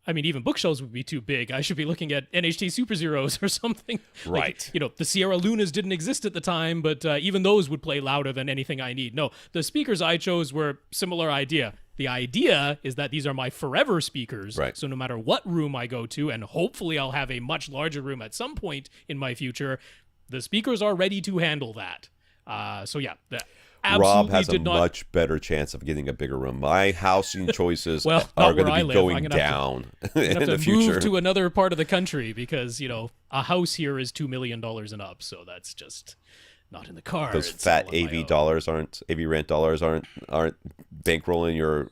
I mean, even bookshelves would be too big. I should be looking at NHT Super Zeros or something. Right. Like, the Sierra Lunas didn't exist at the time, but even those would play louder than anything I need. No, the speakers I chose were similar idea. The idea is that these are my forever speakers. Right. So no matter what room I go to, and hopefully I'll have a much larger room at some point in my future, the speakers are ready to handle that. Rob has a much better chance of getting a bigger room. My housing choices are going to be going down in the future. Move to another part of the country because, a house here is $2 million and up. So that's just not in the cards. Those fat AVRant dollars aren't bankrolling your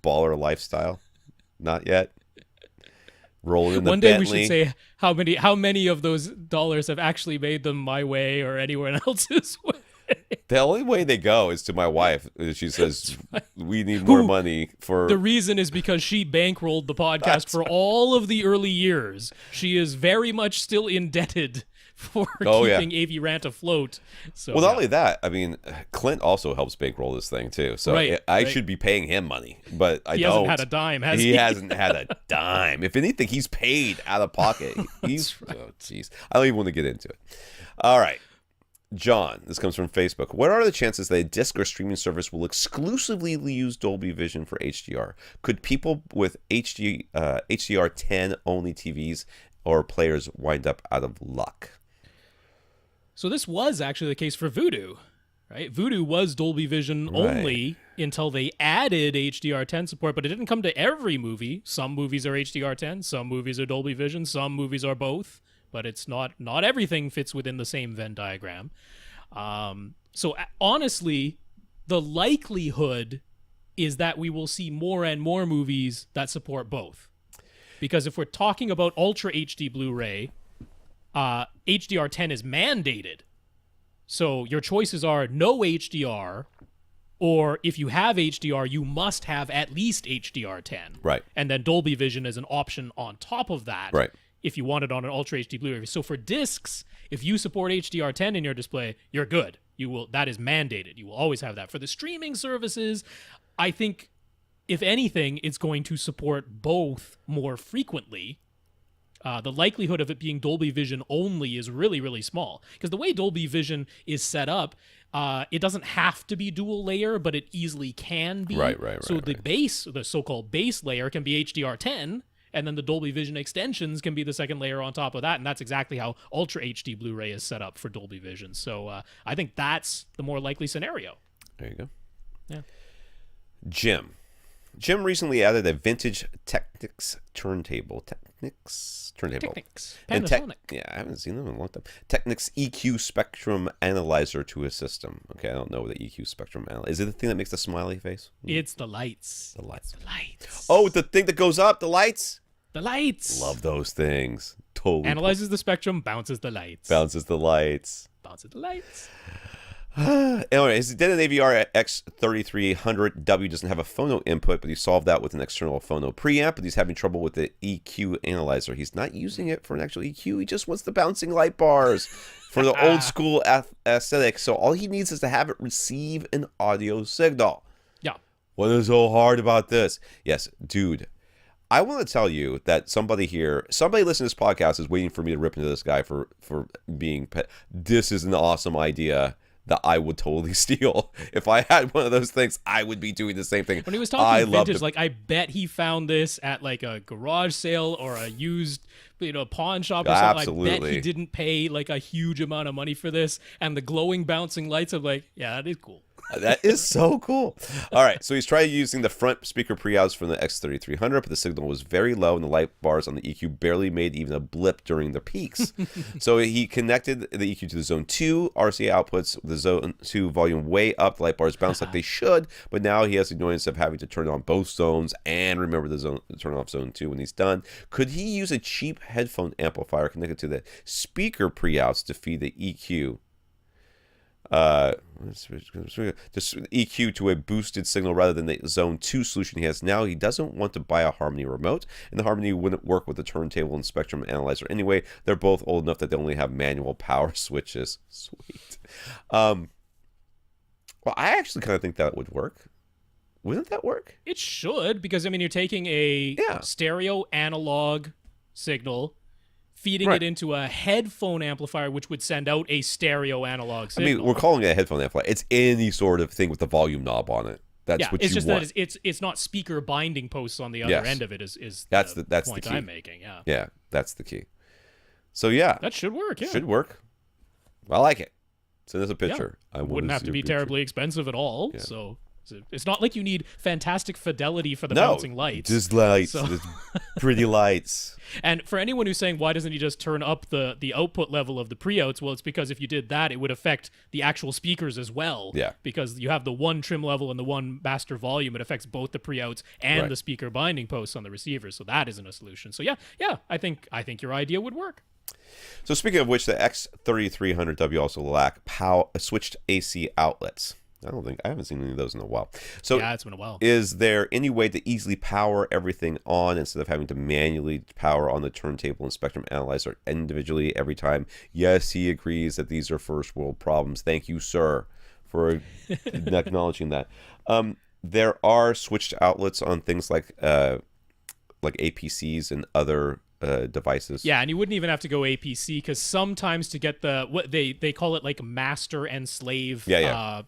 baller lifestyle. Not yet. Rolling in the One day Bentley. we should say how many of those dollars have actually made them my way or anyone else's way. The only way they go is to my wife. She says, we need more money for... The reason is because she bankrolled the podcast for all of the early years. She is very much still indebted for keeping AVRant afloat. So, well, not only that, I mean, Clint also helps bankroll this thing, too. So I should be paying him money, but I don't. He hasn't had a dime, has he? He hasn't had a dime. If anything, he's paid out of pocket. He's... right. Oh, jeez. I don't even want to get into it. All right. John, this comes from Facebook. What are the chances that a disc or streaming service will exclusively use Dolby Vision for HDR? Could people with HDR 10 only TVs or players wind up out of luck? So this was actually the case for Vudu, right? Vudu was Dolby Vision only until they added HDR 10 support, but it didn't come to every movie. Some movies are HDR 10, some movies are Dolby Vision, some movies are both. But it's not everything fits within the same Venn diagram. So honestly, the likelihood is that we will see more and more movies that support both. Because if we're talking about Ultra HD Blu-ray, HDR10 is mandated. So your choices are no HDR, or if you have HDR, you must have at least HDR10. Right. And then Dolby Vision is an option on top of that. Right. If you want it on an Ultra HD Blu-ray. So for discs, if you support HDR10 in your display, you're good. That is mandated. You will always have that. For the streaming services, I think, if anything, it's going to support both more frequently. The likelihood of it being Dolby Vision only is really, really small. Because the way Dolby Vision is set up, it doesn't have to be dual layer, but it easily can be. Right. So the so-called base layer can be HDR10, and then the Dolby Vision extensions can be the second layer on top of that, and that's exactly how Ultra HD Blu-ray is set up for Dolby Vision. So I think that's the more likely scenario. There you go. Yeah. Jim recently added a vintage Technics turntable. Technics. Panasonic. I haven't seen them in a long time. Technics EQ Spectrum Analyzer to his system. Okay, I don't know what the EQ Spectrum Analyzer is. It the thing that makes the smiley face? It's the lights. The lights. Oh, the thing that goes up, the lights? The lights. Love those things. Totally. Analyzes the spectrum, bounces the lights. Bounces the lights. Anyway, his did an AVR X3300W doesn't have a phono input, but he solved that with an external phono preamp, but he's having trouble with the EQ analyzer. He's not using it for an actual EQ. He just wants the bouncing light bars for the old school aesthetic. So all he needs is to have it receive an audio signal. Yeah. What is so hard about this? Yes, dude. I want to tell you that somebody listening to this podcast is waiting for me to rip into this guy for being pet. This is an awesome idea that I would totally steal. If I had one of those things, I would be doing the same thing. When he was talking vintage, I bet he found this at like a garage sale or a used, pawn shop or something. Absolutely. I bet he didn't pay like a huge amount of money for this. And the glowing bouncing lights of that is cool. That is so cool. All right, so he's tried using the front speaker pre-outs from the X3300, but the signal was very low and the light bars on the EQ barely made even a blip during the peaks. So he connected the EQ to the Zone 2 RCA outputs, the Zone 2 volume way up, the light bars bounce like they should, but now he has the annoyance of having to turn on both zones and remember turn off Zone 2 when he's done. Could he use a cheap headphone amplifier connected to the speaker pre-outs to feed the EQ? Just EQ to a boosted signal rather than the Zone 2 solution he has now. He doesn't want to buy a Harmony remote, and the Harmony wouldn't work with the turntable and spectrum analyzer anyway. They're both old enough that they only have manual power switches. Sweet. Well, I actually kind of think that would work. Wouldn't that work? It should, because I mean, you're taking a stereo analog signal, feeding it into a headphone amplifier, which would send out a stereo analog signal. I mean, we're calling it a headphone amplifier. It's any sort of thing with the volume knob on it. That's what it's you just want. that it's not speaker binding posts on the other end of it. That's the point key. I'm making. Yeah, that's the key. So yeah, that should work. Yeah, should work. I like it. Send us a picture. I wouldn't have to be terribly expensive at all. Yeah. So it's not like you need fantastic fidelity for the bouncing lights. Just lights. Just pretty lights. And for anyone who's saying, why doesn't he just turn up the output level of the pre-outs? Well, it's because if you did that, it would affect the actual speakers as well. Yeah. Because you have the one trim level and the one master volume. It affects both the pre-outs and the speaker binding posts on the receivers. So that isn't a solution. So yeah, I think your idea would work. So speaking of which, the X3300W also lack switched AC outlets. I haven't seen any of those in a while. So yeah, it's been a while. Is there any way to easily power everything on instead of having to manually power on the turntable and spectrum analyzer individually every time? Yes, he agrees that these are first world problems. Thank you, sir, for acknowledging that. There are switched outlets on things like APCs and other devices. Yeah, and you wouldn't even have to go APC, because sometimes to get what they call it like master and slave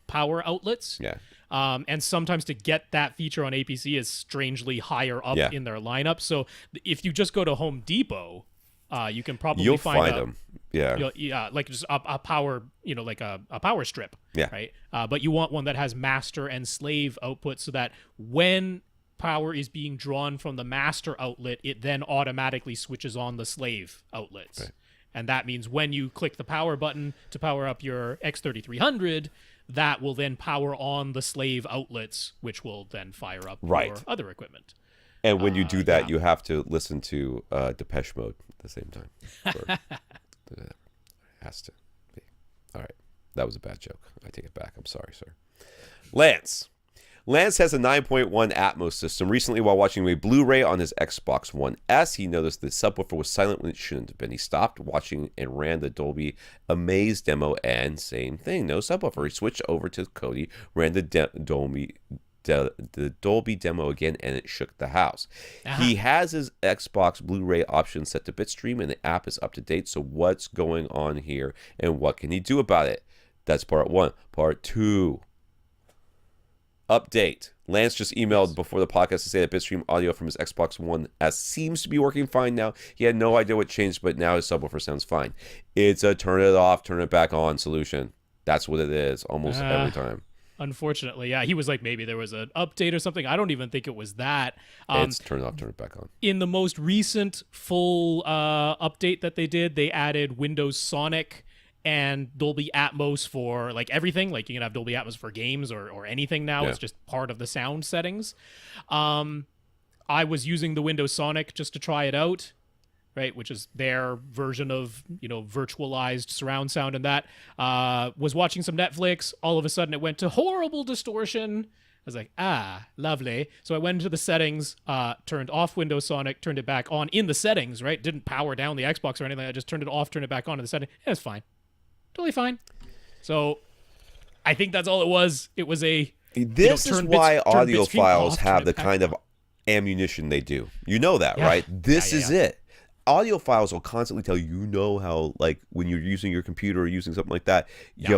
power outlets. Yeah. And sometimes to get that feature on APC is strangely higher up in their lineup. So if you just go to Home Depot, you can probably find them. Yeah. Like just a power, like a power strip. Yeah. Right. But you want one that has master and slave output, so that when power is being drawn from the master outlet, it then automatically switches on the slave outlets. Right. And that means when you click the power button to power up your X3300, that will then power on the slave outlets, which will then fire up your other equipment. And when you do that, you have to listen to Depeche Mode at the same time. It has to be. All right. That was a bad joke. I take it back. I'm sorry, sir. Lance has a 9.1 Atmos system. Recently, while watching a Blu-ray on his Xbox One S, he noticed the subwoofer was silent when it shouldn't have been. He stopped watching and ran the Dolby Amaze demo, and same thing, no subwoofer. He switched over to Kodi, ran the Dolby demo again, and it shook the house. He has his Xbox Blu-ray option set to Bitstream, and the app is up to date. So what's going on here, and what can he do about it? That's part one. Part two. Update. Lance just emailed before the podcast to say that Bitstream audio from his Xbox One S seems to be working fine now. He had no idea what changed, but now his subwoofer sounds fine. It's a turn it off, turn it back on solution. That's what it is almost every time. Unfortunately, yeah. He was like, maybe there was an update or something. I don't even think it was that. It's turn it off, turn it back on. In the most recent full update that they did, they added Windows Sonic and Dolby Atmos for like everything. Like you can have Dolby Atmos for games or anything now. It's just part of the sound settings. I was using the Windows Sonic just to try it out, right? Which is their version of, virtualized surround sound, and that was watching some Netflix. All of a sudden it went to horrible distortion. I was like, lovely. So I went into the settings, turned off Windows Sonic, turned it back on in the settings, right? Didn't power down the Xbox or anything. I just turned it off, turned it back on in the setting. It was fine. Totally fine. So I think that's all it was. It was a... This is why audiophiles have the kind of ammunition they do. You know that, right? This is it. Audiophiles will constantly tell you, how, like, when you're using your computer or using something like that,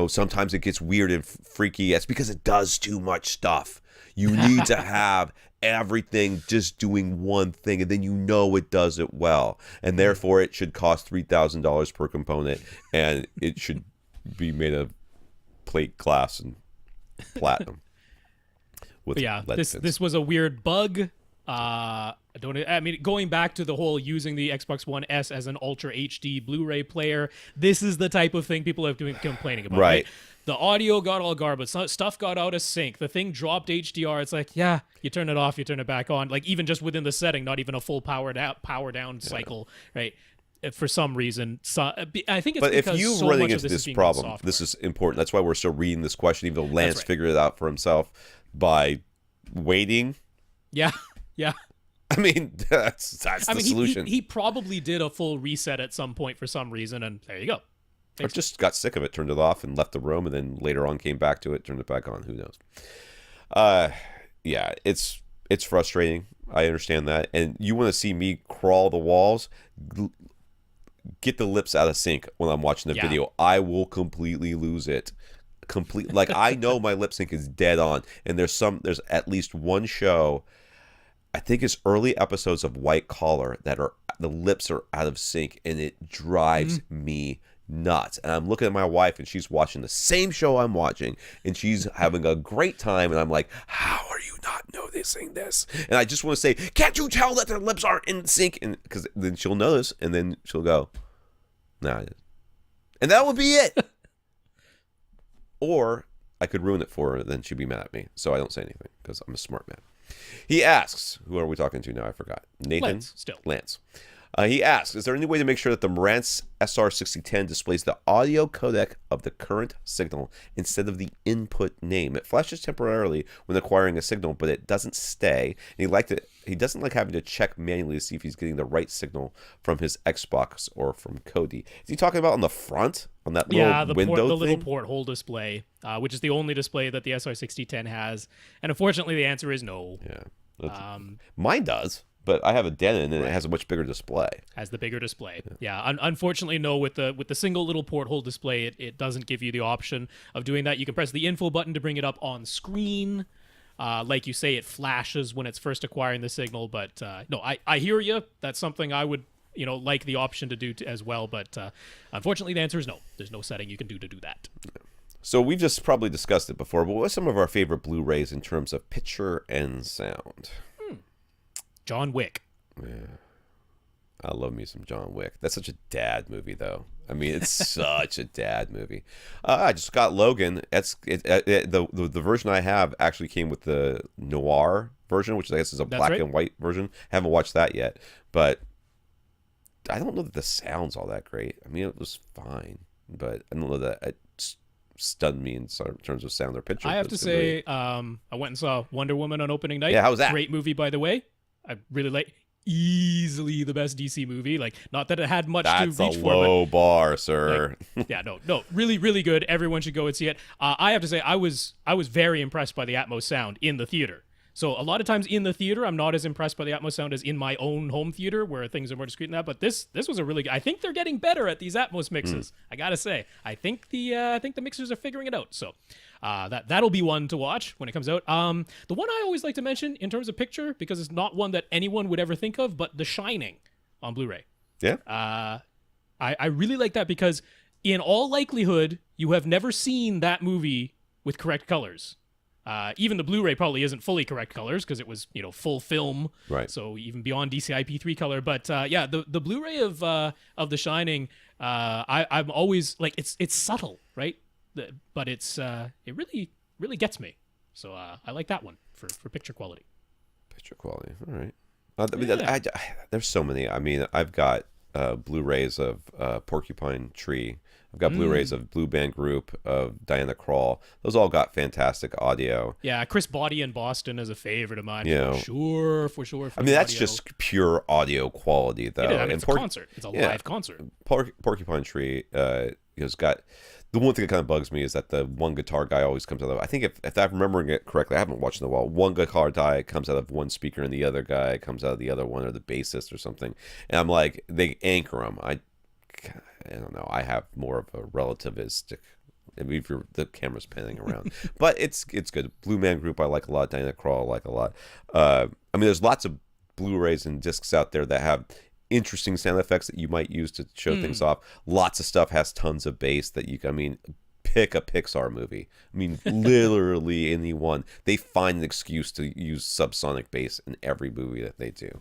sometimes it gets weird and freaky. It's because it does too much stuff. You need to have everything just doing one thing, and then it does it well. And therefore, it should cost $3,000 per component, and it should be made of plate glass and platinum. This was a weird bug. Going back to the whole using the Xbox One S as an Ultra HD Blu-ray player, this is the type of thing people have been complaining about. Right? The audio got all garbage. Stuff got out of sync. The thing dropped HDR. It's like, you turn it off, you turn it back on. Like even just within the setting, not even a full power down cycle, right? for some reason. So I think it's but because if you're so running much of into this is this being problem, software. this is important. That's why we're still reading this question, even though Lance right. figured it out for himself by waiting. Yeah, yeah. I mean, that's the solution. He probably did a full reset at some point for some reason, and there you go. Or just got sick of it, turned it off, and left the room, and then later on came back to it, turned it back on. Who knows? Yeah, it's frustrating. I understand that. And you want to see me crawl the walls, get the lips out of sync when I'm watching the video. I will completely lose it. Like, I know my lip sync is dead on. And there's at least one show, I think it's early episodes of White Collar, that the lips are out of sync, and it drives me nuts. And I'm looking at my wife, and she's watching the same show I'm watching, and she's having a great time, and I'm like, how are you not noticing this? And I just want to say, can't you tell that their lips aren't in sync? And because then she'll notice, and then she'll go, nah, and that would be it. Or I could ruin it for her, then she'd be mad at me. So I don't say anything because I'm a smart man. He asks, who are we talking to now? I forgot. Nathan? Lance. He asks, is there any way to make sure that the Marantz SR6010 displays the audio codec of the current signal instead of the input name? It flashes temporarily when acquiring a signal, but it doesn't stay. And he doesn't like having to check manually to see if he's getting the right signal from his Xbox or from Kodi. Is he talking about on the front? On that little window the little porthole display, which is the only display that the SR6010 has. And unfortunately, the answer is no. Yeah. Mine does. But I have a Denon, and it has a much bigger display. Has the bigger display. Yeah. Unfortunately, no. With the single little porthole display, it doesn't give you the option of doing that. You can press the info button to bring it up on screen. Like you say, it flashes when it's first acquiring the signal. But no, I hear you. That's something I would like the option to do as well. But unfortunately, the answer is no. There's no setting you can do to do that. So we've just probably discussed it before, but what are some of our favorite Blu-rays in terms of picture and sound? John Wick. Yeah. I love me some John Wick. That's such a dad movie, though. I mean, it's such a dad movie. I just got Logan. The version I have actually came with the noir version, which I guess is a black and white version. Haven't watched that yet, but I don't know that the sound's all that great. I mean, it was fine, but I don't know that it stunned me in terms of sound or picture. I have to say, I went and saw Wonder Woman on opening night. Yeah, how was that? Great movie, by the way. I really like. Easily the best DC movie. Like, not that it had much to reach for. That's a low bar, sir. Like, yeah, no, really, really good. Everyone should go and see it. I have to say, I was very impressed by the Atmos sound in the theater. So a lot of times in the theater, I'm not as impressed by the Atmos sound as in my own home theater, where things are more discreet than that. But this was a really good. I think they're getting better at these Atmos mixes. I gotta say, I think the mixers are figuring it out. So that'll be one to watch when it comes out. The one I always like to mention in terms of picture, because it's not one that anyone would ever think of, but The Shining on Blu-ray. Yeah. I really like that because in all likelihood, you have never seen that movie with correct colors. Even the Blu-ray probably isn't fully correct colors because it was, full film. Right. So even beyond DCI-P3 color. But yeah, the Blu-ray of The Shining, I'm always like, it's subtle, right? But it really, really gets me. So I like that one for picture quality. Picture quality. All right. There's so many. I mean, I've got Blu-rays of Porcupine Tree. I've got Blu-rays of Blue Band Group, of Diana Krall. Those all got fantastic audio. Yeah, Chris Body in Boston is a favorite of mine. For sure. I mean, that's just pure audio quality, though. It's a concert. It's a live concert. Porcupine Tree has got... The one thing that kind of bugs me is that the one guitar guy always comes out of... I think if I'm remembering it correctly, I haven't watched in a while, one guitar guy comes out of one speaker and the other guy comes out of the other one, or the bassist or something. And I'm like, they anchor them. I don't know. I have more of a relativistic... I mean, if the camera's panning around. But it's good. Blue Man Group I like a lot. Diana Krall I like a lot. I mean, there's lots of Blu-rays and discs out there that have interesting sound effects that you might use to show things off. Lots of stuff has tons of bass that you can... I mean, pick a Pixar movie. I mean, literally anyone. They find an excuse to use subsonic bass in every movie that they do.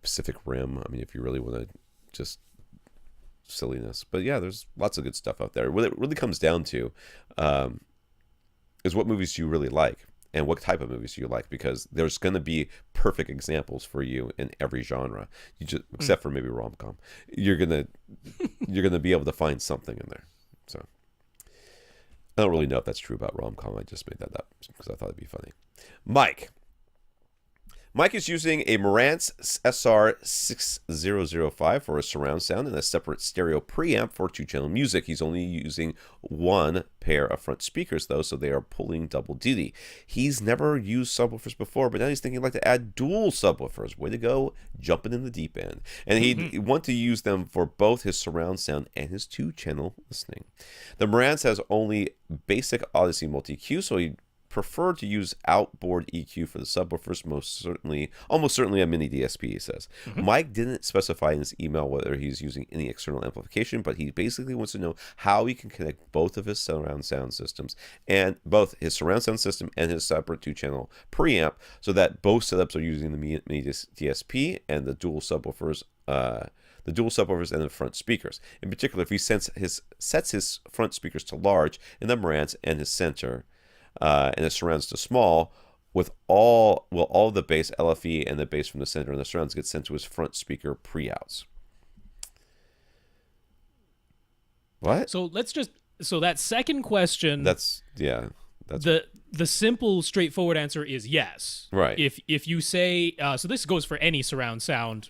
Pacific Rim. I mean, if you really want to just silliness. But yeah, there's lots of good stuff out there. What it really comes down to is what movies do you really like? and what type of movies do you like, because there's going to be perfect examples for you in every genre. You just, except for maybe rom-com, you're gonna be able to find something in there. So I don't really know if that's true about rom-com. I just made that up because I thought it'd be funny. Mike is using a Marantz SR6005 for a surround sound and a separate stereo preamp for 2-channel music. He's only using one pair of front speakers, though, so they are pulling double duty. He's never used subwoofers before, but now he's thinking like to add dual subwoofers. Way to go, jumping in the deep end. And he'd want to use them for both his surround sound and his 2-channel listening. The Marantz has only basic Odyssey multi-Q, so he prefer to use outboard EQ for the subwoofers, almost certainly a mini DSP, he says. Mike didn't specify in his email whether he's using any external amplification, but he basically wants to know how he can connect both of his surround sound systems, and both his surround sound system and his separate 2-channel preamp, so that both setups are using the mini DSP and the dual subwoofers and the front speakers. In particular, if he sets his front speakers to large in the Marantz and his center, and the surrounds to small, with all the bass LFE and the bass from the center and the surrounds get sent to his front speaker pre-outs. What? So that second question. The simple, straightforward answer is yes. Right. If you say so, this goes for any surround sound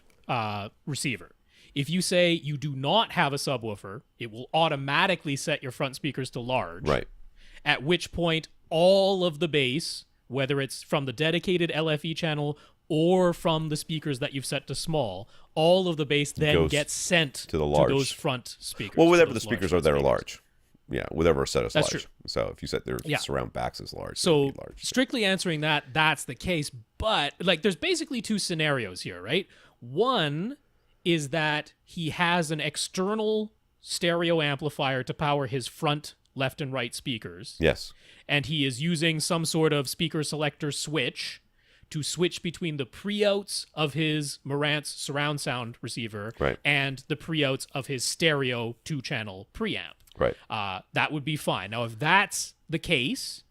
receiver. If you say you do not have a subwoofer, it will automatically set your front speakers to large. Right. At which point, all of the bass, whether it's from the dedicated LFE channel or from the speakers that you've set to small, all of the bass then gets sent to those front speakers. Well, whatever the speakers are that are large. Yeah, whatever set is That's large. True. So if you set their surround backs as large, so large. Strictly answering that's the case. But like, there's basically two scenarios here, right? One is that he has an external stereo amplifier to power his front left and right speakers. Yes. And he is using some sort of speaker selector switch to switch between the pre-outs of his Marantz surround sound receiver and the pre-outs of his stereo 2-channel preamp. Right. That would be fine. Now, if that's the case,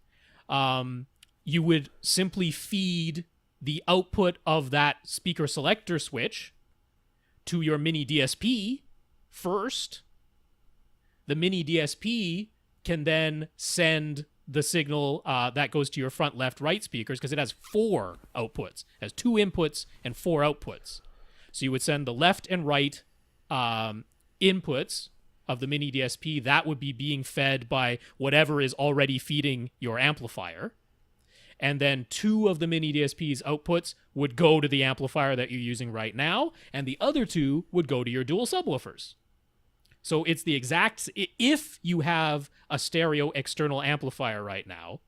you would simply feed the output of that speaker selector switch to your mini DSP first. The mini DSP can then send the signal that goes to your front, left, right speakers, because it has 4 outputs. It has 2 inputs and 4 outputs. So you would send the left and right inputs of the mini DSP. That would be being fed by whatever is already feeding your amplifier. And then 2 of the mini DSP's outputs would go to the amplifier that you're using right now, and the other 2 would go to your dual subwoofers. So it's the exact, if you have a stereo external amplifier right now,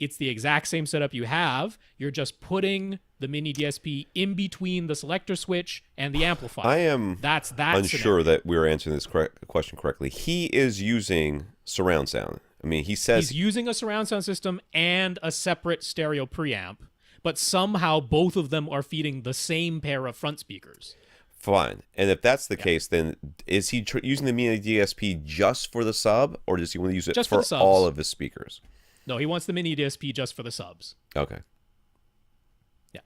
it's the exact same setup you have. You're just putting the mini DSP in between the selector switch and the amplifier. I am unsure scenario. that we're answering this question correctly. He is using surround sound. I mean, he says he's using a surround sound system and a separate stereo preamp, but somehow both of them are feeding the same pair of front speakers. Fine. And if that's the case, then is he using the mini DSP just for the sub, or does he want to use it just for all of his speakers? No, he wants the mini DSP just for the subs. Okay. Yeah.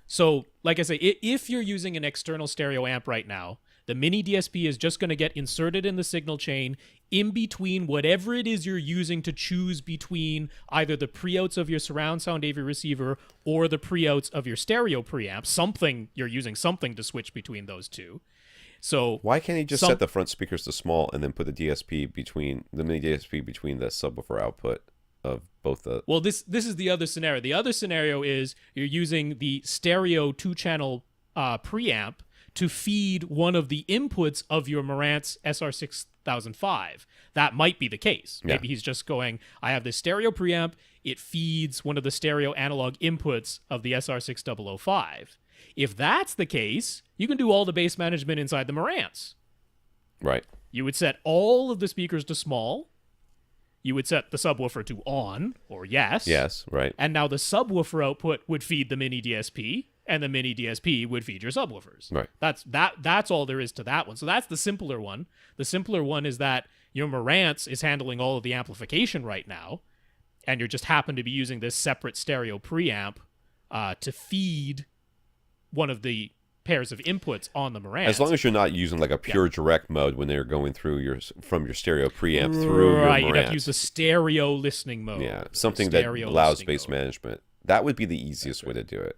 So, like I say, if you're using an external stereo amp right now, the mini DSP is just going to get inserted in the signal chain in between whatever it is you're using to choose between either the pre-outs of your surround sound AV receiver or the pre-outs of your stereo preamp. You're using something to switch between those two. So why can't he just set the front speakers to small and then put the DSP between the mini DSP between the subwoofer output of both the... Well, this is the other scenario. The other scenario is you're using the stereo 2-channel preamp to feed one of the inputs of your Marantz SR6005. That might be the case. Maybe he's just going, I have this stereo preamp, it feeds one of the stereo analog inputs of the SR6005. If that's the case, you can do all the bass management inside the Marantz. Right. You would set all of the speakers to small. You would set the subwoofer to on, or yes. Yes, right. And now the subwoofer output would feed the mini DSP, and the mini DSP would feed your subwoofers. Right. That's all there is to that one. So that's the simpler one. The simpler one is that your Marantz is handling all of the amplification right now, and you just happen to be using this separate stereo preamp to feed one of the pairs of inputs on the Marantz. As long as you're not using like a pure direct mode when they're going through from your stereo preamp through your Marantz. You'd have to use the stereo listening mode. Yeah, something that allows bass management. That would be the easiest way to do it.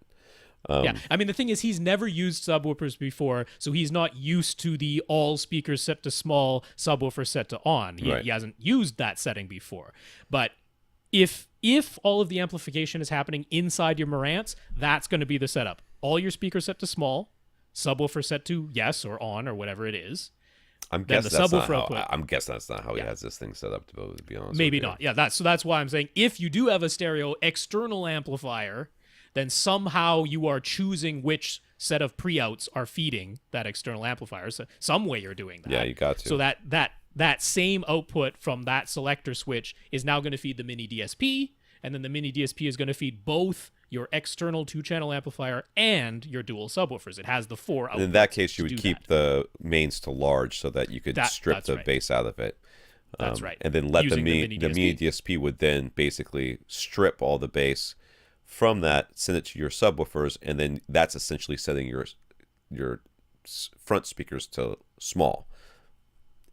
Yeah, I mean, the thing is, he's never used subwoofers before, so he's not used to the all speakers set to small, subwoofer set to on. He hasn't used that setting before. But if all of the amplification is happening inside your Marantz, that's going to be the setup. All your speakers set to small, subwoofer set to yes or on or whatever it is. I'm guessing that's not how he has this thing set up, to be honest. Maybe not. Yeah, that's why I'm saying if you do have a stereo external amplifier, then somehow you are choosing which set of pre-outs are feeding that external amplifier. So some way you're doing that. Yeah, you got to. So that same output from that selector switch is now going to feed the mini DSP, and then the mini DSP is going to feed both your external 2-channel amplifier and your dual subwoofers. It has the 4 outputs. And in that case, you would keep the mains to large so that you could strip the bass out of it. That's right. And then let the mini DSP would then basically strip all the bass from that, send it to your subwoofers, and then that's essentially setting your front speakers to small.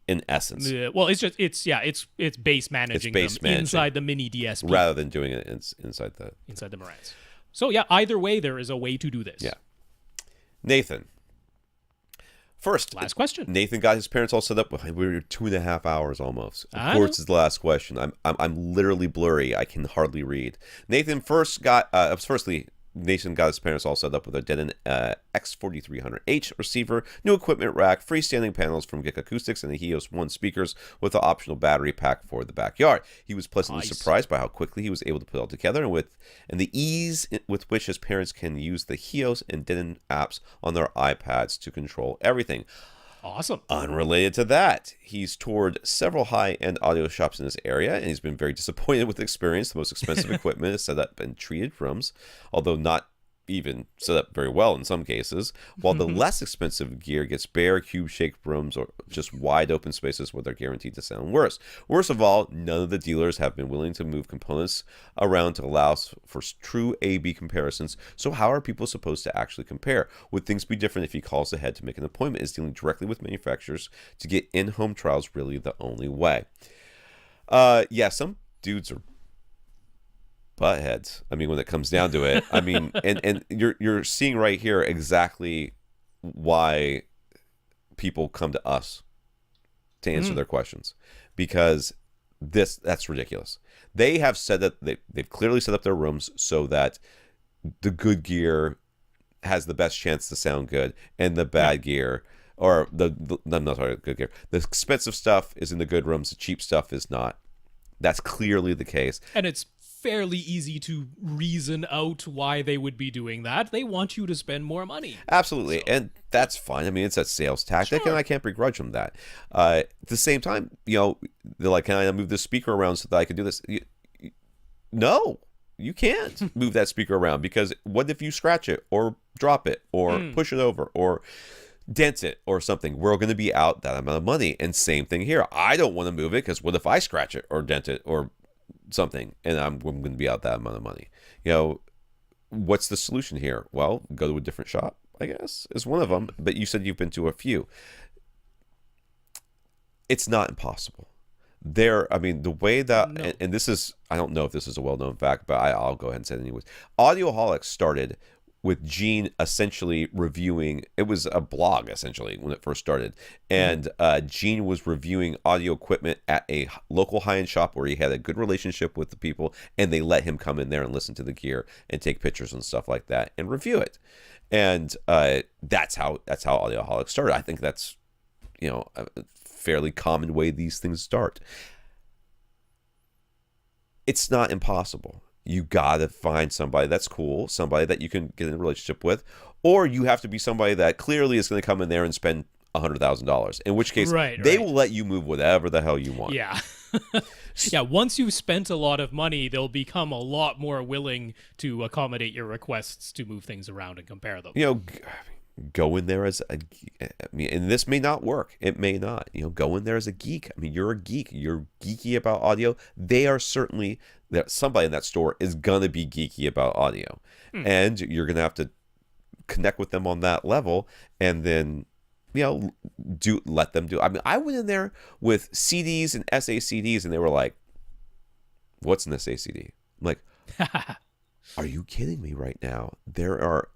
In essence, well, it's bass managing them inside the mini DSP rather than doing it inside the Marantz. So yeah, either way, there is a way to do this. Yeah, Nathan. First, last question. Nathan got his parents all set up. We were 2.5 hours almost. Of course, it's the last question. I'm literally blurry. I can hardly read. Nathan Nathan got his parents all set up with a Denon X4300H receiver, new equipment rack, freestanding panels from Gick Acoustics, and the Hios 1 speakers with an optional battery pack for the backyard. He was pleasantly surprised by how quickly he was able to put it all together and the ease with which his parents can use the Hios and Denon apps on their iPads to control everything. Awesome. Unrelated to that, he's toured several high-end audio shops in this area, and he's been very disappointed with the experience. The most expensive equipment is set up in treated rooms, although not even set up very well in some cases, while the less expensive gear gets bare cube-shaped rooms or just wide open spaces where they're guaranteed to sound worse. Worst of all, none of the dealers have been willing to move components around to allow for true A-B comparisons. So how are people supposed to actually compare? Would things be different if he calls ahead to make an appointment? Is dealing directly with manufacturers to get in-home trials really the only way? Yeah, some dudes are buttheads. I mean, when it comes down to it, I mean, and you're seeing right here exactly why people come to us to answer their questions, because that's ridiculous. They have said that they've clearly set up their rooms so that the good gear has the best chance to sound good, and the bad gear, or I'm not talking good gear, the expensive stuff is in the good rooms, the cheap stuff is not. That's clearly the case, and it's fairly easy to reason out why they would be doing that. They want you to spend more money. Absolutely. So, and that's fine. I mean, it's a sales tactic, and I can't begrudge them that. At the same time, they're like, can I move this speaker around so that I can do this? No, you can't move that speaker around, because what if you scratch it or drop it or push it over or dent it or something? We're going to be out that amount of money. And same thing here. I don't want to move it because what if I scratch it or dent it or something, and I'm going to be out that amount of money? What's the solution here? Well, go to a different shop, I guess, is one of them. But you said you've been to a few. It's not impossible. The way that, and this is, I don't know if this is a well-known fact, but I'll go ahead and say it anyways. Audioholics started with Gene essentially reviewing, it was a blog essentially when it first started, and Gene was reviewing audio equipment at a local high-end shop where he had a good relationship with the people, and they let him come in there and listen to the gear and take pictures and stuff like that and review it. And that's how Audioholics started. I think that's a fairly common way these things start. It's not impossible. You gotta find somebody that's cool, somebody that you can get in a relationship with, or you have to be somebody that clearly is going to come in there and spend $100,000. In which case, they will let you move whatever the hell you want. Yeah, yeah. Once you've spent a lot of money, they'll become a lot more willing to accommodate your requests to move things around and compare them. Go in there as and this may not work. It may not. Go in there as a geek. I mean, you're a geek. You're geeky about audio. They are certainly that somebody in that store is gonna be geeky about audio, and you're gonna have to connect with them on that level, and then let them do. I mean, I went in there with CDs and SACDs, and they were like, "What's an SACD?" I'm like, "Are you kidding me right now?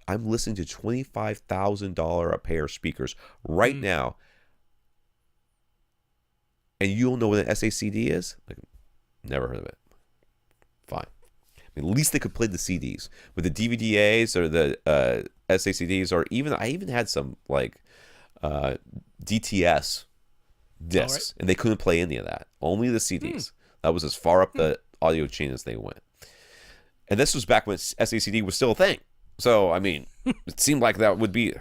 I'm listening to $25,000 a pair of speakers right now, and you don't know what an SACD is?" Like, never heard of it. Fine. I mean, at least they could play the CDs. With the DVDAs or the SACDs, or I even had some like DTS discs, and they couldn't play any of that. Only the CDs. That was as far up the audio chain as they went. And this was back when SACD was still a thing. So, I mean, it seemed like that would be.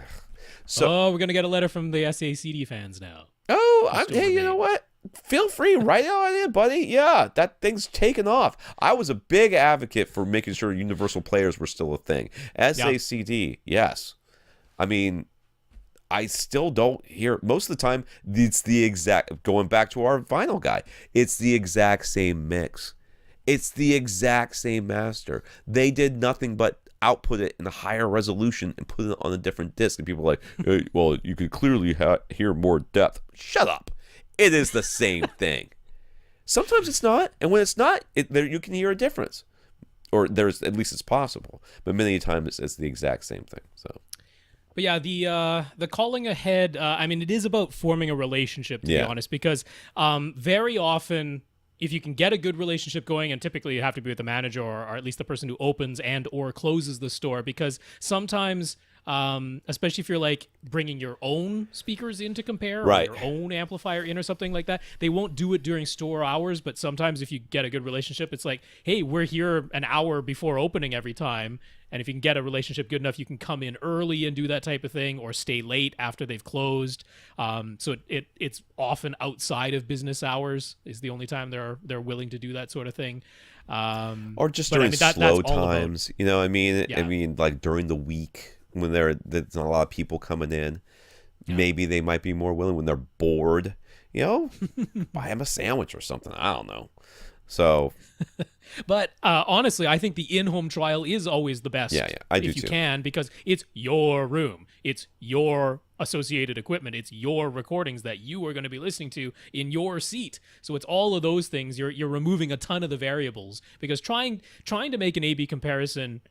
So, we're going to get a letter from the SACD fans now. Hey, you know what? Feel free, write it on in, buddy. Yeah, that thing's taken off. I was a big advocate for making sure universal players were still a thing. SACD, yes. I mean, I still don't hear, most of the time, it's the exact, going back to our vinyl guy, it's the exact same mix. It's the exact same master. They did nothing but output it in a higher resolution and put it on a different disc. And people are like, hey, well, you could clearly hear more depth. Shut up. It is the same thing. Sometimes it's not. And when it's not, you can hear a difference. Or at least it's possible. But many times it's the exact same thing. So. But yeah, the calling ahead, I mean, it is about forming a relationship, to be honest, because very often, if you can get a good relationship going, and typically you have to be with the manager or at least the person who opens and or closes the store, because sometimes, especially if you're like bringing your own speakers in to compare, or your own amplifier in or something like that, they won't do it during store hours. But sometimes if you get a good relationship, it's like, hey, we're here an hour before opening every time. And if you can get a relationship good enough, you can come in early and do that type of thing, or stay late after they've closed. So it's often outside of business hours is the only time they're willing to do that sort of thing. Or just during slow times, you know. I mean, like during the week when there's not a lot of people coming in, maybe they might be more willing when they're bored. You know, buy them a sandwich or something. I don't know. So. But honestly, I think the in-home trial is always the best. I do if you too. can, because it's your room, it's your associated equipment, it's your recordings that you are going to be listening to in your seat. So it's all of those things. You're removing a ton of the variables, because trying to make an A/B comparison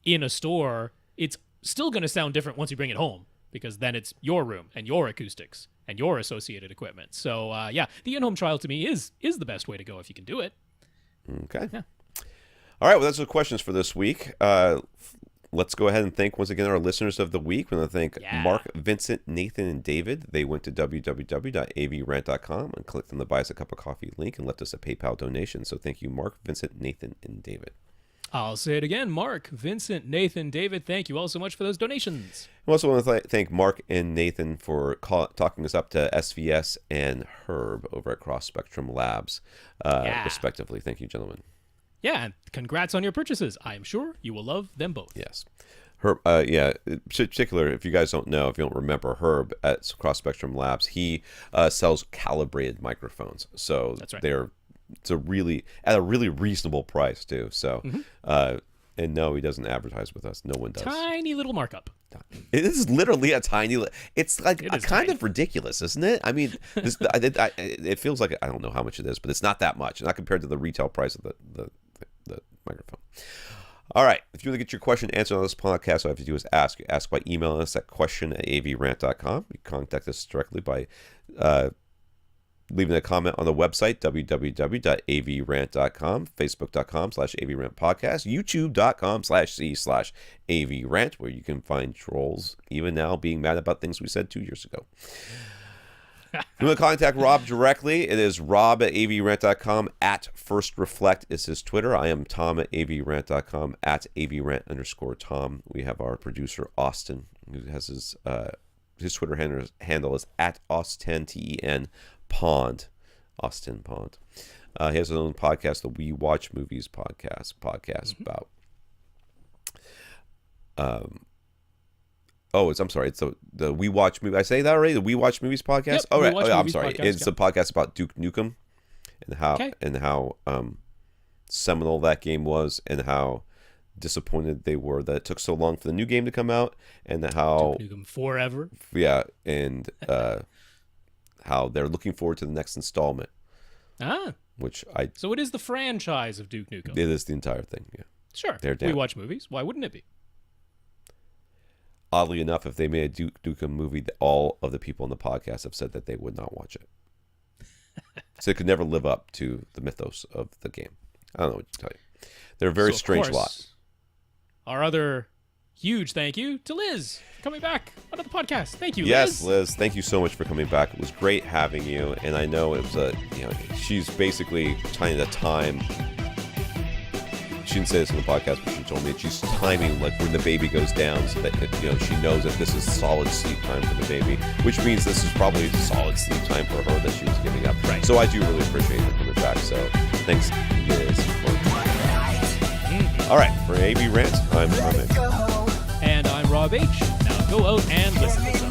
in a store, it's still going to sound different once you bring it home, because then it's your room and your acoustics and your associated equipment. So the in-home trial to me is the best way to go if you can do it. Okay. Yeah. All right. Well, that's the questions for this week. Let's go ahead and thank once again our listeners of the week. We want to thank Mark, Vincent, Nathan, and David. They went to www.avrant.com and clicked on the Buy Us a Cup of Coffee link and left us a PayPal donation. So thank you, Mark, Vincent, Nathan, and David. I'll say it again. Mark, Vincent, Nathan, David, thank you all so much for those donations. I also want to thank Mark and Nathan for talking us up to SVS and Herb over at Cross Spectrum Labs, respectively. Thank you, gentlemen. Yeah, and congrats on your purchases. I am sure you will love them both. Yes. Herb, in particular, if you guys don't know, if you don't remember, Herb at Cross Spectrum Labs, he sells calibrated microphones. So that's right. It's at a really reasonable price too. So, and no, he doesn't advertise with us. No one does. Tiny little markup. It is literally a tiny. It's like kind of ridiculous, isn't it? I mean, it feels like, I don't know how much it is, but it's not that much, not compared to the retail price of the microphone. All right. If you want to get your question answered on this podcast, all you have to do is ask. You ask by emailing us at question@avrant.com. You contact us directly by leaving a comment on the website, www.avrant.com, facebook.com/avrantpodcast, youtube.com/c/avrant, where you can find trolls even now being mad about things we said 2 years ago. If you want to contact Rob directly, it is rob@avrant.com, @FirstReflect is his Twitter. I am Tom at avrant.com, @avrant_Tom. We have our producer, Austin, who has his Twitter handle is @Austin, TEN, Pond, Austin Pond. He has his own podcast, the We Watch Movies podcast about. It's the We Watch Movie. I say that already. The We Watch Movies podcast. Yep, I'm sorry. Podcast, it's a podcast about Duke Nukem and how seminal that game was, and how disappointed they were that it took so long for the new game to come out, and how Duke Nukem Forever. Yeah, and how they're looking forward to the next installment. Which So it is the franchise of Duke Nukem. It is the entire thing. Yeah. Sure. They're down. We watch movies. Why wouldn't it be? Oddly enough, if they made a Duke Nukem movie, all of the people on the podcast have said that they would not watch it. So it could never live up to the mythos of the game. I don't know what to tell you. They're a very strange lot. Our other huge thank you to Liz for coming back onto the podcast. Thank you, Liz. Yes, Liz, thank you so much for coming back. It was great having you, and I know it was she's basically trying to time. She didn't say this on the podcast, but she told me she's timing like when the baby goes down, so that she knows that this is solid sleep time for the baby, which means this is probably solid sleep time for her that she was giving up. Right. So I do really appreciate her coming back. So thanks, Liz. All right, for AVRant, I'm Rob H. And I'm Rob H. Now go out and listen to some.